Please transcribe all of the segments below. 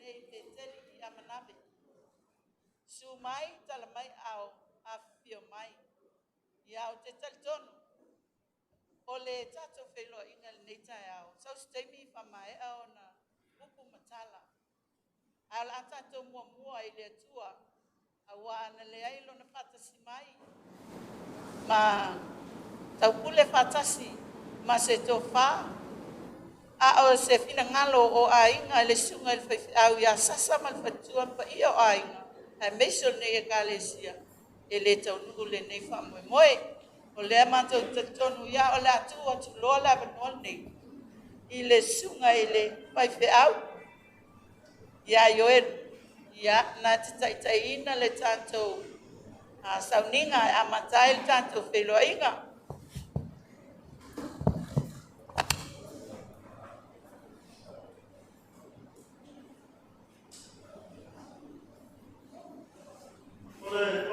e te teri I amanabe. Su mai tala mai au a fio mai. Ia o te tali tonu. O le tato whelo inga le nei tai au. Sau stemi whamae au na upu matala. Au la tato mua mua I le atua. Awa ana le ailo na whatasi mai. Ma tau pule whatasi. Ma se tō wha. A o se fina ngalo o a inga le sunga le whaifi au ia sasa ma le whatua pa I o a inga. Hai meiso nei e ka le sia. E le tau nuku le nei wha moe moe. O le amatou tonu ia o le atua tu loa la vanua nei. I le sunga I le whaifi au. Ia yoe. Ia na te taitai ina le tātou. A sauninga a matai le tātou wheloa inga. Yeah.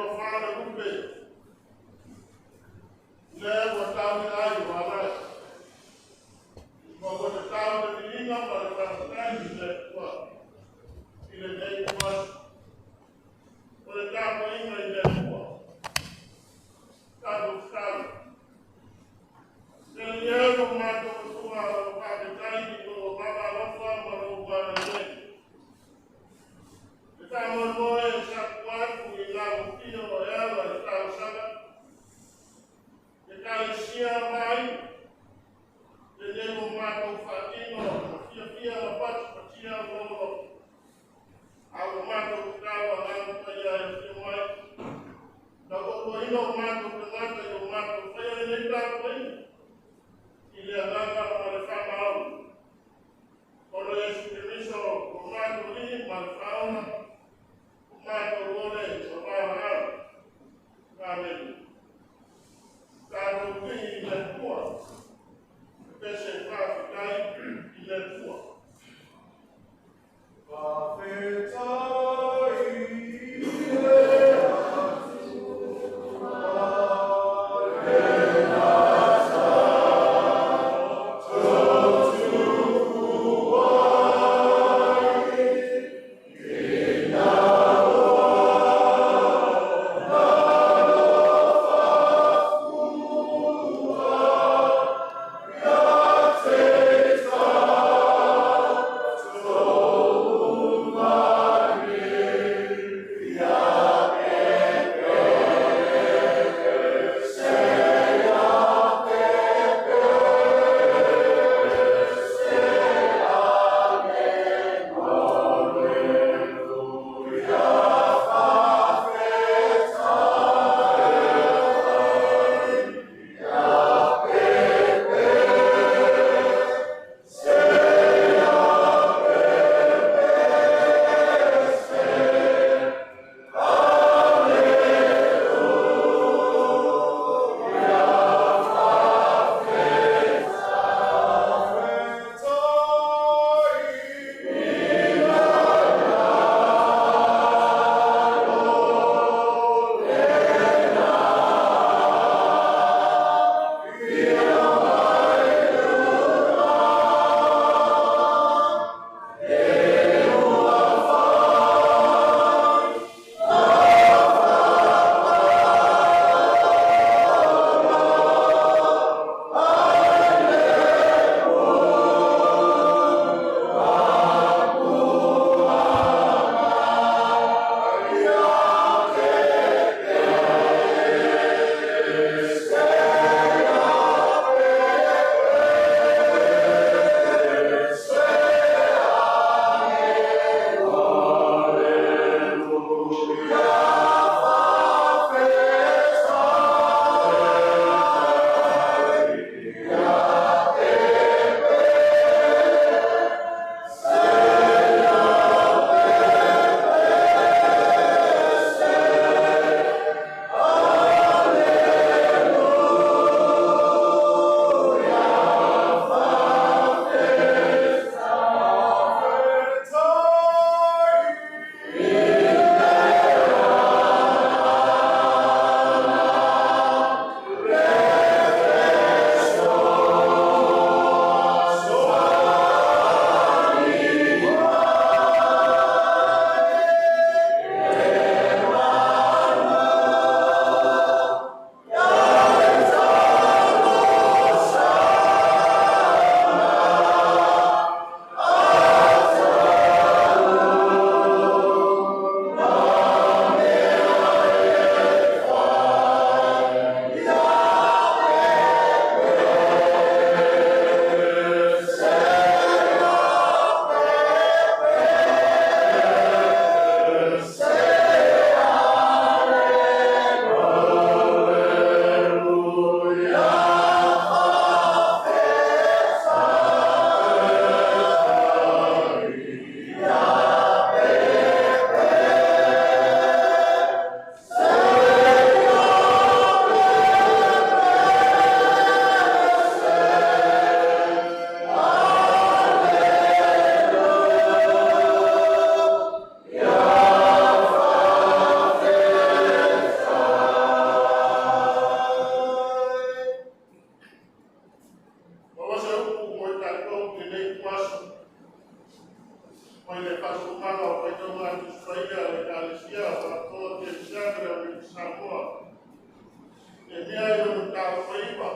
e mea i o tau whaipa.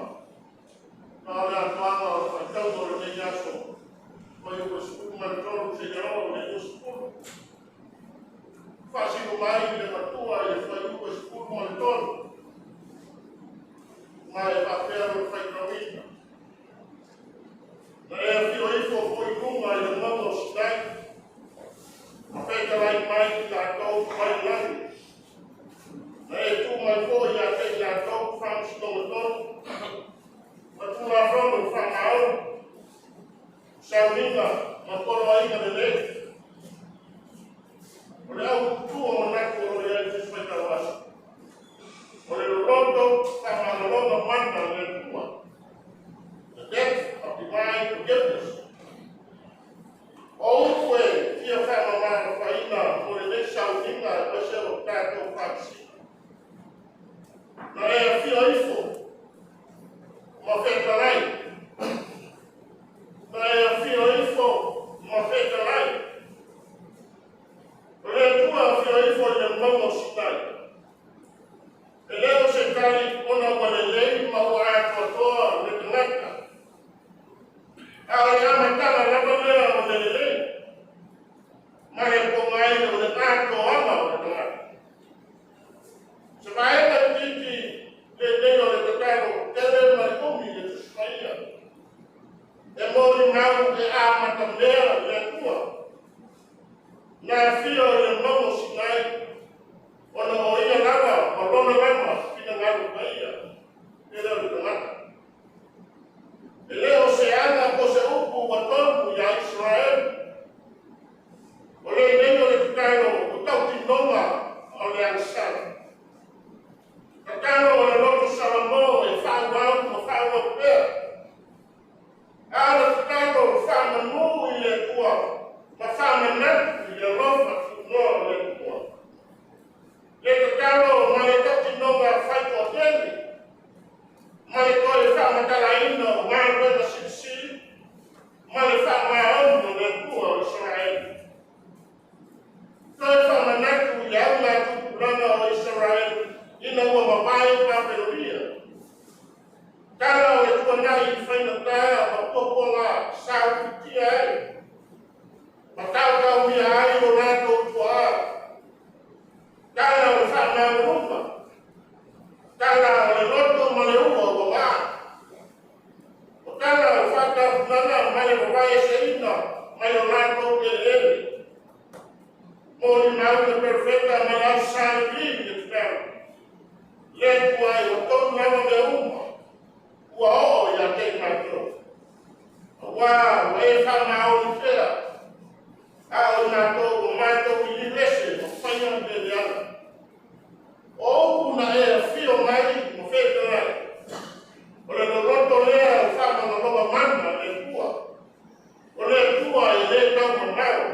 Nā rea tuanga o whaitau o rei aso. Mai o skulu mai tolu se garo ne o skulu. Whasi o mai le matua i whai o skulu mai tolu. Mai whapea o whaitawina. Na ea whio ifo fwoi kunga i le momo sidai. A whaitarai mai ki la tau mai lani. Na e tu mai fo i a te la tau Franks Tomatonu. Ma tu la whanau whanau. Saunina, ma koro ainga le le. O le au tu o manako o le ai te whaitawasa. O le roto, whamarolonga manda le tua. The depth of divine forgiveness. O ue, tia whamamara whaina, o le le saunina, o se o tātou whansi. Na ea whio ifo, ma whetarai. Na ea whio ifo, ma whetarai. O le tua whio ifo le momo sitai. E leo se tari ona wale lei ma o atua toa le ngata. A le amatana lapa lea o le lei. Ma le pongai o le ato ama o le ngata. Se maeta titi le leo le tataro, tere mai kumi le tuskaia. E mori mau e amata mea le tua. Na fio le momo sinai. Ona o ia lava, o lona lama, pina ngaru kaia. E leo le ngata. E leo se ana ko se upu watomu ya Israel. O le neno le tutaro, o tau tinonga o le ansara. Tataro o le loto salamo e whāwau o whāwau pēr. Ara tataro o whāmanu i le tua, ma whāmanatu i le lofa tunoa o le tua. Le tataro o ma le tau tinonga whaiko tēni. Ma le koe whāmatalaina o ngāruena sisi, ma le whāmaonu le tua o Israel. Koe whamanatu i au la tukulanga o Israel, ina ua mawai Babelonia. Tala o e tuanai i whainataa ma poponga saukitia ai. Ma tau mia ai o nato tua. Tala o e whāmauruma. Tala o e loto ma le ua o wā. O tala o whātawhunana mai o wai se ina mai o nato e ere. Mori mauna perfecta mai au sāri e tau. Le kuai o tonu lama me uma. Ua o ia te mato. Wā, wa e whamao i whea. A o nato o mato i li lese o whaia me le ana. O una e a whio mai mo whetarai. O le roto lea o whamana loba mana le kua. O le tua e le tau manao.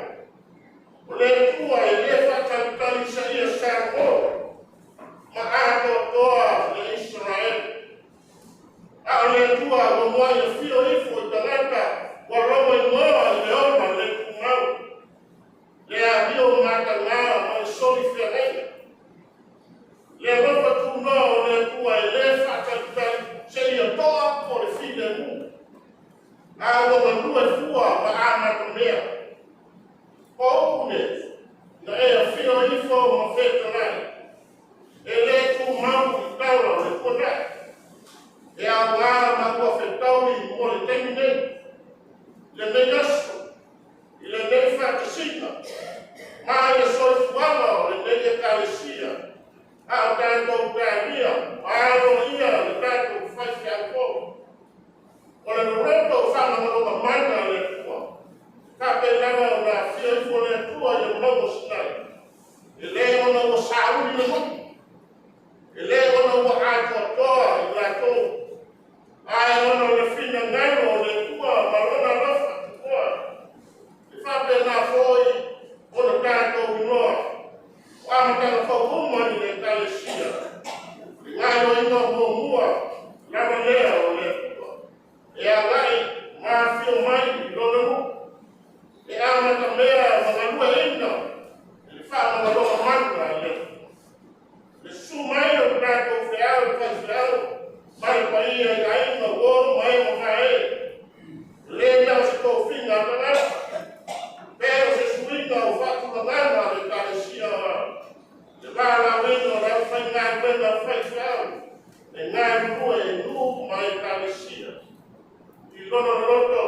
O le tua e le whakantari sa ia sāko. Ma ato toa le Israel. A le tua o moa i whio ifo i talata, wa romo i moa i le oma le kumau. Le a rio ngata ngā ma i soli whiarei. Le ropa tu noa o le tua i le whakantari se ia toa o le while mu. A o manua i fua ma amata mea. O une, na e a whio ifo ma whetarai. E le tu mau i taura le kona. E a ngā ma kua whetau i mo le temine. Le mei aso. I le mei whakasina. Ma e soi fuanga o le mei e kalesia. A o tātou tānia. A aro ia le tātou whaifi a kō. O le roto whanamaloka mana le tua. Ka pe nana o ngā whio i fo le tua i le momo sinai. E le ona o sauri le momo. Ele ona ua atoatoa i latou. Ae ona le whina ngano o le tua ma lona lofa tukoa. I whapena foi ona tātou inoa. O amatanga whakuma i le kalesia. I ngāno ino mua lama lea o le tua. E a lai mā whio mai i lona mu. E amata mea mga lua ina. I whamanga loka manga le tua. Le sumai o tātou whiao, lono loto.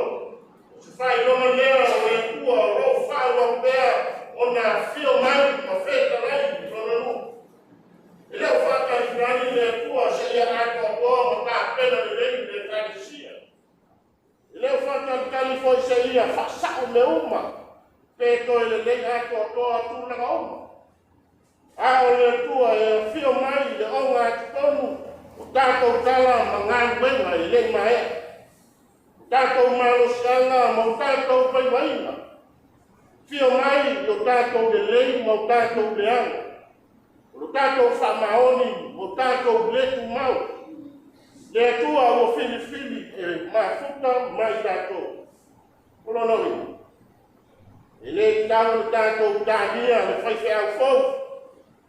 Se fai lono lea o le tua o lo fai wa pea ona fio mai ma feta lai lono lu. E leo fata i grani le tua se ia ato o ma ta pena le tradisia. E leo fata i kali foi se ia fa sa me uma. Pe to le ato o tu na uma. A o le tua e fio mai le onga tonu o tātou tala ma ngā wenga i le mai. O tātou malo sanga ma o tātou paiwaina. Fio mai i o tātou le lei ma o tātou le anga. O tātou whamaoni o tātou letu mau. Le tua o fili e ma futa mai tātou. Kono nori. E le tātou tānia le whaife au fau.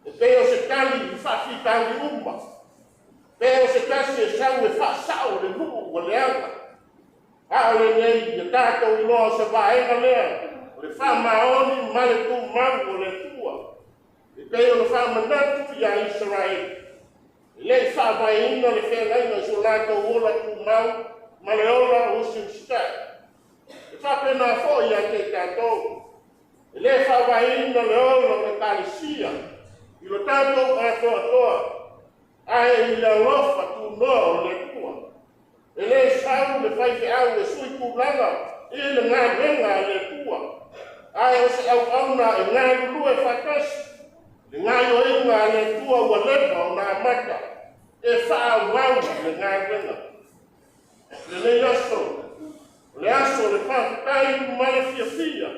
E peo se tali i whafi tali umma. Peo se tasi e sau e whasau le nuku o le anga. A o le nei i tātou inoa se vaenga lea. O le whamaoni ma le tu mau o le tua. E peo le whamanatu i a Israel. E le whawaina le whengaina so lātou ola tu mau ma le ola o siustai. E whapena fo i a te tātou. E le whawaina le ola le kalisia. I lo tātou atoa, ae i la rofa tu noa o le tua. E le sau le whaife au le sui kūlanga, i le ngā renga le tua. Ae o se au auna e ngā lulu e whakasi. Le ngā yoinga le tua ua lepa o ngā mata. E wha wau le ngā renga. Le aso le whakatai ma le fia.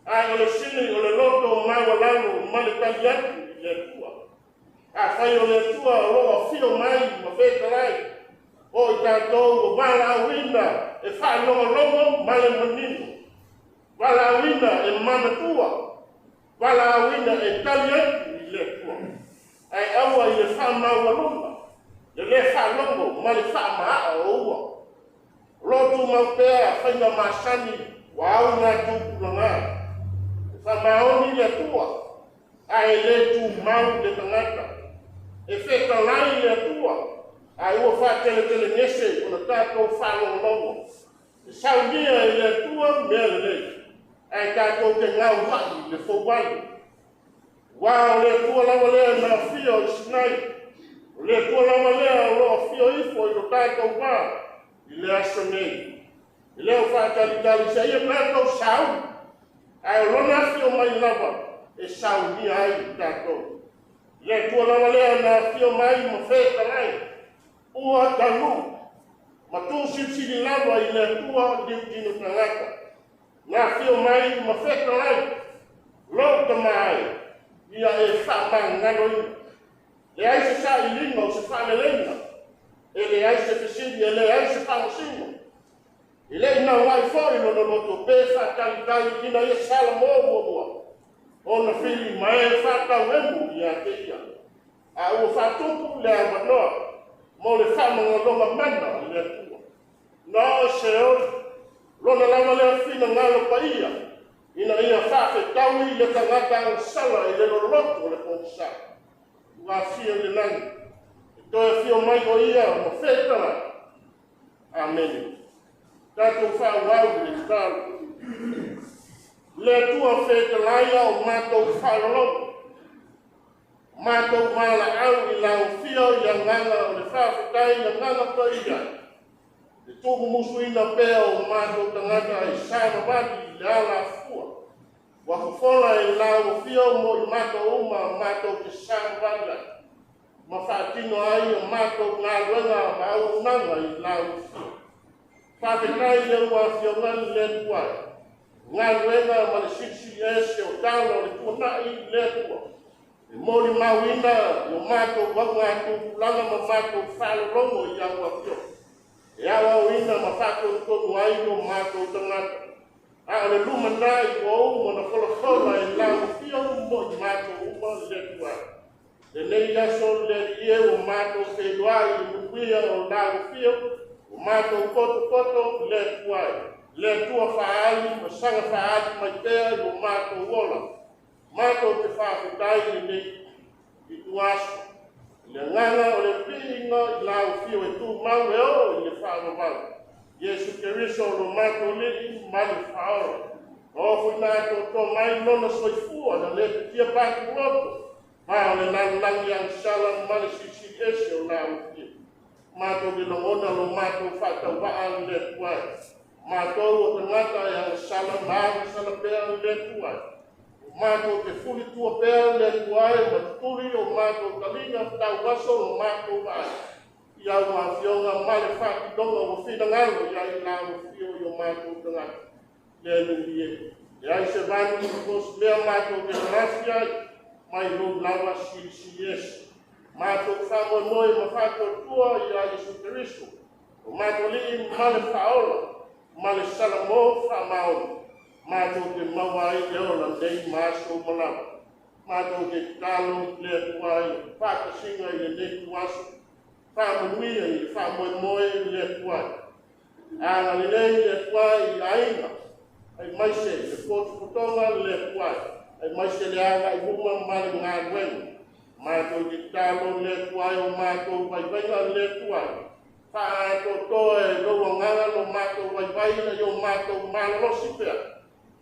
Ae o le sini o le loto maua lalo ma le taliatu. Le tua. A whai o le tua o roa fio mai ma wheta rai. O i tātou o wala wina e wha longo ma le manino. Wala wina e mana tua. Wala wina e taliatu i le tua. Ai aua i le wha maua longa. Le wha longo ma le wha maa o ua. Lotu mau pēa whainga masani wa au ngā tūpulanga. E wha maoni le tua. Ai le tu mau de tangata. E wheta lai le tua. Ai ua whātele nese o na tātou whanongongo. E saudia i le tua mea le lei. Ai tātou te ngau wai le fōwai. Wā o le tua lawa lea na fio i sinai. O le tua lawa lea o roa fio ifo i lo tātou wā. I le aso nei. I leo whātali sa ia tātou sau. Ai o lona fio mai lawa. E sauni ai tātou. Le tua lawa lea na fio mai ma wheta rai. Ua tanu. Ma tū sipsiri lawa i le tua diutino tangata. Nga fio mai ma wheta rai. Lota mai. Ia e whamang ngaroi. Le aise sa i lima o se whamelenga. E le aise fesiri e le aise whamasino. I le ina wai fori no loto pefa tali kina ia sala mua. Ona fili mai fata wemu ia te ia. A ua fatupu le amanoa. Mo le whamanga longa mana le tua. No se ori. Lona lama lea fina ngalo pa ia. Ina ia whafe taui le tangata ang sala i le loloto le pōsa. Ua fia le nangi. E toi fio mai o ia mo whetara. Amen. Tātou whawau le tālu. Le tua wheta laia o mātou whalologo. Mātou mala au i lau fio i a nganga o le whawhetai i a nganga paia. Le tōku musu ina pēa o mātou tangata i sāna wadi i le ala fua. Wakufola i lau fio mo i mātou uma o mātou ki sāna wadi. Ma whaatino ai o mātou ngā ruenga ma au nanga i lau fio. Whawhetai le ua fio ngani le tuai. Ngā ruenga ma le siksi ese o tāna o le tuanai le tua. E mori mawina o mātou wanga tūpulanga ma mātou whalolongo i awa pio. E awa o ina ma whātou tonu ai o mātou tangata. A le lumanai o uma na whalakola e lau pio mo i mātou uma le tua. E nei aso le ie o mātou whenua i nukuia o lau pio. O mātou koto le tua. Le tua whaali, ma sanga whaali mai pēa i o mātou wola. Mātou te whawhetai i nei i tuaso. Le nganga o le pihinga i lau fio e tū mau e o i le whanamau. Yesu Keriso lo mato le mali faoro. O funa to mai no soifua na le tia pa kuoto. Ma le lang yang salam mali sisi ese na uti. Mato di longona lo mato fata wa le kwa. Mato o ngata yang salam ma salam pe le kwa. Mato ke fuli tua pe le kwa e matuli o mato kalinga ta waso lo mato wa. Ia wa fionga male fati donga o fina ngalo ia ila o fio yo mato tanga le le ia se vani kos le mato ke gracia mai lo lava si yes mato famo moi ma fato tua ia Yesu Kristo o mato li male faola male salamo fa mao mato ke mawai le ola dei maso mala mato ke talo le tuai pa singa ile le tuaso Whamuia i whamoemoe le kuai. Anga li nei le kuai i ainga. Ai maise le kōtukutonga le kuai. Ai maise le anga i huma mali ngā wenga. Mātou ki tālo le kuai o mātou waiwainga le kuai. Whaato toe loa nganga no mātou waiwainga i o mātou mālosi pia.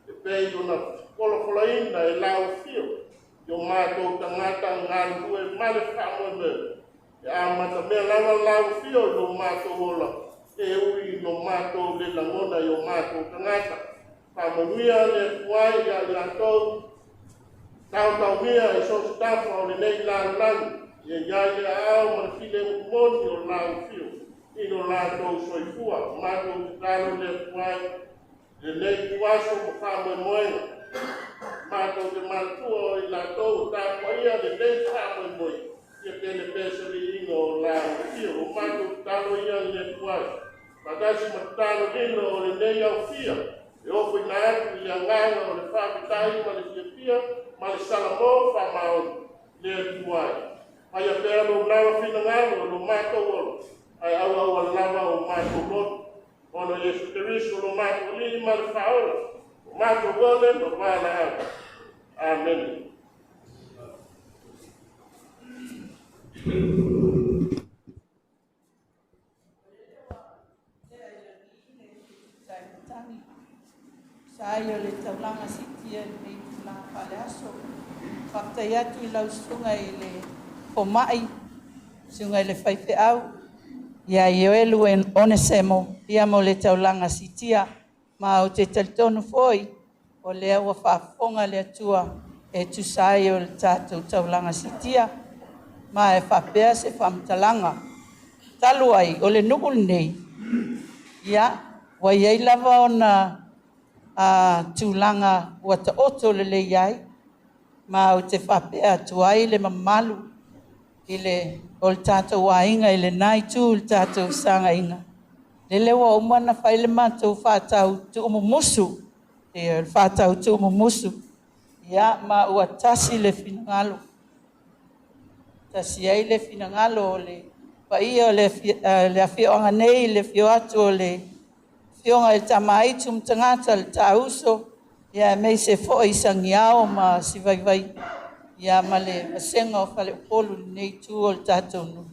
E pei o na kolofolaina e lau fio. I o mātou tangata ngā lue male whamoemoe. Ya mata me lava fio lo mato ola e ui lo mato le langona yo mato tangata pa monia le kuai ya to tau mia e so staff o le nei lan ya au ma file mon yo la fio i lo la to soifua mato talo le kuai le nei kuaso mo fa mo moe mato de maltuo i la to ta koia le nei fa mo moe ia tele pesa li ingo la fio o mato talo ia le kuai patasi matalo ino o le nei au fia e o fui na atu ia nganga o le whapitai ma le fia ma le salamo wha maon le kuai ai a pēra lo lawa fina ngalo lo mato olo ai awa lava o mato loto ono Yesu Keriso lo mato li ma le whaola o mato gole no wala au amen. Saya le taulanga sitia ni la palaso. Fakta ya tu lau sungai le pomai. Sungai le faife au. Ya yoelu en onesemo. Ia mo le taulanga sitia. Ma o te taltonu foi. O le awa whaafonga le atua. E tu saio le tātou taulanga sitia. Ma e whapea se whamtalanga. Talu ai, o le nukul nei. Ia, wa iei lava o na tūlanga ua ta oto le le iai. Ma o te whapea tuai le mamalu. I le o le tātou wainga i le nai tū le tātou sanga inga. Le lewa o mana whaile mātou whātau tu umu musu. E whātau tu umu musu. Ia, ma ua tasi le whinangalo. Tasi ai le whinangalo o le paia o le awhioanga nei, le whio atu o le whionga i tamaitum tangata le tauso. Ia mei se fo i sangiao ma si vai. Ia ma le masenga o whale upolu nei tū o le tātou nu.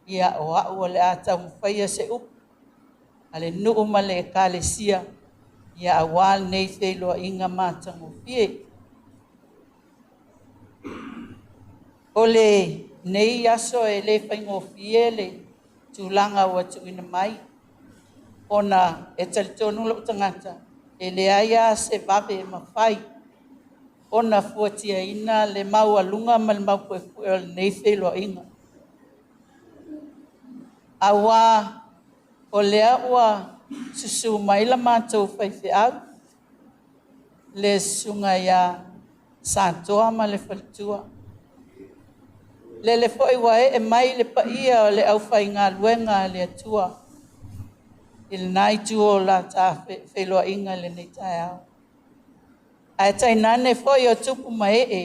Ia o au o le atau mwhaia se upu. Ale nuu ma le kālesia. Ia awal nei wheloa inga mātango fie. O le nei aso e le whaingo fie le tūlanga o atu ina mai. Ona e talitonu lo tangata. E le aia se vape e mawhai. Ona fuatia ina le mau alunga ma le mau puefue o le nei wheloa inga. Awa o lea ua susu maila mātou whaiwhi au. Le sunga ia sātoa ma le whalitua. Le foi wae e mai le paia o le au whai ngā luenga le atua. Il nai tuo la tā wheloa inga le nei tai au. Ai tai nane foi o tupu mai e.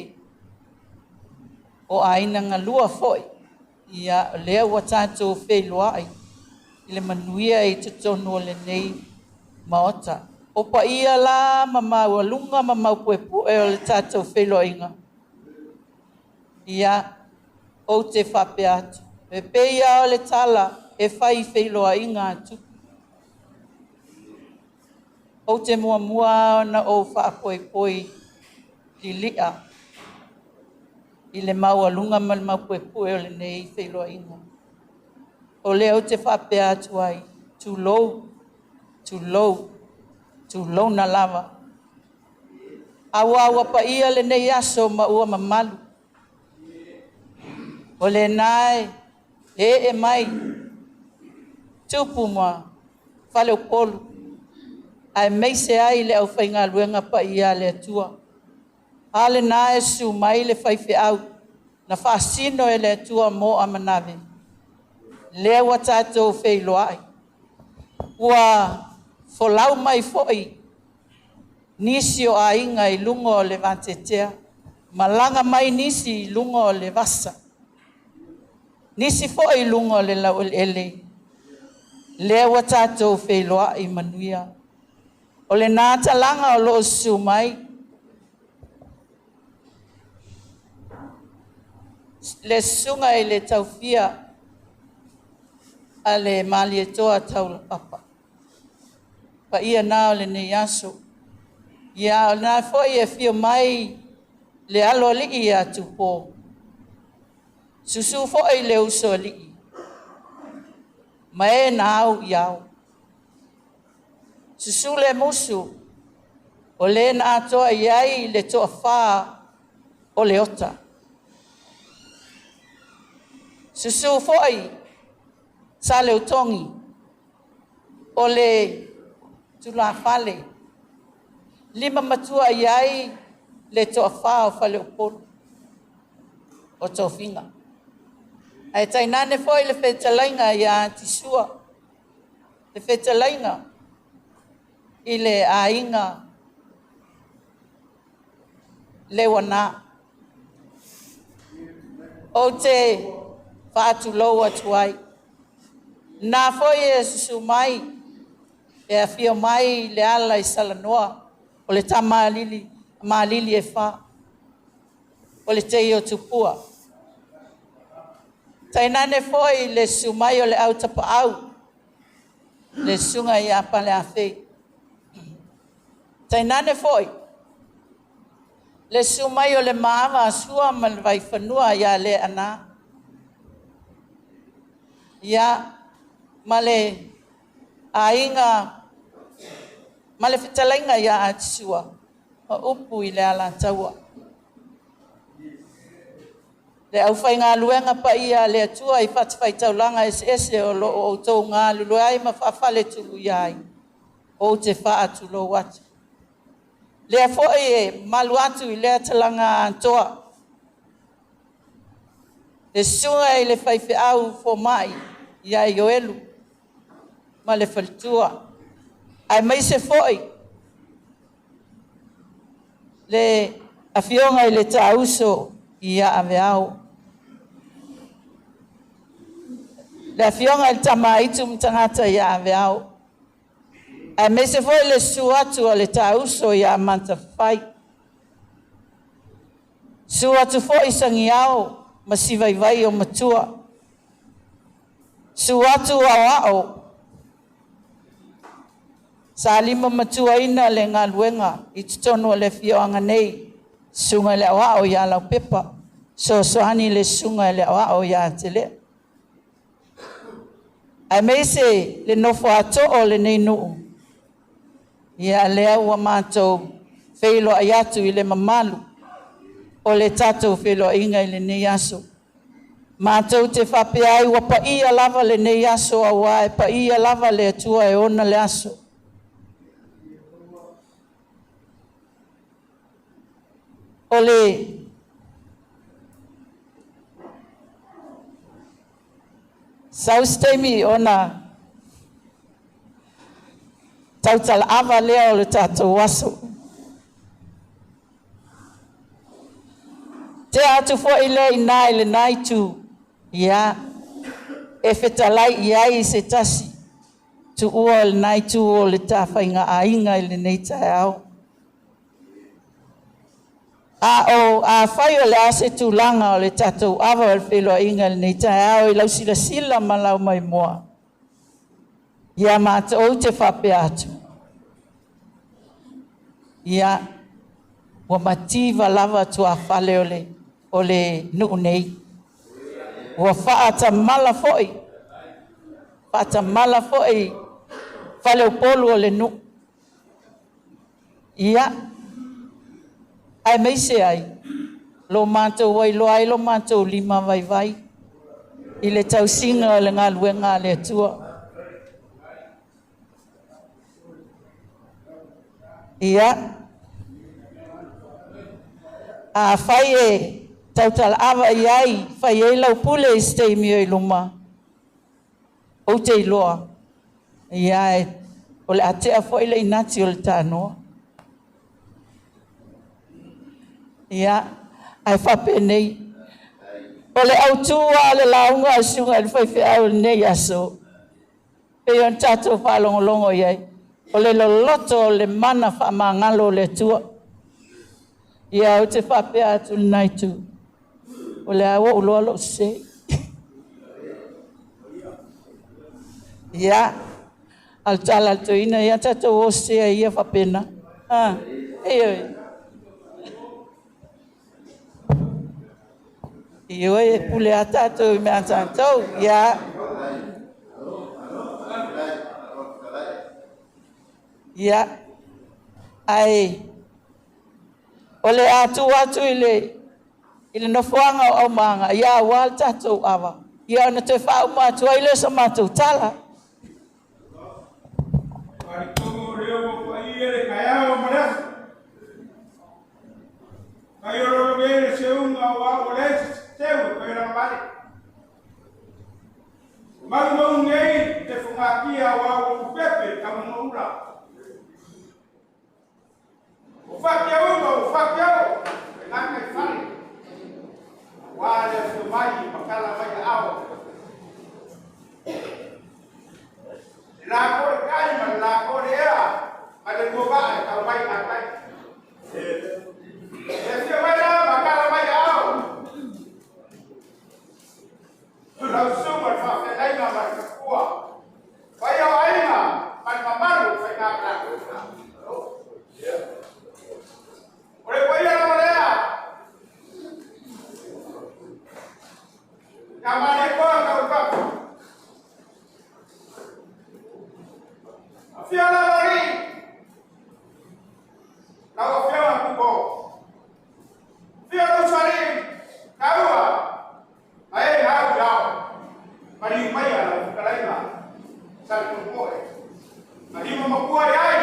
O aina ngā lua foi. Ia lea ua tātou wheloa ai. Le manuia i tutonu o le nei maota. O paia la mamau alunga mamau puepue o le tātou wheloa inga. Ia o te whape atu. E peia o le tala e whai wheloa inga atu. o te mua na o whaapoi lilia. I le maualunga ma le maupuepue o le nei whailoa inga. O leo te whapea atu ai, too low na lava. Awa pa ia le nei aso ma ua mamalu. O le nae, e mai, tupu mua, whale o polu. Ai meise ai le au whainga luenga pa ia le atua. Ale nae su mai le whaife au, na whaasino e le atua mo amanawe. Lea wa tātou whailoa ai. Ua folau mai foi, nisi o a inga I lungo o le vantetea, malanga mai nisi I lungo o le vasa. Nisi foi lungo o le lau ele. Lea wa tātou whailoa I manuia. O le nāta langa o loo su mai, le sunga I le taufia, a le mali e toa tau la papa. Pa ia nao le ne yaso. Ia na foi e fio mai le alo li ia tupo. Susu foi le uso li. Mae nao iau. Susu le musu. O le na atoa iai le toa faa o le ota. Susu foi sa le utongi. O le tula fale. Lima matua iai le toa faa o fale upolo. O toa finga. Ai tainane foi le whetalainga ia tisua. Le whetalainga. I le ainga. Le wana. O te whaatu loa tuai. Nā foi e susu mai. E a fio mai le ala I salanoa. O le ta maalili e wha. O le te o tupua. Tainane foi le sumai o le au tapa au. Le sunga I apa le awhi. Tainane foi. Le sumai o le maama asua ma le vai whanua ia le ana. Ia ma le ainga ma le whetalainga ia atisua. Ma upu I le ala taua. Le au whai ngā luenga pa ia le atua I whatawhai taulanga ese o lo o tau ngā lulu ai ma whawhale tulu iai. O te wha atu lo watu. Le a fo e malu atu I le talanga antoa. Le sunga I le whaife au fo mai ia I oelu. Ma le whaltua. Ai mai se foi. Le afionga I le tauso ia ave au. Le afionga I le tamaitu mtangata ia ave au. Ai mai se foi le suatu o le tauso ia manta fai. Suatu foi sangi au masiva vai o matua. Suatu au. Sa lima matua ina le ngā luenga I tutono le fioanga nei. Sunga le awao ia lau pepa. So sohani le sunga le awao ia te le. Ai meise le nofo ato o le nei nuu. Ia lea ua mātou whailo ayatu I le mamalu. O le tatou whailo inga I le nei aso. Mātou te whapeai ua pa ia lava le nei aso a wae. Pa ia lava le atua e ona le aso. Ole saustemi ona tautala ava lea o le tātou waso. Te atu fo ile ina ile naitu ia e fetalai iai se tasi tu ua le naitu o le tawhainga a inga ile neita e au. A whai o le ase tūlanga o le tatou awa o le wheloa inga le nei tae au I lau sila sila ma lau mai moa. Ia mātou te whape atu. Ia, wa mativa lava tua fale ole nuu nei. Wa whaata mala foi. Whaata mala foi. Fale o polu ole nuu. Ia, ai meise ai. Lo mātou wai lo ai lo mātou lima vai vai. I le tau singa le ngā luenga le atua. Ia. A whai e tautala awa i ai. Whai e lau pule i stei mio i luma. O te iloa. Ia e. O le atea fo i le inati o le tānoa. Ia. Ai whape nei. O le autua le launga a sunga le whaiwhi au nei aso. Pe yon tato whalongolongo iai. O le loloto le mana whamangalo le tua. Ia o te whape atu nai tu. O le awa uloa lo se. Ia. Al tala tu ina ia tato o se ia whapena. Oi. Iyo e pule atato i mea tātou, ia. Ia. Ai. Ole atu i le nofuanga o manga, ia wal tātou awa. Ia na te whau mātua i le sa mātou tala. Marikomo reo pa i ele kaya o marasu. Kayoro vere se unga wa oles. Teu, kaya na mali. Malu ngei te fungakia wa upepe kama ngura. Ufakia o. Nanga ifani. Wale fumai makala mai ao. Lako kai man lako rea. Ada goba kalau mai nakai. Ese wala makala mai ao. Lau sumber fa felai na markua. Vai ao aina, man mamaru fa na pra. Ore vai na marea. Kamane ko ka. Afia na mari. Lau afia na kubo. Fia no sari. Kaua. Ai hau jau. Mari mai ala kalaina. Sal ko. Mari mo ko ai.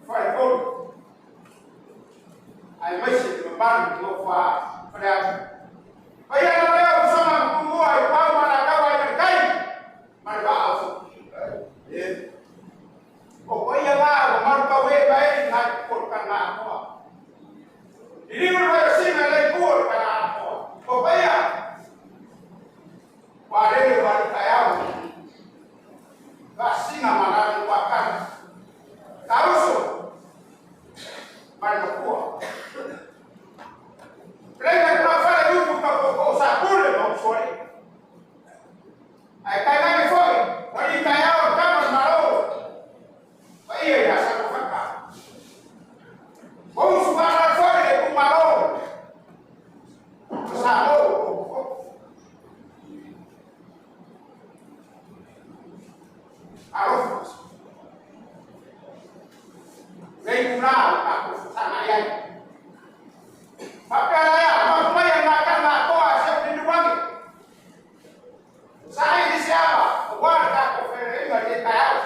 Fai ko. Ai mai se ko ban ko fa. Pada. Ai ala leo sama ko ai pa mana ka ai kai. Mari ba au. O ai ala mar ka we bai na ko kana ko. Ini menurut sini lagi kur kana ko. O bai Wale kayao basina manani wakana karuso malikuwa prega tunafanya yuko kwa sakule na usori aikana ni foi wali kayao kama maro waiye ya sakufaka bonsu bana foi de kumaro salo arroz. Vem curar a sanaya. Papaya, mamãe na cama, toa sempre no banco. Sai de cima, guarda a conferência de caiu.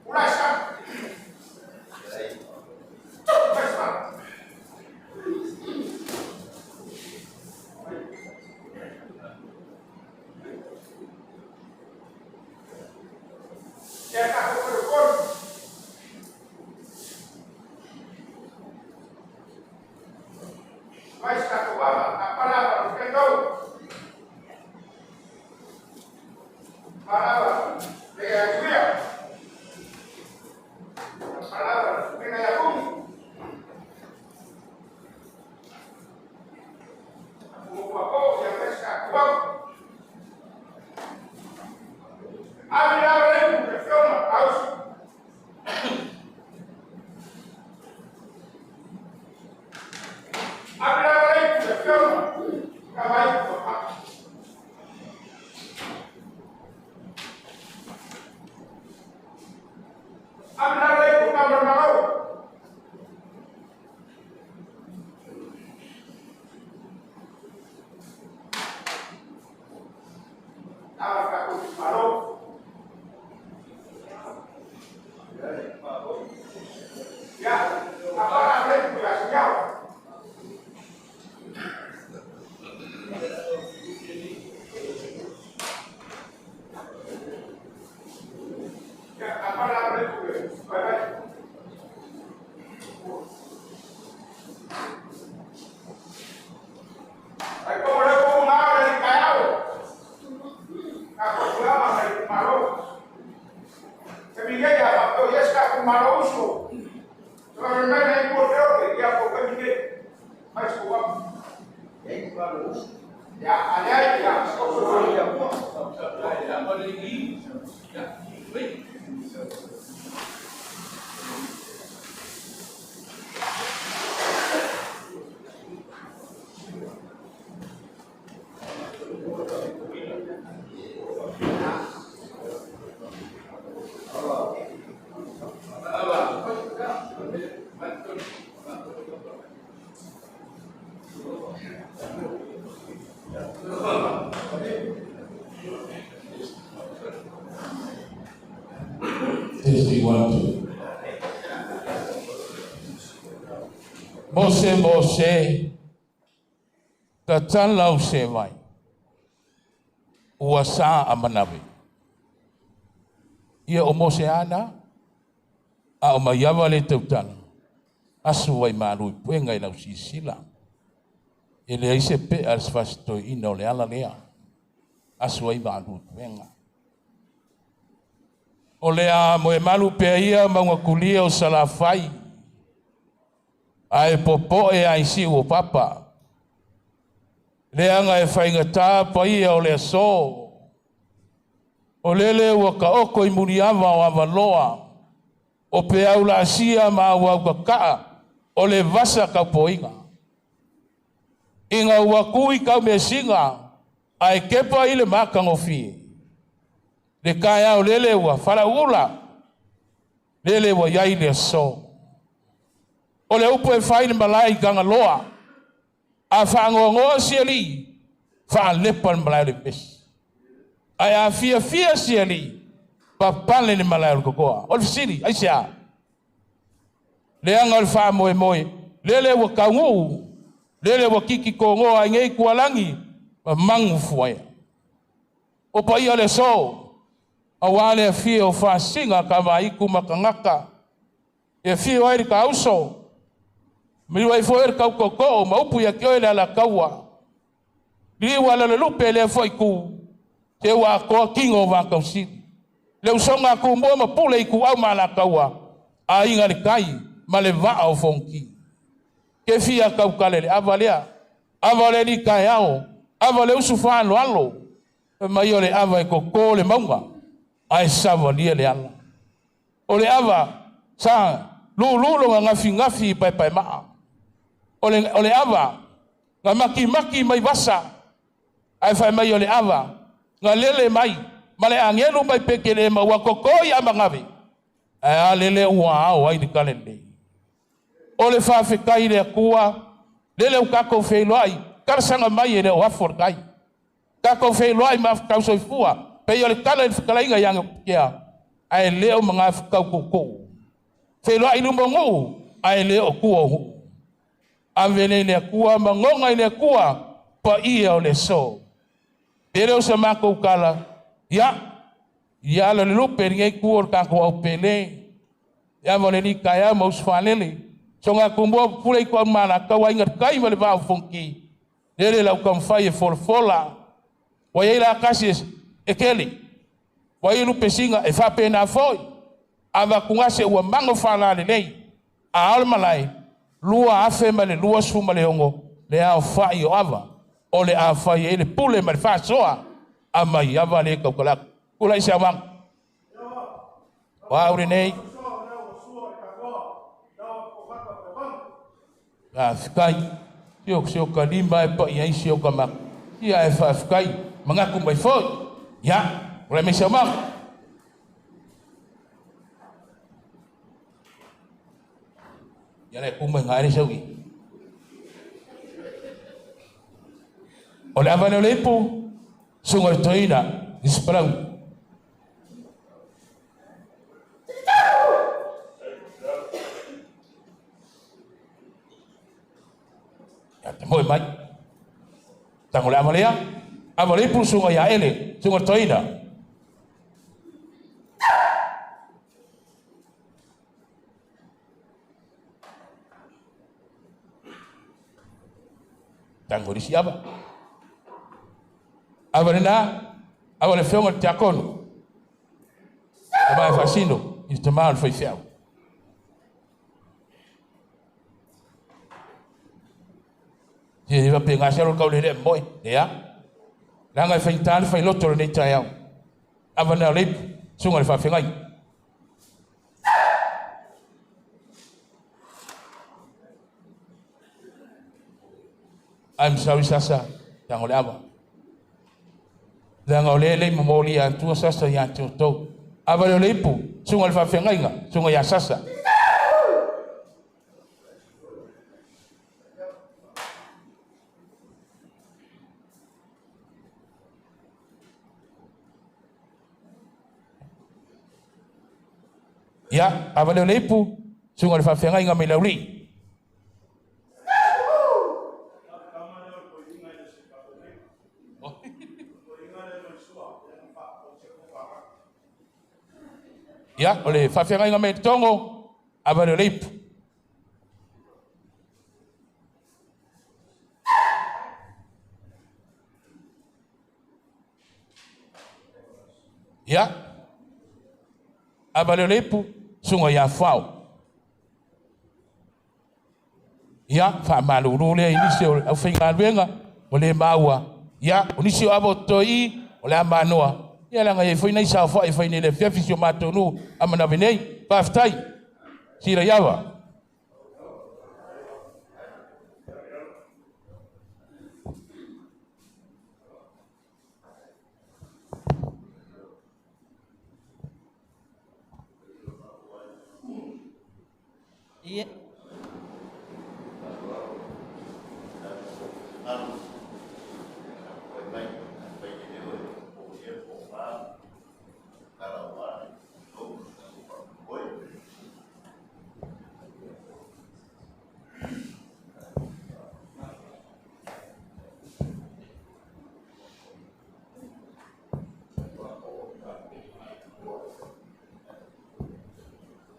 Pula chão. Mas a palavra não cantou. Palavra, pega a guia. A palavra, pega a pum. O papo, já vai estar com a virada aí, porque filma, Mose, ka talau se vai. Ua sa amanawe. Ia o Mose ana, a o maiawa le tautana. Asu wai marui puenga i lau sisila. E le aise pe as fasto ina o le ala lea. Asu wai marui puenga. O le a moe malu pe ia maunga kulia o salafai. Ai popo e ai si o papa. Le anga e whainga tā pa ia o le so. O lele ua ka oko i muriawa o avaloa. O pe au la asia ma ua kaa. O le vasa ka poinga. Inga ua kui kau me singa. Ai kepa i le makango fie. Le kaya o lele ua whara ula. Lele ua iai le so. O le upo e whaine malai kanga loa. A whaangoa siali. Whaan lepan malai le pesi. Ai a fia siali. Pa pale ni malai le kokoa. O le siri, ai sea. Le anga le wha moe. Lele wa kaungu. Lele wa kiki kongo ai ngei kualangi. Ma mangu fuaya. O pa ia le so. A wale a fia o wha singa ka maiku makangaka. E fia o airi ka auso. Miwa i foer kau koko, maupu ya kio ele ala kaua. Li wala le lupe le foi ku. Te wa koa kingo wa kausi. Le usonga ku mboa mapule i ku au ma ala kaua. A inga le kai, ma le vaa o fonki. Ke fia kau kalele, avalea. Avale ni kai ao. Avale usu whaano alo. Ma i ole ava e koko le maunga. Ai sawa lia le ala. Ole ava, sa, lulunga ngafi pai maa. Ole ava, nga maki mai vasa. Ai fai mai ole ava, nga lele mai, male angelu mai pekele ma wakokoi ama ngawe. Ai lele ua au ai di kalele. Ole fafe kai le kua, lele ukako feilo ai, karsanga mai ele wafor kai. Kako feilo ai ma kauso fua, pe ole kala kalainga yang kia. Ai leo mga kau koko. Feilo ai lumongu, ai leo kuo. Avele le kua mangonga le kua pa ia o le so. Pero sa mako kala ya le lupe ngai kuor ka ko pele. Ya vole ni kaya mo sfalele. Songa kumbo pule ko mana ka wa ingat kai vale va fonki. Dele la kam fai fola. Wa ila kasis ekeli. Wa ilu pesinga e fa pena foi. Ava kungase wa mango fala le nei. A almalai. Lua afe male lua suma le ongo le a fai o ava o le a fai ele pule male fa soa ama i ava le kaukala kula isa wang wa uri nei a fikai Sio kalima pa ia sio kama ia FFK mengaku mai foi ya oleh mesama ya le kumai ngare sawi oleh avane lepo sungai toina disperang ya temoi mai tangole amale pun sungai ya ele sungai toina tangole siapa avale fiongo tiakono vai fasino il temano foi fiao Dia va pengar selo kau lele moi ya langa fai tan fai loto ni tayau avana lip sungai fa fengai I'm sorry sasa tangole aba langa lele momoli antu sasa ya toto avana lip sungai fa fengai nga sungai ya sasa ya avale lepu sunga le fa fenga inga milauri ya ole fa fenga inga metongo avale lepu ya avale lepu sunga ya fao ya fa malulu le inisio au finga benga ole maua ya unisio abo toi ole amanoa ya langa ye foi nei sa fa foi nei le fefisio matonu amana benei paftai sira yawa Iya.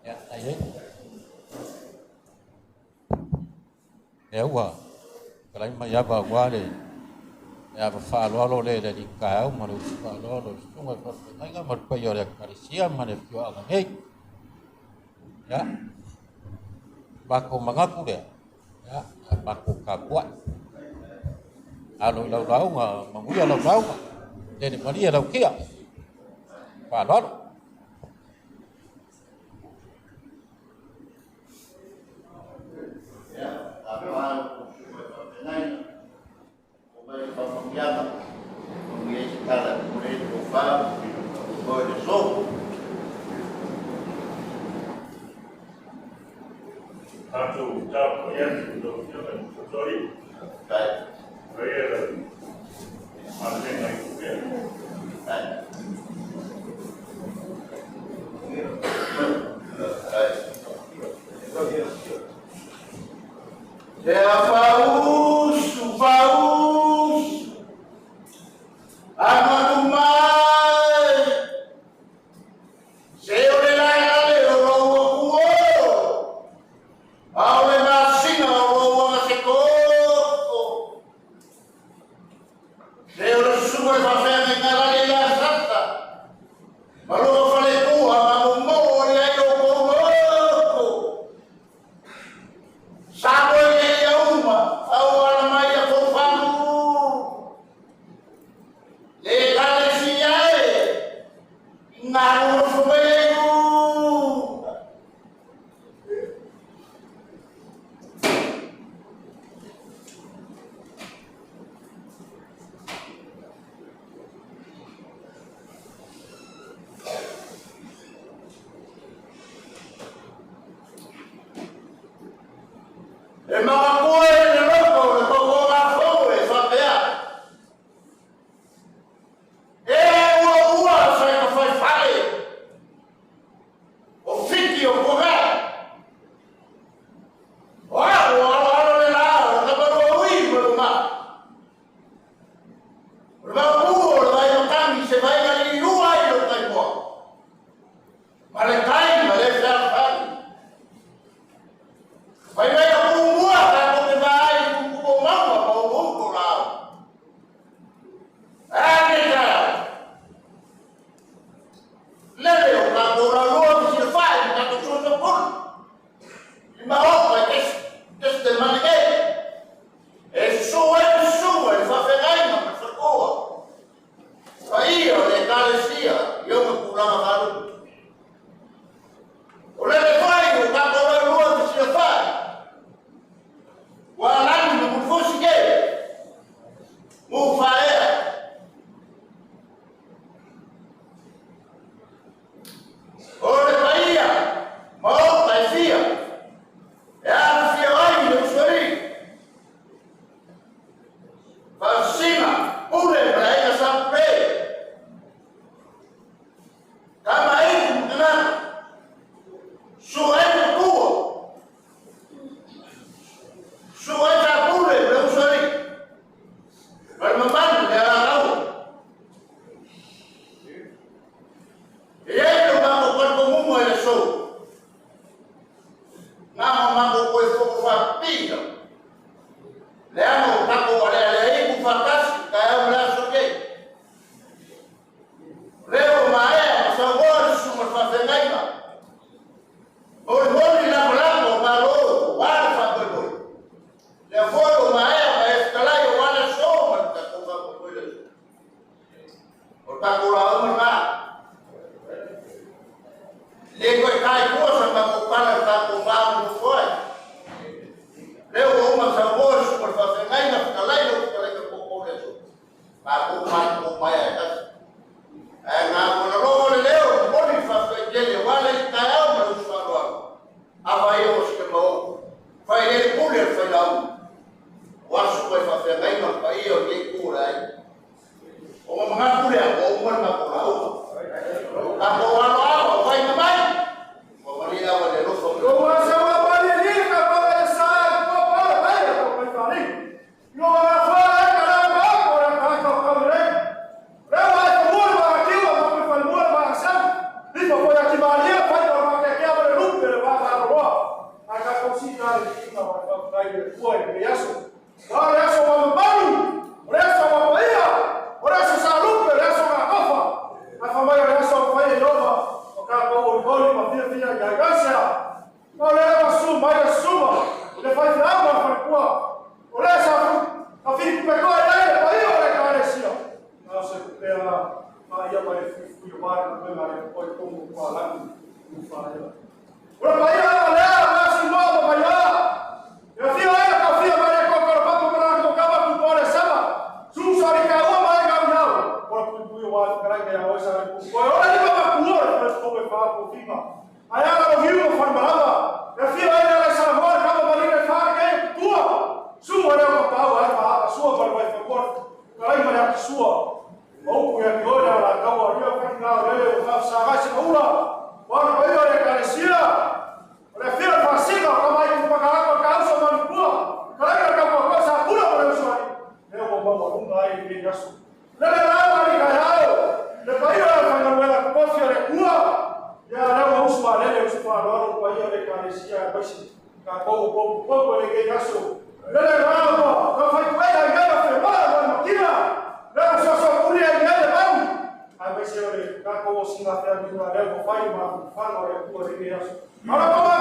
Ya, ayo. Ewa, kalau mai apa wale, ya berfalo le dari kau malu berfalo, semua berfalo, nggak berpayah ya karisia mana jual hei, ya, baku mengaku dia, ya, baku kapuat, alo lau nggak, menguya lau nggak, jadi Maria lau kia, falo. Leano tako wale alei kufatasi kaya mla soke. Leo maaya masangoni sumur fafengaima. Boli la mlango malo wala faboi. Le foro maaya maeskalayo wala soma takufa kukwele. Otakula umma. Lego kai kosa makupala takumbamu foi. Leo uma sabor super fafengaima kalayo kalayo kukolezo. Aku matu maaya tas. Na kuna leo bodi fafengele wala ikayao maluswalo. Abayo usikemo. Faile kule failao. Wasu kwa fafengaima kwa hiyo ni kula. Oma mangakule hapo umma makula huko. Hapo walo hapo kwa imai. Wamalila wale roso. Kwa sababu ni kama saa kwa pale kwa fani. Yo afala kala kwa kwa kamera. Leo hapo akiwa kwa falmua baasam. Ndipo kwa kibalia pale wakaekea wale lumbe wa roho. Akakosika ile kwa kwa Yesu. Wale Yesu wa mbali. Yesu wa baia. Yesu salumbe Yesu akafa. Afamayo Yesu afanye ndoa. Wakati ulipoli mafia gagasia. Wale Yesu maya suma. Ile fanya hapo alikuwa. Yesu afiki kupekoa ile kwa hiyo ile karesia. Na sekupea maia marefu yobana kwa kwa kwa langu kufanya. Unapaia leo basi mambo baya. Yafia ile kafia bale kwa kwa mlango kama kupole sema. Susari kaua manga unao. Kwa kubuyo wa karanga ya hosa kwa hiyo ni kama kuona kwa kwa kufika. Ayana muhimu kwa maraba. Yafia ile sana kama balile fake kuwa. Suwa leo kwa hapa suwa kwa kwa karanga ya suwa. Huku ya kiona la kawa hiyo kwa leo kwa sagashi kaula. Bwana kwa hiyo ile kanisia. Unafia fasika kama hiyo mpaka hapo kausa mkuu. Kaya kama kosa kula kwa swali. Leo kwa Mungu hai ni Yesu. Leo ni kayao. Leo hiyo afanya wala kofia ile kuwa. Ya leo uswa leo uswa roho kwa hiyo ile kanisia basi. Kwa ile Yesu. Leo hapo kama kwenda ngaba kwa makina. Leo sasa kulia ngale bali. Amesema kako usinga kwa leo kwa faima mfano wa kwa ile Yesu. Mara kwa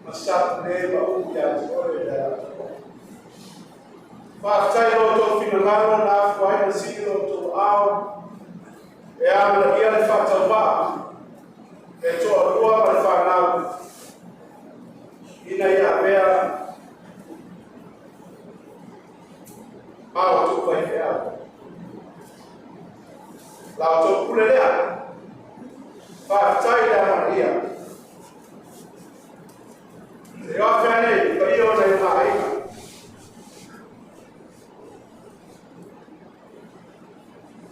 Masat ne mauja ore da. Pasai roto finangano na kuaina silo to au. E amla ia fata ba. E to rua ma fanau. Ina ia bea. Au to pai ea. La to kulelea. Pasai da Maria. Eu apanhei, eu olhei para aí.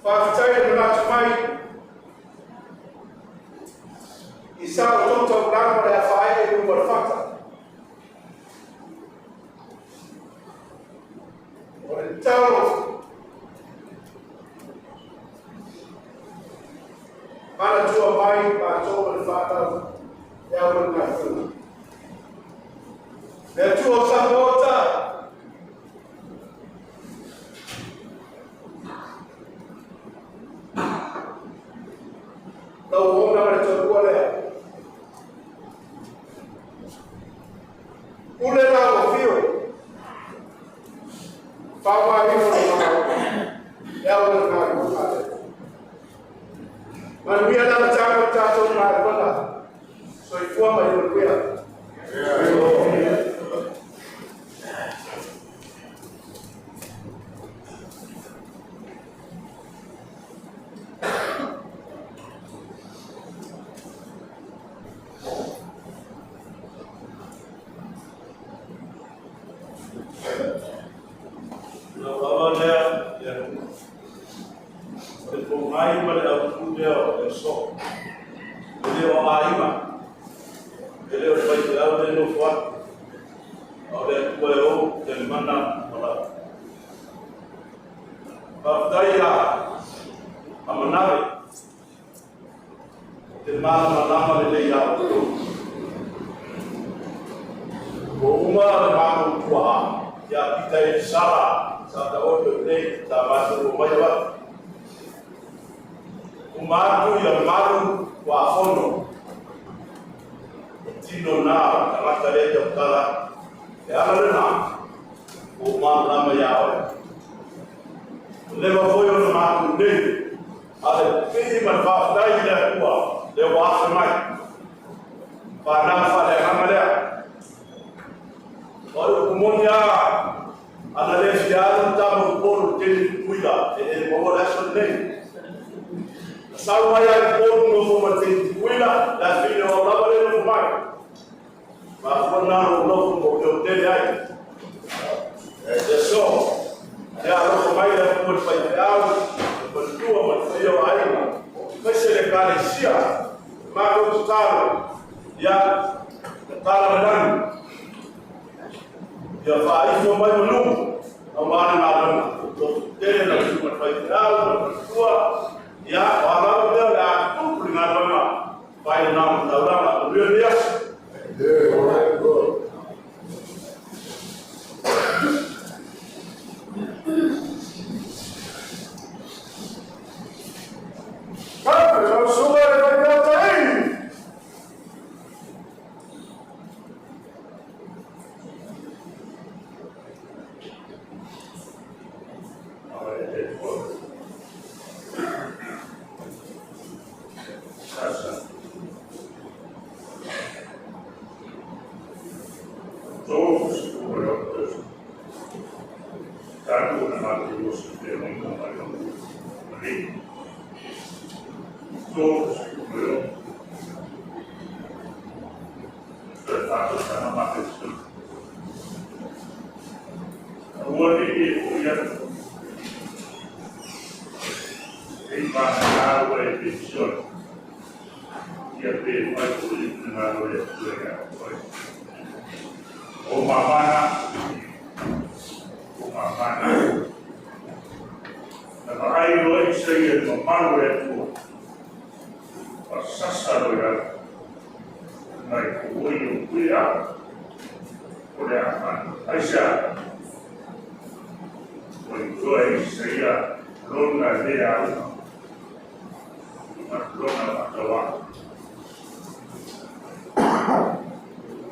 Pastai no nosso mai. E sabe o tonto branco da faia e o morfata. Então, para a tua mãe, para a tua morfata, é o morfata. É tua sabota. Não vou na hora de olhar. Olha lá o fio. Fala aí no ela não vai. Mas minha não está todo nada. Só informa aí o que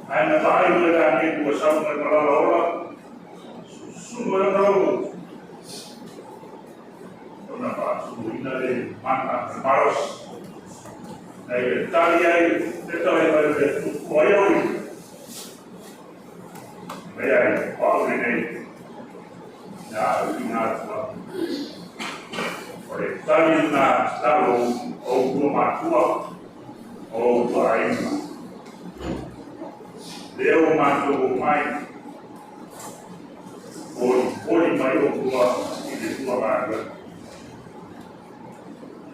Ana vai mula ni dua sama kalau orang semua orang kenapa semua ini mana terbaros. Ay Italia ito ay koyo ni. Ay Paulo ni. Ya ina por Italia na estado ou matua ou ainda. Deu matou mais. Foi mais o de sua vaga.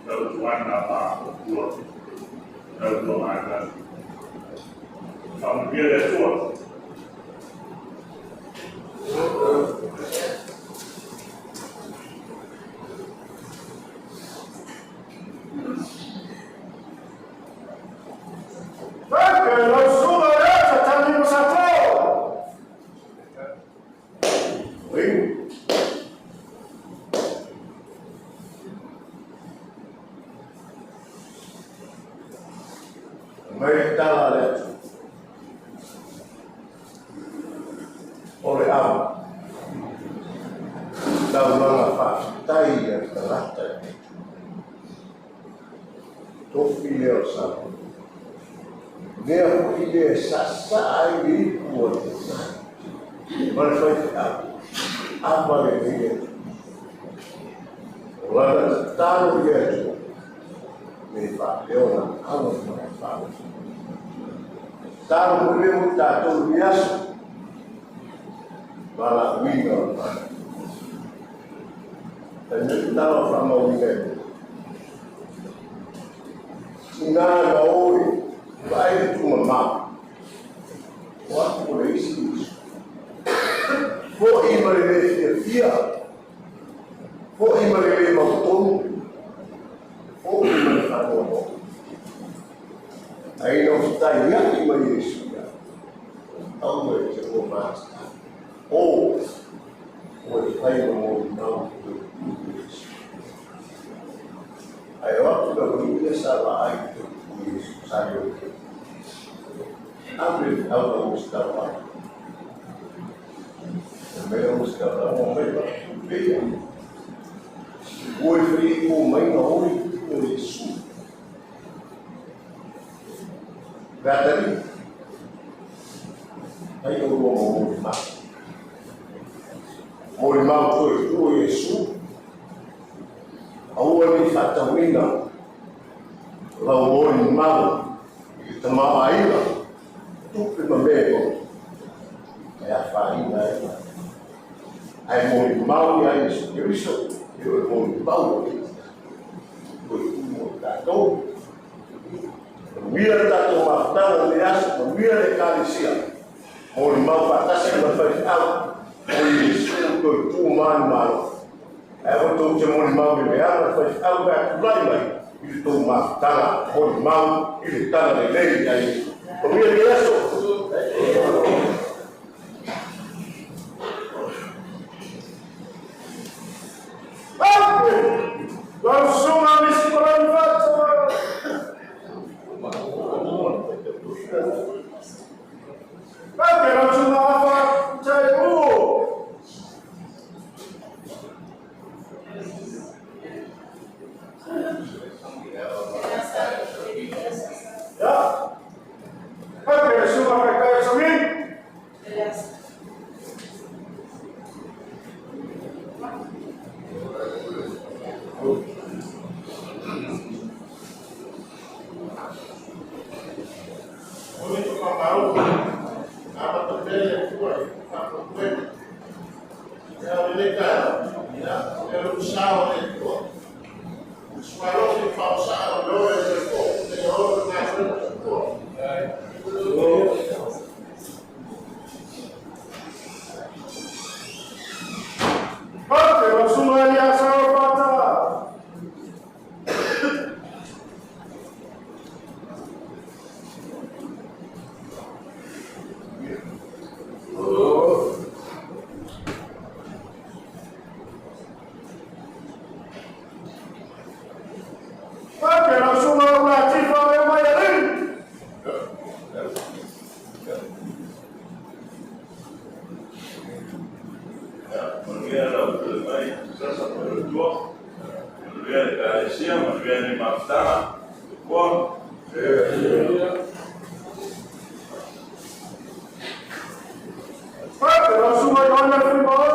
Então Tuhan apa o Kalau ada, kamu dia dah tua. Kalau semua ada, tapi satu. Mereka ada oleh Allah dalam mengapai yang telah terjadi. Topileu sabe. Meu filho sai de porta. Mas foi a valer. Lá está o jeito. Me bateu na alma para falar. Tá no meu tá todo dia. Bala winga. Tenho tava falando winga. Nada hoje vai tu mamá. What por isso? Foi imarile fia. Foi imarile motor. Foi imarile fator. Aí não está em imarile fia. Algo que eu faço. Ou o pai não. Aí waktu berikutnya salah itu saya ambil Allah Mustafa, mereka Mustafa mereka beda. Oi frio mãe não oi isso. Berarti aí eu vou mau tu Yesus. Awal ni fatawina, lawon mau, tama aila, tu primabego, kaya faina ila. Ay mau ya Yesus, yo mau tato, mira tato matang lias, mira de kalisia, mau patas yang berfaiz Yesus tu man. Aku tu cuma mau belajar, tapi aku tak belajar. Itu mah tanah, mau itu tanah lelaki jadi. Kemudian dia so. Langsung habis sekolah baca. Tapi langsung apa? Cari Pero Era o que vai sasa kwa vya Asia vya ni mafuta kwa Pate, la sua donna primorosa.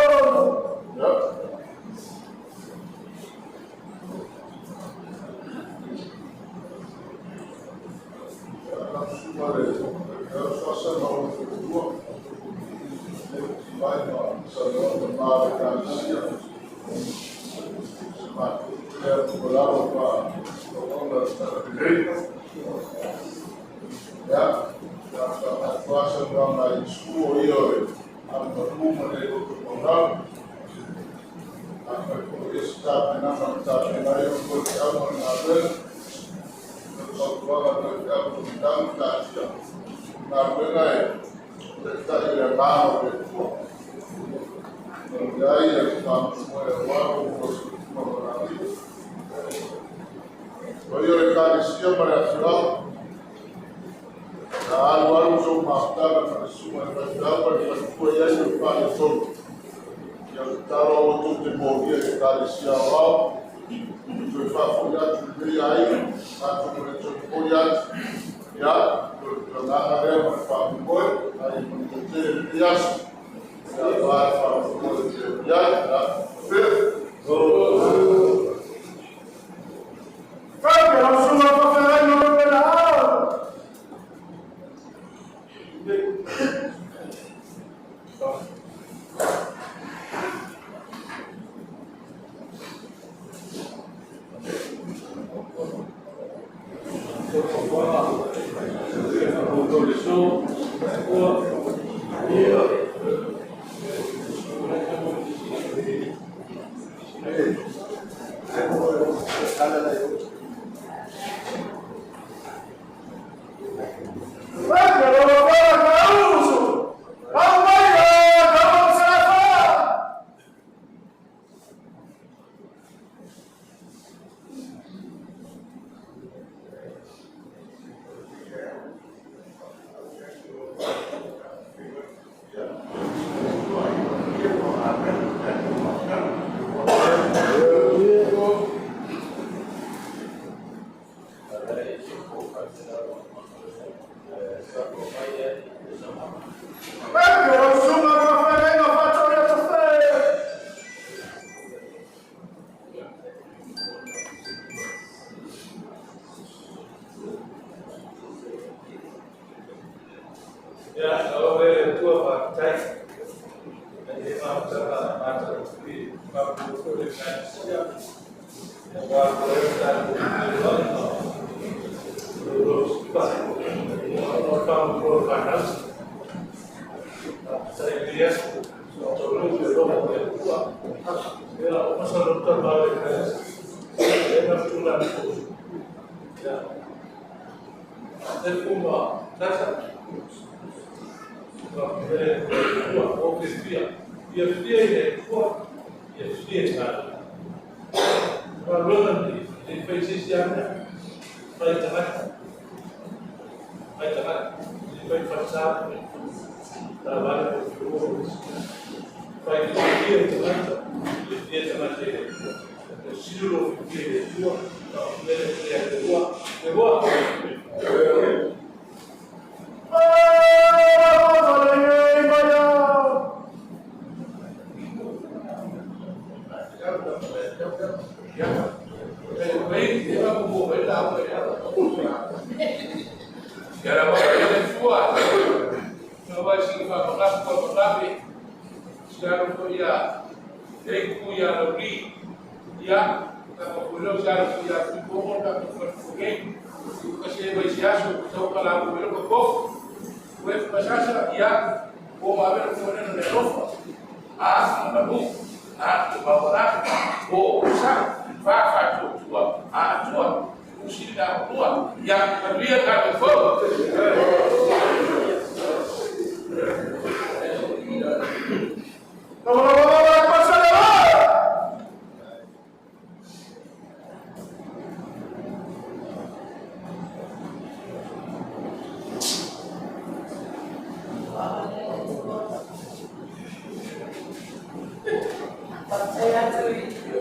Saya tu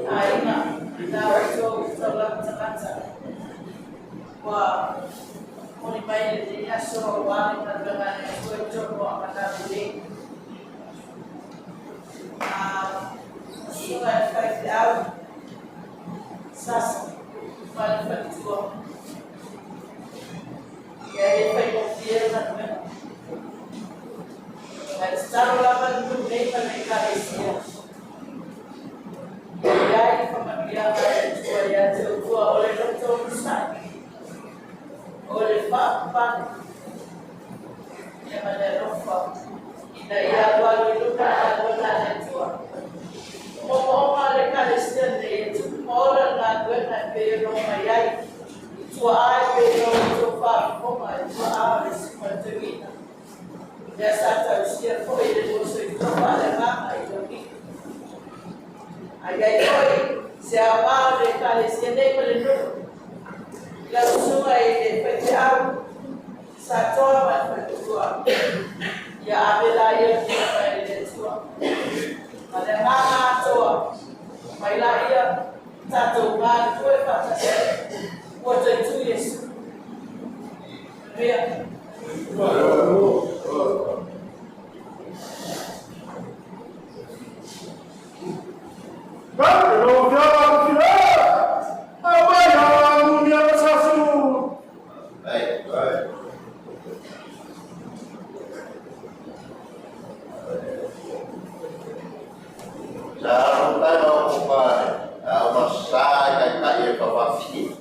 aina na wato salam sakata. Wa moni mai ni aso wa ni dengan wato wa kata ni. Sungai Fai Out Sas Fai Tua. Jadi Fai Dia kan. Secara lapan tu mereka Malaysia. Jadi kemudian supaya tua oleh Dr. Musa, oleh Pak yang ada Rafa, daya luar itu kan ada tua. Orang Malaysia itu orang lain nak beri Maya, tua beri tua Faham, tua seperti itu. Biasa tersier kau itu musuh tua lama itu. Agak siapa mereka di sini pelindung. Kalau semua ini pecah satu orang berdua. Ya bila ia sampai di tua. Ada mana tua? Bila ia satu orang tua pasal buat itu Yesus. Dia. Kalau dia tidak, apa yang dunia bersatu? Baik. Jangan lupa masalah kaya kafasi.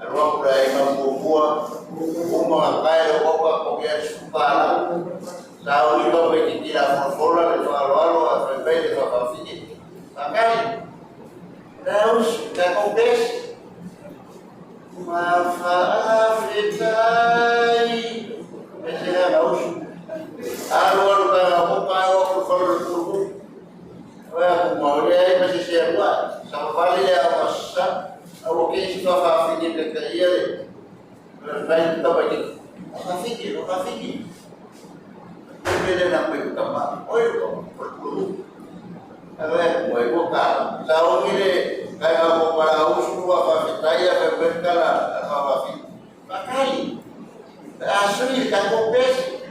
Ruang budaya membuat umum kaya opa kopiah supaya tahu itu bagi tidak berfola itu lalu atau bagi itu kafasi. Makanya harus kompres. Maaf litai, macam harus. Alur kalau kau berkorban, wah mau dia masih siapa? Sama kali dia masak. Aku kini suka kafir dekat dia. Lain kita bagi kafir. Beda nak pergi kamar. Oh itu perlu. Agar mau buka. Tahun ini kaya aku para usul kafir saya berberkala kafir. Pakai. Asli kan kompres.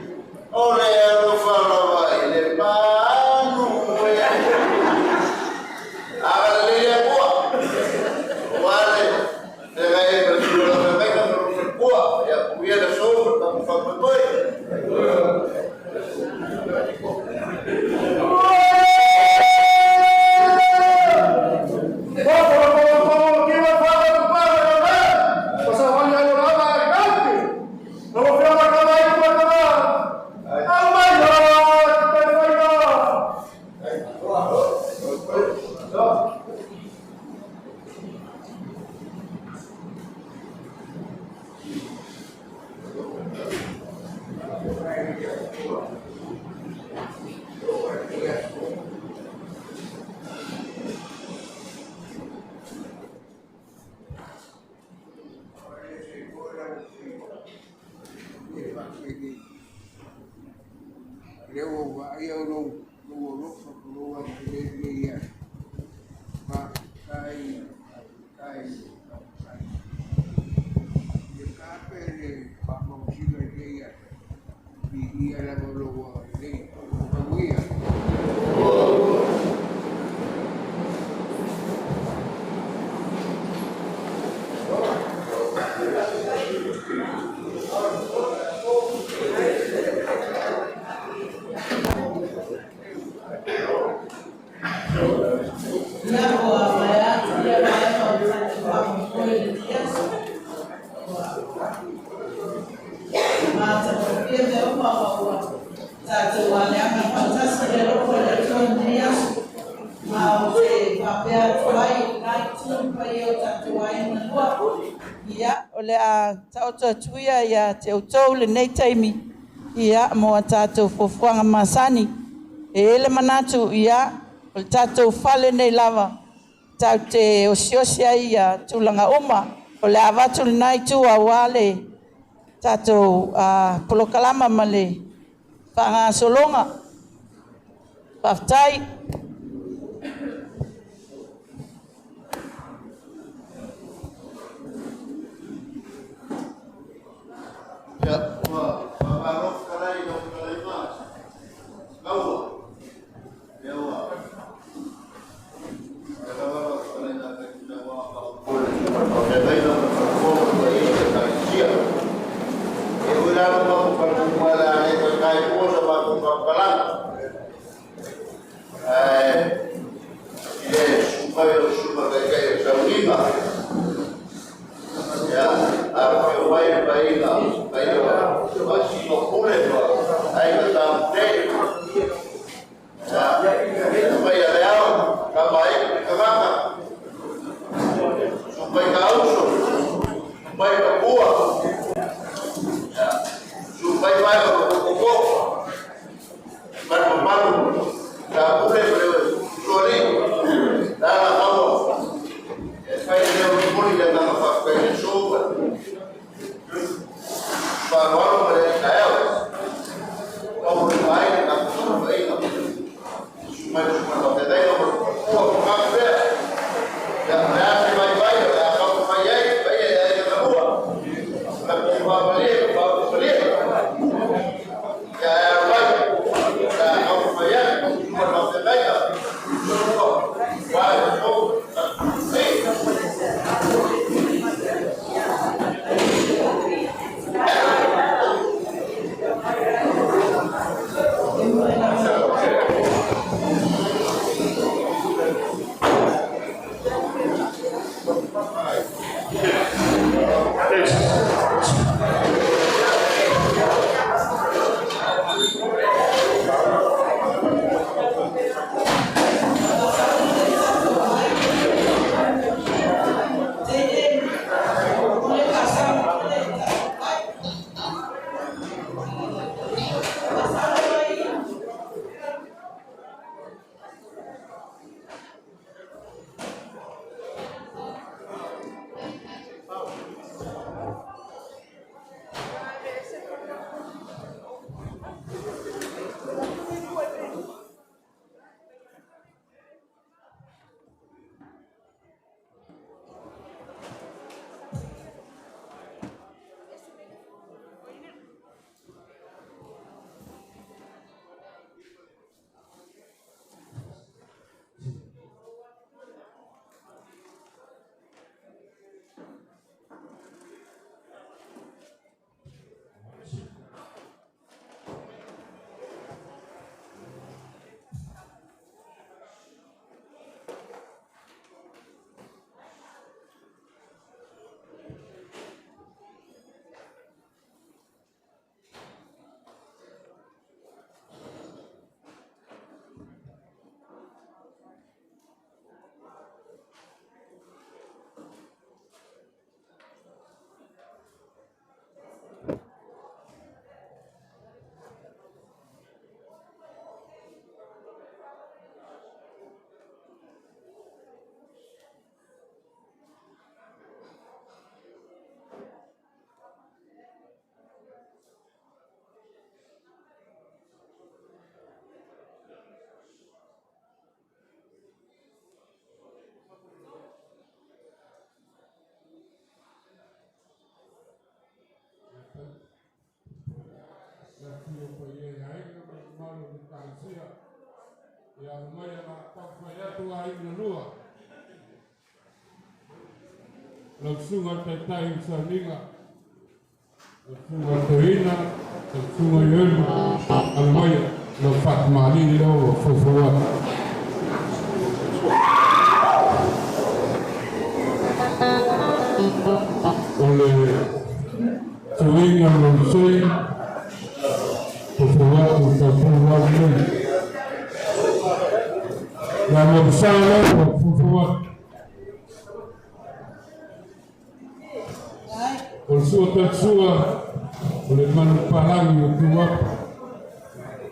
Oleh Allah ini manu ya. Agar dia buat. Wale dengan berjualan mereka berbuat ya punya dasar tapi faktor tuia ya te utau le nei taimi ia mo tātou fofuanga masani ele manatu ia o tātou fale nei lava tau te osiosia ia tulanga uma o le avatu le nai tua wale tātou polokalama male whanga solonga whaftai kalang. Supaya kayak Saudina. Ya, apa yang baik masih boleh ayo sampai. Supaya dia kabaik kemana? Supaya kau supaya buah. Supaya baik malu tak boleh bersuara dalam kamu supaya dia boleh jangan pakai sobat baru mereka kamu baik kamu baik supaya pakai dia kamu yang berarti baik kamu baik kamu beli ya baik kamu bayar cuma pakai dia yang maya nak pakfaya tu ai nua langsung ada time saninga langsung ada ina langsung ayun almaya lepas mali lo fufuat oleh sering yang langsung fufuat untuk fufuat ni yang bersama fufuat also tersua oleh manupalang yang tua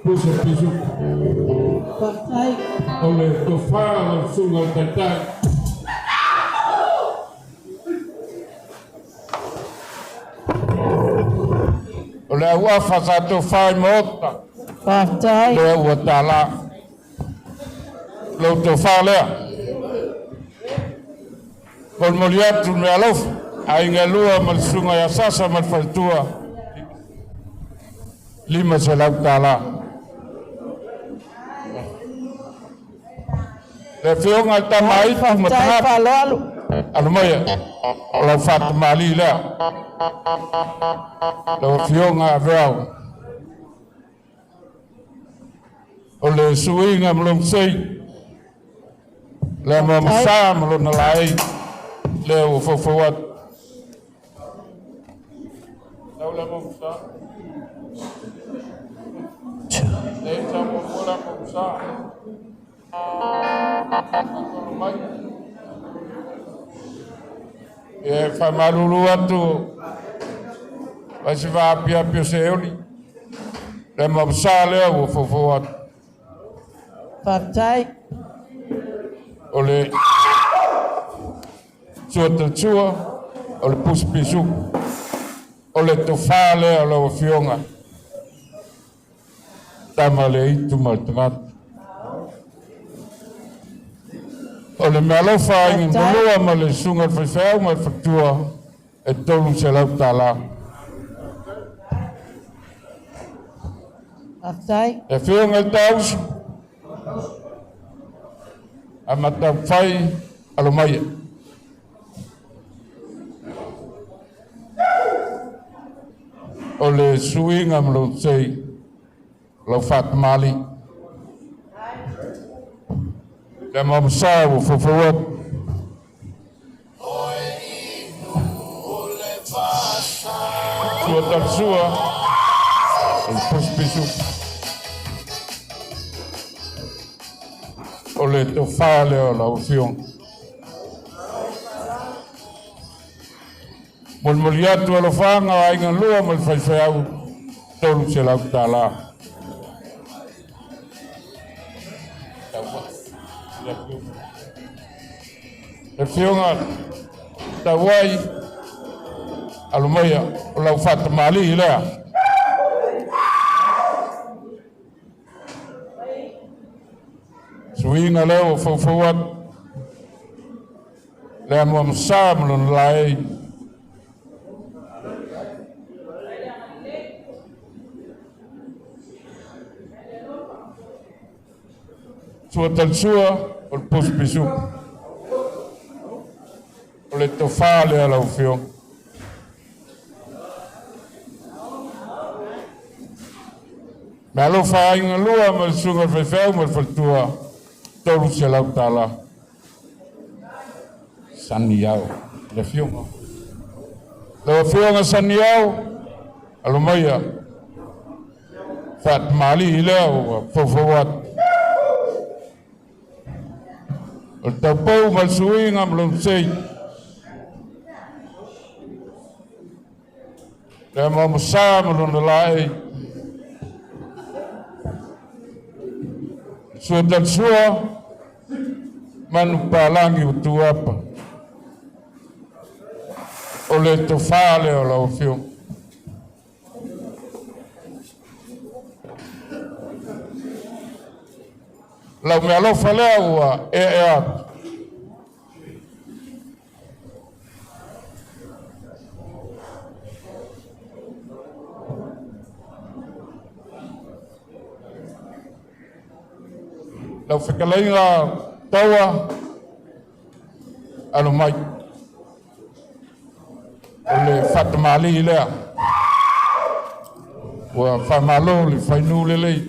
pusat pisuk oleh tofar langsung al tetai oleh wafa satu fai mota oleh watala lo tofar lea kol moliat tu mealof aingalua malsunga ya sasa malfaltua lima selau tala lefiong altamai matap almaya lo fat mali la lo fiong avrau o le suinga mlong sei le mamsa mlong nalai le o fofowat le mamsa le tamo mola mamsa e fa malulu atu Vai va pia pia seoli. Le mamsa le o fofowat. Partai. Ole tsua ole puspisu. Ole tofale ole o fionga. Tamale itu maltangat. Ole malofa ingin dulu amale sungat fefeu mal fatua e tolu selau tala. Partai. E fionga taus. Amata fai alumaya. Ole suinga mlo sei lo fat mali. Le mamsa o fofowat. Sua tarsua. El puspisu. Ole to fale o la ufion. Mulmuliatu alo fanga ai ngan lua mal fai tolu se la tala. E fionga tawai alumaya o la fat mali la. Suinga leo fofowat le mamsa mlon lai sua talsua o puspisu o le tofale ala ufion me alo fa inga lua mal sunga fefeu mal faltua tolu se lau tala saniau le fionga saniau alumaya fat mali leo fofowat o tapau mal suinga mlong sei le mamsa mlong lai sudah sua manupalangi utuapa ole tofale o la ofio la me alo falea e lau whakalainga taua alo mai o le whatamali i lea ua whamalo le whainu lelei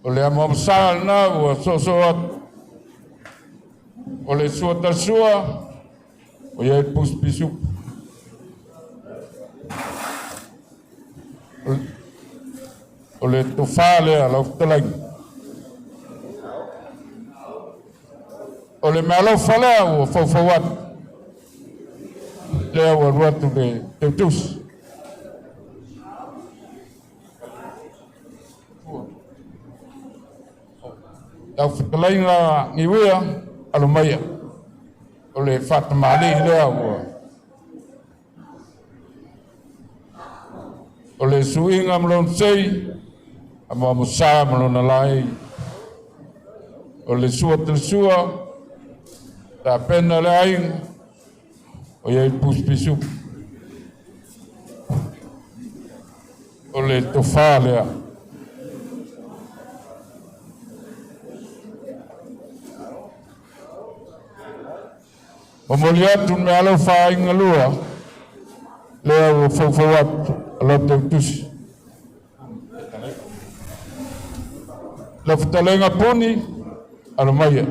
o le amamsa na ua sosoat o le suatasua o iai puspisu o le tofale a lau talai. O le mea lau falea o fawfawat. Lea wa ruatu le teutus. Lau talai nga niwea alumaya. O le fatamali lea o o le suinga mlon sei ama musa mlon alai o le sua telsua ta pena le ai o ye puspisu o le tofale o moliatu me alo fa ingalua le o fofowat lo teutus la fitalenga puni ala maya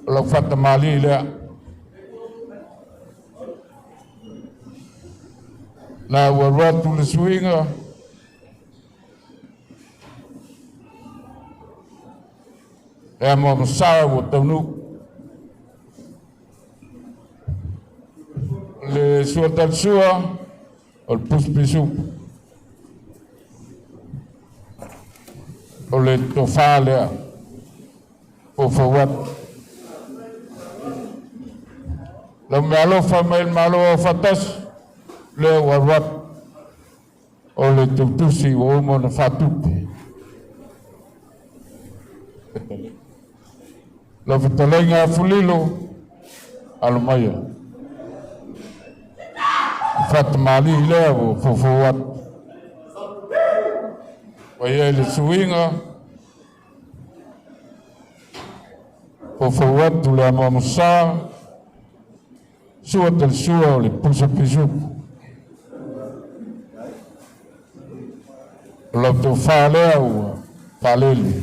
la fata mali lea na warwatu le suinga e mo msa wo tonu le suatal sua o le puspisu o le tofa lea o fawat la malo fa mail malo fatas le warwat o le tutusi o mo na fatupe la fitalenga fulilo almaya fat mali le o fofowat waya le suinga fofowat le mamusa suat el sua le pusa pisu la to fale o falele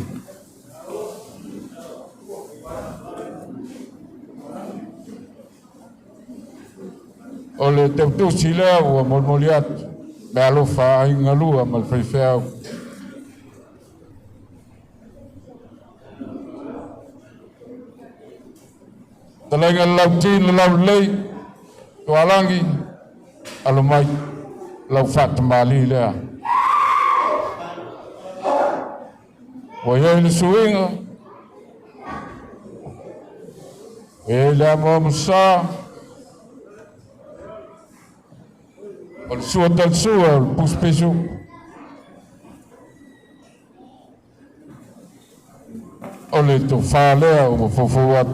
o le teutu sila o molmoliat me alofa inga lua mal feifeau talenga lautin lau lei to alangi alomai lau fat mali lea o ye le suinga e le mo musa o sua tal sua o puspesu o le to falea o fofowat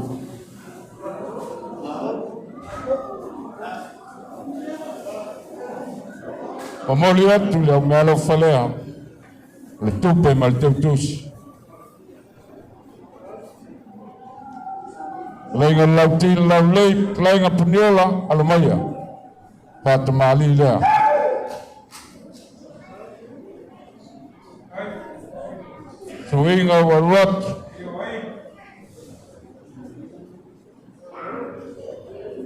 o moli atu le me alo falea le tupe mal teutus lenga lautin lau lei lenga puniola alomaya Pat mali lea. Suinga warwat.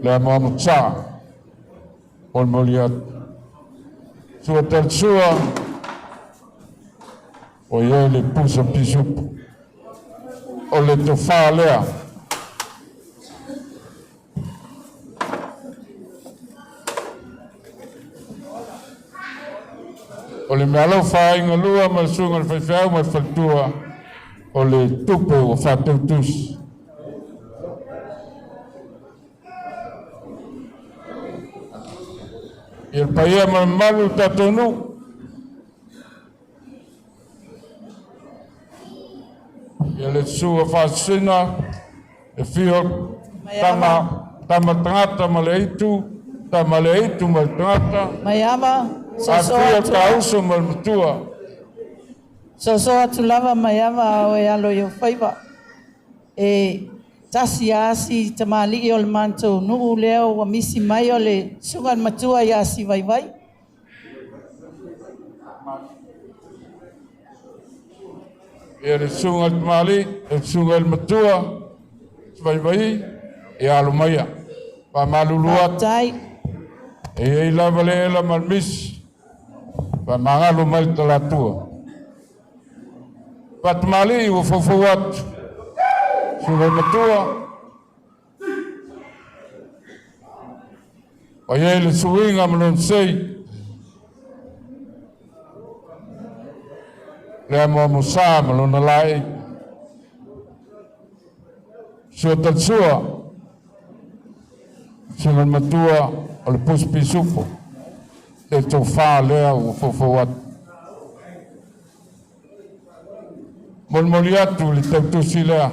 Le mamutsa. Ol moliat. Suatal sua. O ye le pusa pisup. O le tofa lea. O le mealo whainga lua ma sunga le whaiwhau ma whaitua o le tupe o whatautus. I le paia ma malu tatonu. I le sua whasina e whio tama tangata ma le itu, tama le itu ma le tangata. Mayama. Afia kauso malmutua. So atu lava mayama o e alo yo whaiva. E tasi asi tamali o le manto nuu leo wa misi mai o le sungan matua i asi vai vai. E le sungan tamali, e sungan matua vai vai e alo maya. Pa maluluat. Tai. E lava le la malmis. Pa mangalo mal talatua. Pat mali o fofowat. Sungai matua. O ye le suinga malon sei. Le mo musa malon alai. Suatal sua. Sungai matua o le puspi supo. E tō whā lea o fofowat. Molmoli atu li tautusi lea.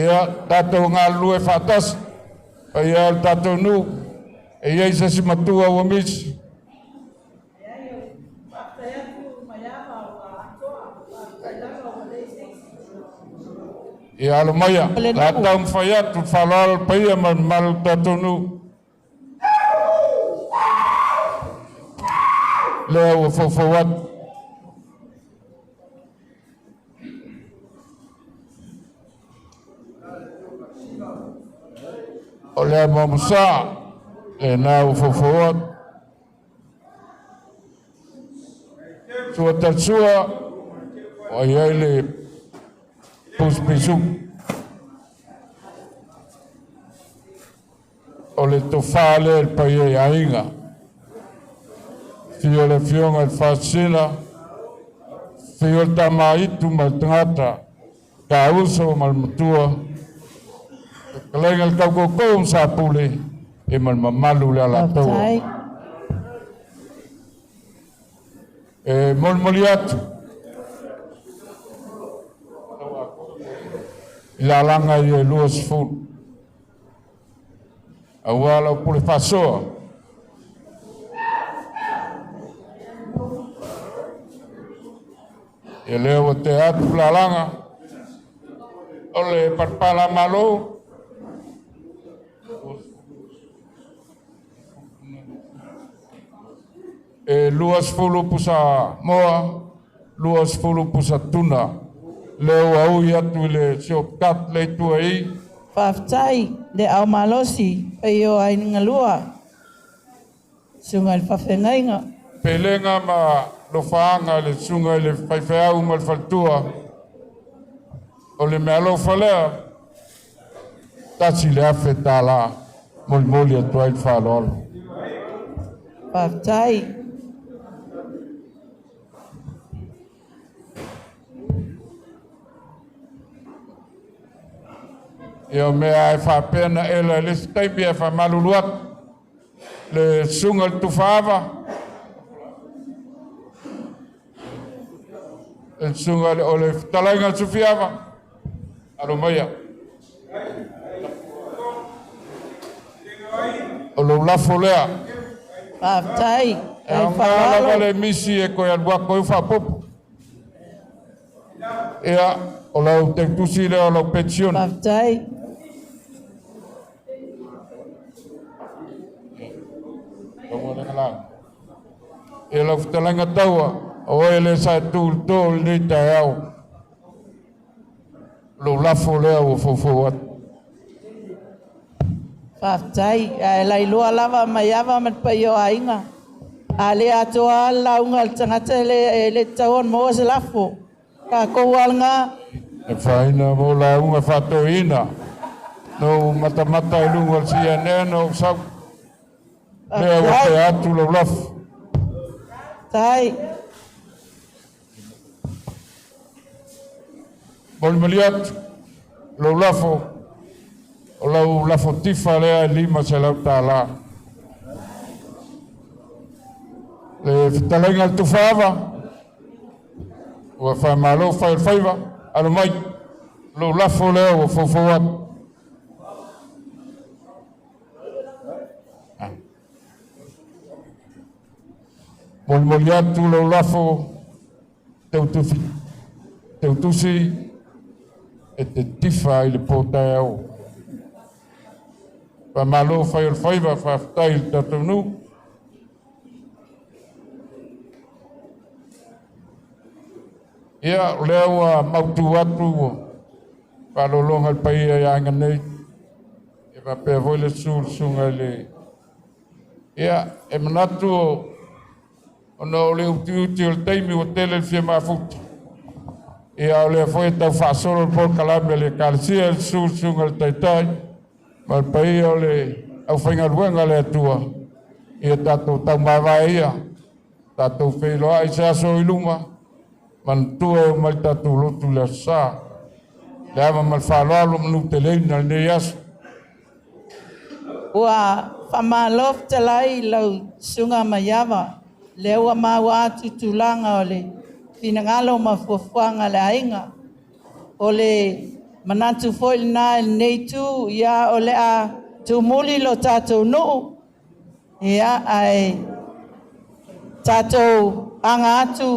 Ea tātou ngā lue whātas. Ea tātou nu. Ea isa si matua o misi. E alo maya, la tau mwhaiatu whalal paia mal tātou nu. le ua fofowat o le mamusa e na ua fofowat sua tatsua o iai le puspisuk o le tofā lea le paia i aiga fio le fionga le fasila fio le tamaitu ma le tagata kauso ma le matua kalaiga le kaukoukou ma sapule e ma le mamalu le alatoa e molimoli atu i lalaga i e 2 aua lau pule fasoa e lea ua te atu lalaga o le palapala malou e 2 pusa moa 2 pusa tuna le ua ui atu i le siokat le itua i Whaftai le au malosi pe o ai ngalua. Sunga le whawhengainga. pelenga ma lofaanga le sunga le whaiwheau ma le whaltua o le mea lo whalea tasi le awhe tāla moli moli atua i whalolo. Whaftai. Ia mea e whapena ela le staipi e whamaluluat le sunga le tufava le sunga le o le talainga le sufiava alo maia o lo lafo lea Whaftai. e o ngālava le misi e koe alua koe whapopu ia o lau te tusi lea o lau pensione Whaftai. e lau talanga taua o ele sa tūl tōl ni tai au lo lafo lea o fofo at Whaftai. E lai lua lava mai awa mat pa i o ainga. A le atoa launga le tangata le tauan mo se lafo. Ka koualanga. e whaina mo la unga whatoina no matamata e lunga si ane no sau lea o te atu lo lafo Tai. Molimoli atu, lau lafo, o lau lafo tifa lea lima se lau tāla. Le fitalainga le tufava, ua whai malo whai whaiva, alo mai, lau lafo lea ua fofo atu. Molimoli atu lau lafo, teu tusi, e te tifa i le pōtai au. Pa malo whai o whaiva whaftai i tatou nu. Ia, lea ua mautu atu o whalolonga i paia i anga nei. E wapea voi le sunga i le. Ia, e manatu o na o le uti o le teimi o tele le fia mafuta. Ia o le foi tau whaasoro por kalame le kalsia le sunga le taitai ma le paia o le au whainga ruenga le atua ia tatou tau mawai ia tatou whailoa i se aso i lunga man tua o mai tatou lotu le asa le ama mal whaaloalo manu te leina le nei aso Ua whamalof te lai lau sunga maiawa. Le ua maua atu tūlanga o le finangalo ma fuafuanga le ainga. O le manatu foil na nei tu ia o le a tumuli lo tātou nuu. Ia ai tātou anga atu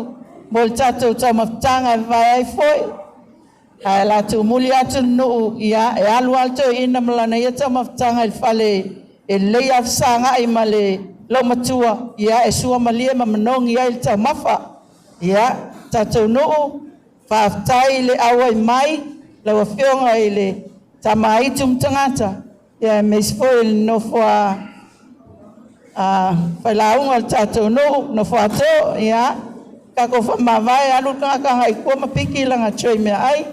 mo le tātou taumaftanga e vai ai foil. Ai la tumuli atu nuu ia e alu alto ina malana ia taumaftanga i fale e lei afsanga i male lau matua ia e sua malia ma manongi ai le tau mafa ia tatou nuu whaaftai le awa i mai lau a whionga i le tamaitu mtangata ia me sifo i no fua whailaunga le tatou nuu no fua to ia kako whamawai alu kanga i kua mapiki langa choi mea ai.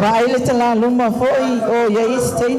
Vai le tala luma foi o ia istei.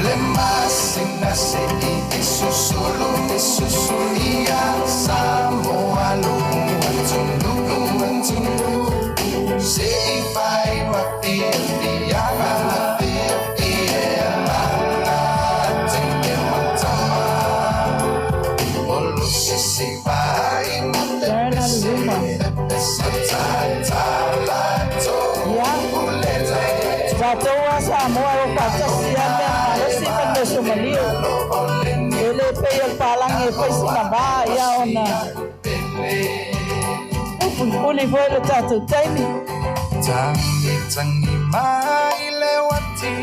Le masina se I susulu ia Samoa lungu se I fai mapia pianga ia tenge matama olu se vai Watoa Samoa o patasia si pando Somalia. Ele pei el palang e pei sinaba ia ona. Uli foi le tatu taimi. Tangi mai lewati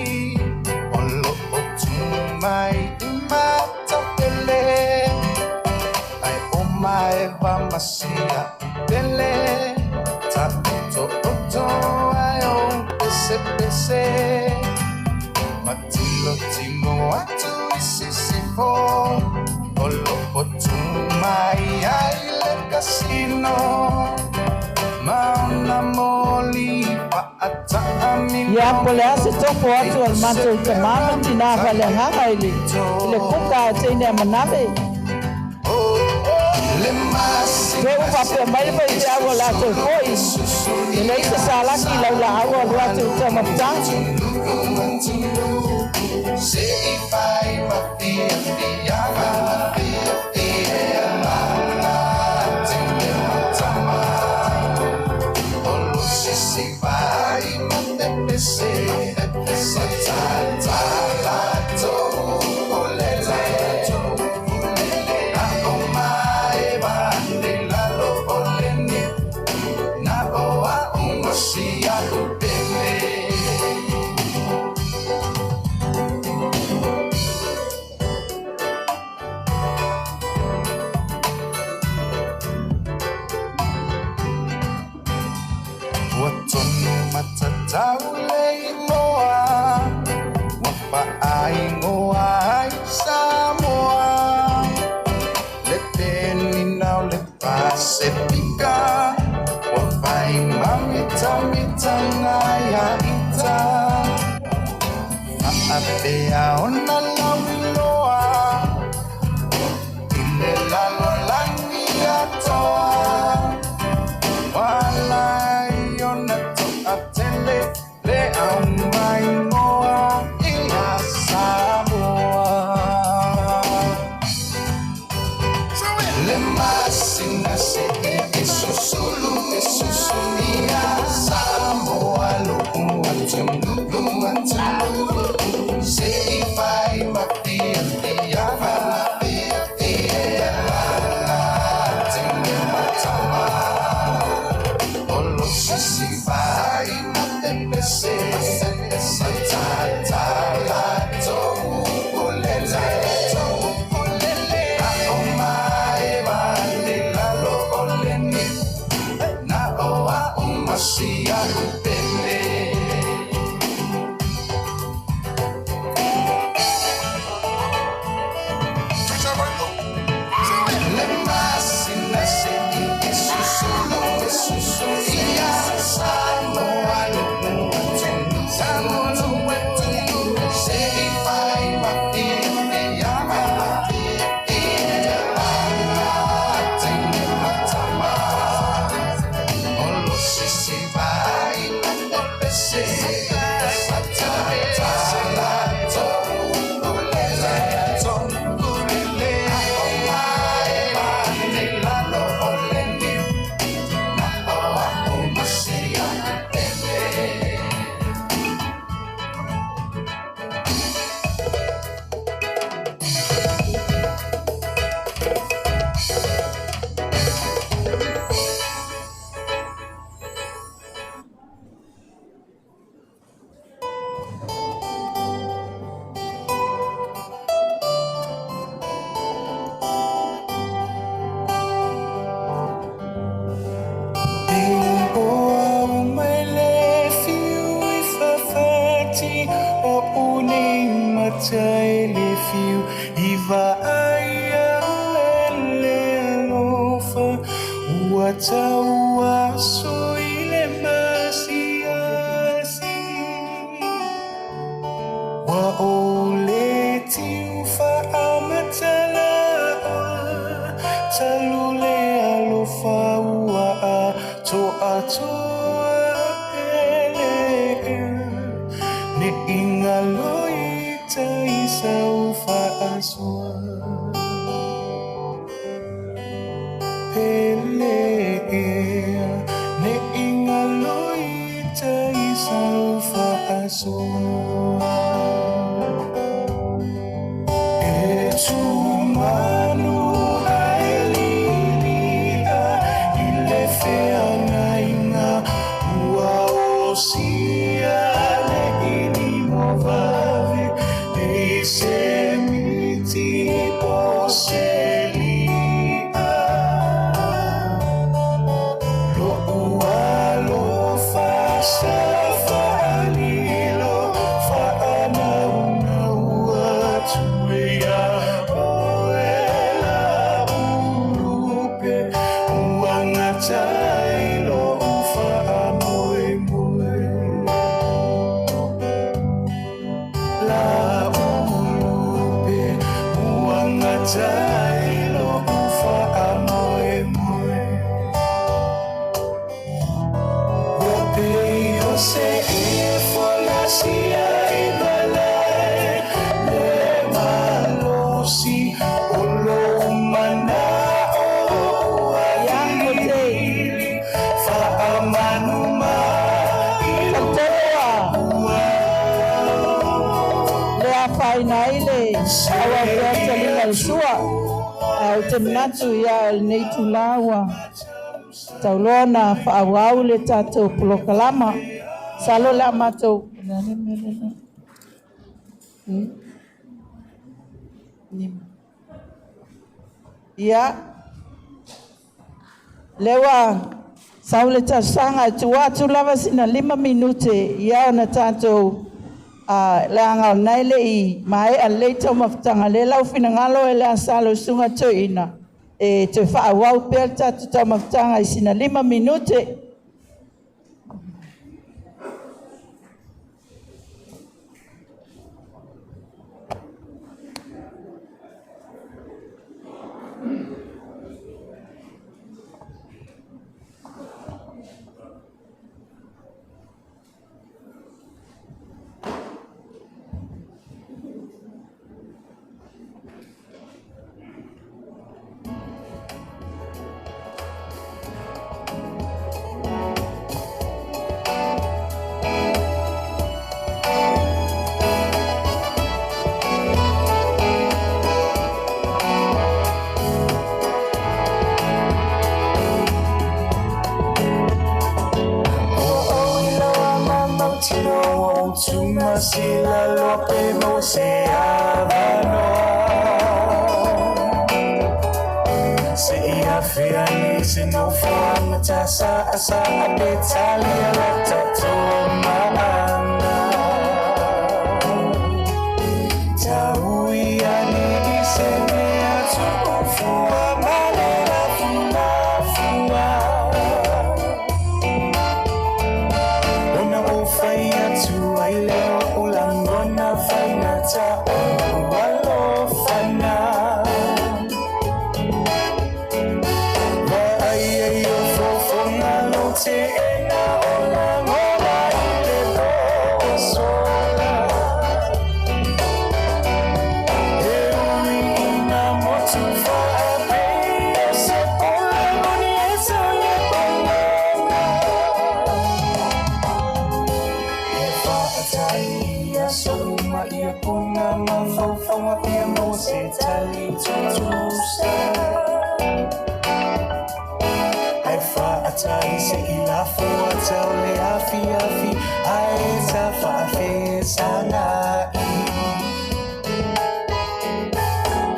olo mai mata pele ai o mai va masia pele tato ai o pese matilo timo atu sisifo olo mai ai le casino Mauna moli paata amin Ya pole ase toko atu al mato te mama tina vale hanga ile le kuka tene manabe le masi ke upa pe mai pe te ago la te foi ile ise sala ki la ago la te te mapta se ifai mapia pianga wa ole Natu ya nei tulawa taulona whaawau le tātou polokalama salo la matou ia lewa saule tasanga tuatu lava sina 5 minute ia ona tātou leanga nai le I mai a leita maftanga le lau fina ngalo ele asalo sunga toina te whaawau pēr tātou tau maftanga I sina 5 minute. Sila lope mo se avano se ia fiani se no fama tasa asa abetalia la tatoma anda taui ani se me atu fua malera funa fua ona ofai atu aileo ta walo fana wa ai yo fo na lo te na ola ngora ile do sola e na motu fa be se ola ngoni esa ye pala e fa atai so ia punga mawhawhawa ia mo se tali tutusa ai wha atai se I la fua tau le afi afi ai ta wha awhi sana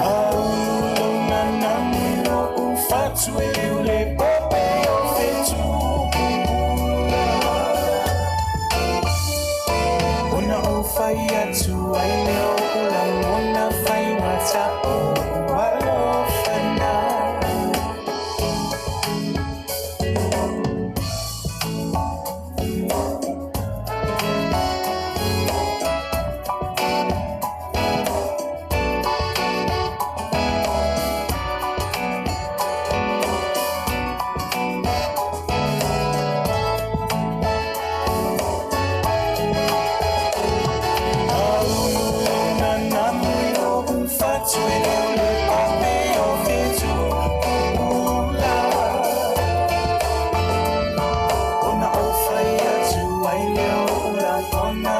au lona nami no ufatu e ule pope o fetu fai atu ai leo ulang mona fai mata o walo fana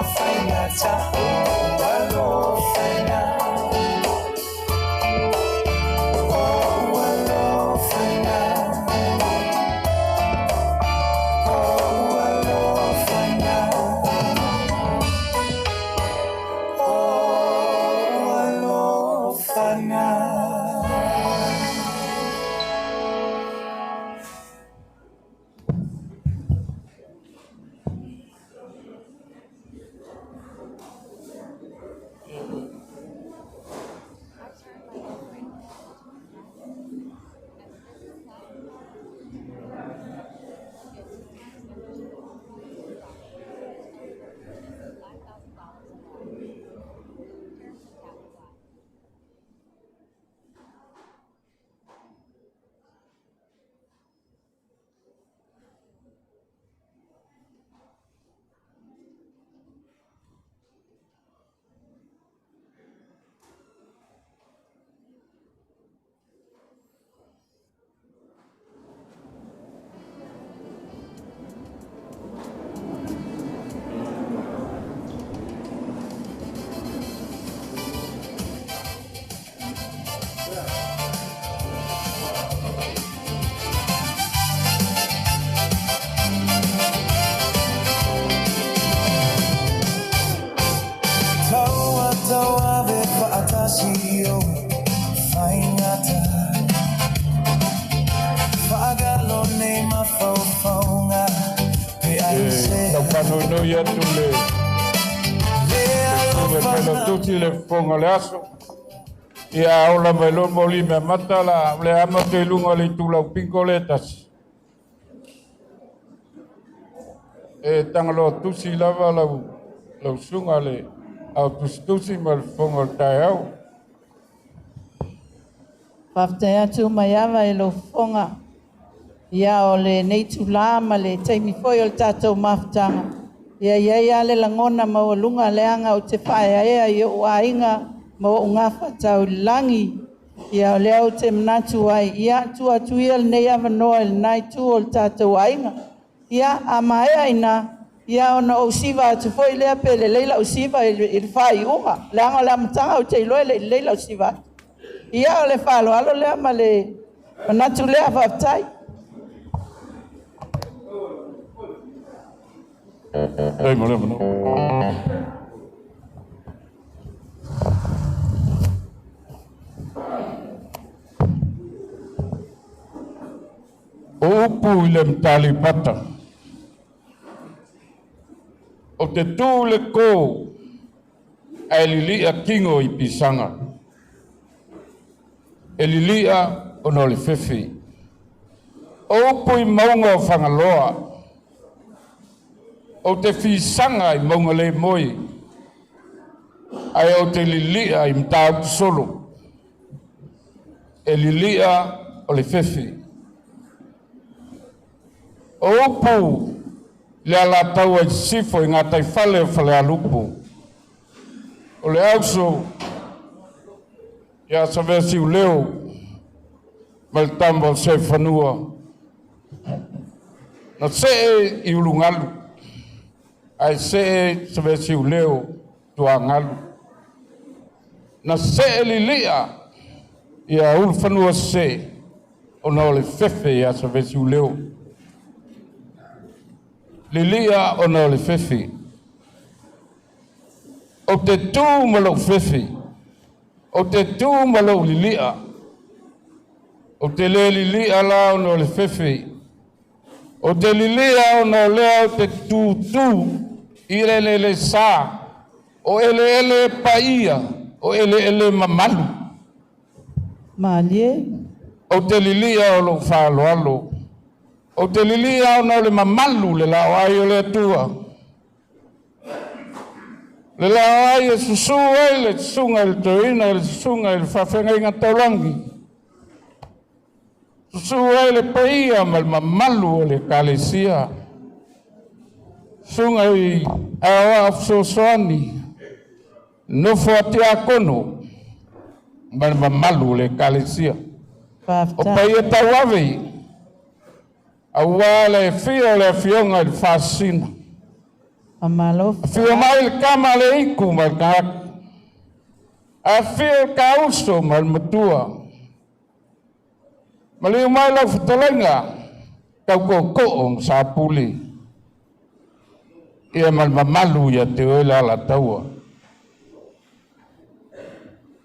fainata o alo faina o alo faina o alo faina o alo faina. No ya tule pelo tuti le fonga le aso ia ola melo moli me matala le ama te lunga le tula pincoletas e tangalo tusi lava la sunga le au tusi mal fonga taiau Paftea tu maiava e lo fonga ia o le nei tula ma le taimi foi o le tatou maftanga. Ia le langona maulunga leanga o te whae ia o ainga ma o ngā whatau langi ia o leo te manatu ai ia tua tuia le nei awanoa le nai tu o le tātou ainga ia a mai aina ia ona o siva tu foi lea pe le leila o siva i le whai unga leanga le amatanga o te iloe le leila o siva ia o le whalo alo lea ma le manatu lea whaftai. Hey, no. Opu ilem tali pata. O te tūle kō e lilia kingo i pisanga. E lilia o no le fefi. Opu i maunga o whangaloa. O te fisanga i maunga le moi. Ai o te lilia i mtau solo. E lilia o le fefi. Opu le ala tau ai sifo i ngā tai whale o whale alupu. O le auso ia sa vesi u leo ma le tambo se whanua. Na se i ulungalu. Ai se sa vesi u leo tua ngalu. Na se lilia ia ul whanua se o na o le fefe ia sa vesi u leo. Lilia o na le fefi. O te tū malo fefi. O te tū malo lilia. O te le lilia la o na le fefi. O te lilia o na lea o te tū ire le sā. O ele paia. O ele mamalu. Malie. O te lilia o lo whaloalo. O te lilia o na le mamalu le lao ai o le atua. Le lao ai e susu ai le sunga le toina, le sunga le whawhenga inga taulangi. Susu ai le paia ma le mamalu o le kalesia. Sunga i awa afsosoani. Nofo ati a kono. Ma le mamalu o le kalesia. O paia tauawei. Awa le fio le fionga le fasina. Amalo. Fio mai kama le iku marka. A fio kauso mal matua. Mali mai la futalenga. Kau ko sa puli. Ia mal mamalu ya te oila la taua.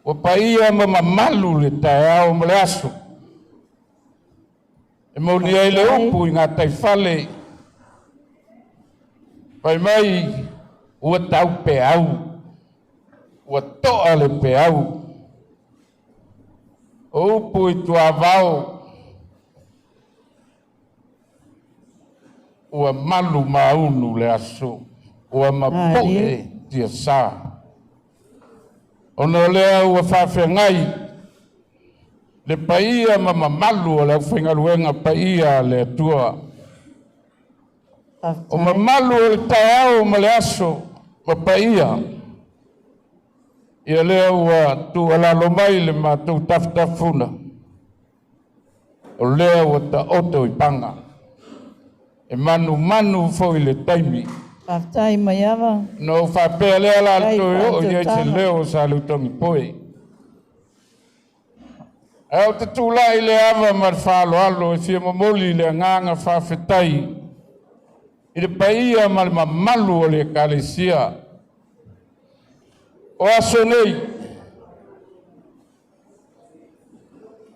O paia mamalu le tae mo le aso. E mo ni ai le upu inga tai fale. Pai mai ua tau pe au. Ua toa le pe au. O upu i tua vau. Ua malu maunu le aso. Ua mapoe tia sa. Ono lea ua whawhengai. Le paia mamalu o le whengaruenga paia le tua. O mamalu o le taeao ma le aso ma paia. Ia lea ua tu alalo mai le mātou taftafuna. O lea ua ta oto i panga. E manu foi le taimi. Aftai maiava. No whapea lea la toi o iei te leo sa lutongi poe. E o te tūlai le ava mar whalo alo e fia mamoli le nganga whawhetai. I le paia ma le mamalu o le kalesia. O aso nei.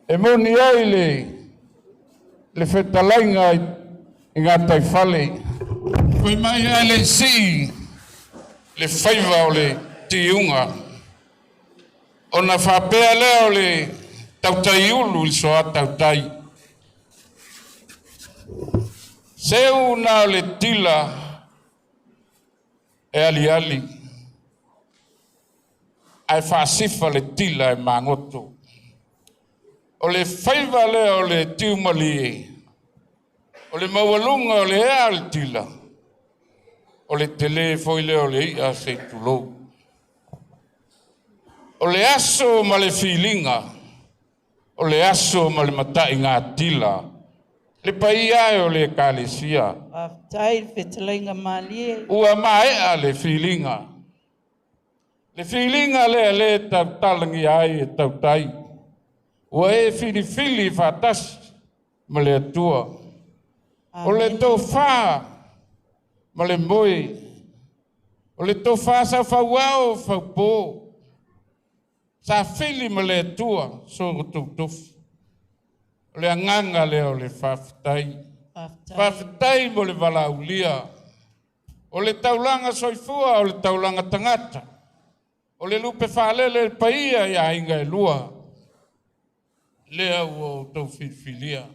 E moni ai le whetalainga i ngā taifale. Koe mai ai le si, le whaiva o le tiunga. O na whapea leo le tautai ulu i soa tautai. Seu na le tila e ali. Ai whaasifa le tila e mangoto. O le whaiva leo le tiumali e. O le mawalunga o le ea le tila. O le tele foi leo le ia se tulo. O le aso ma le filinga. O le aso ma le matai ngā tila. Le pai ai o le kalesia. Aftai fetalenga malie. Ua maea le filinga. Le filinga le tautalangi ai e tautai. Ua e fili fatasi ma le atua. O le tō whā, ma le moe. O le tō whā sa whauao whaupō. Sa whili ma le atua, so tūtufu. O le anganga leo le whawhitai. Whawhitai mo le walaulia. O le taulanga soifua, o le taulanga tangata. O le lupe whalele le paia ia inga e lua. Lea ua tō whiwhilia.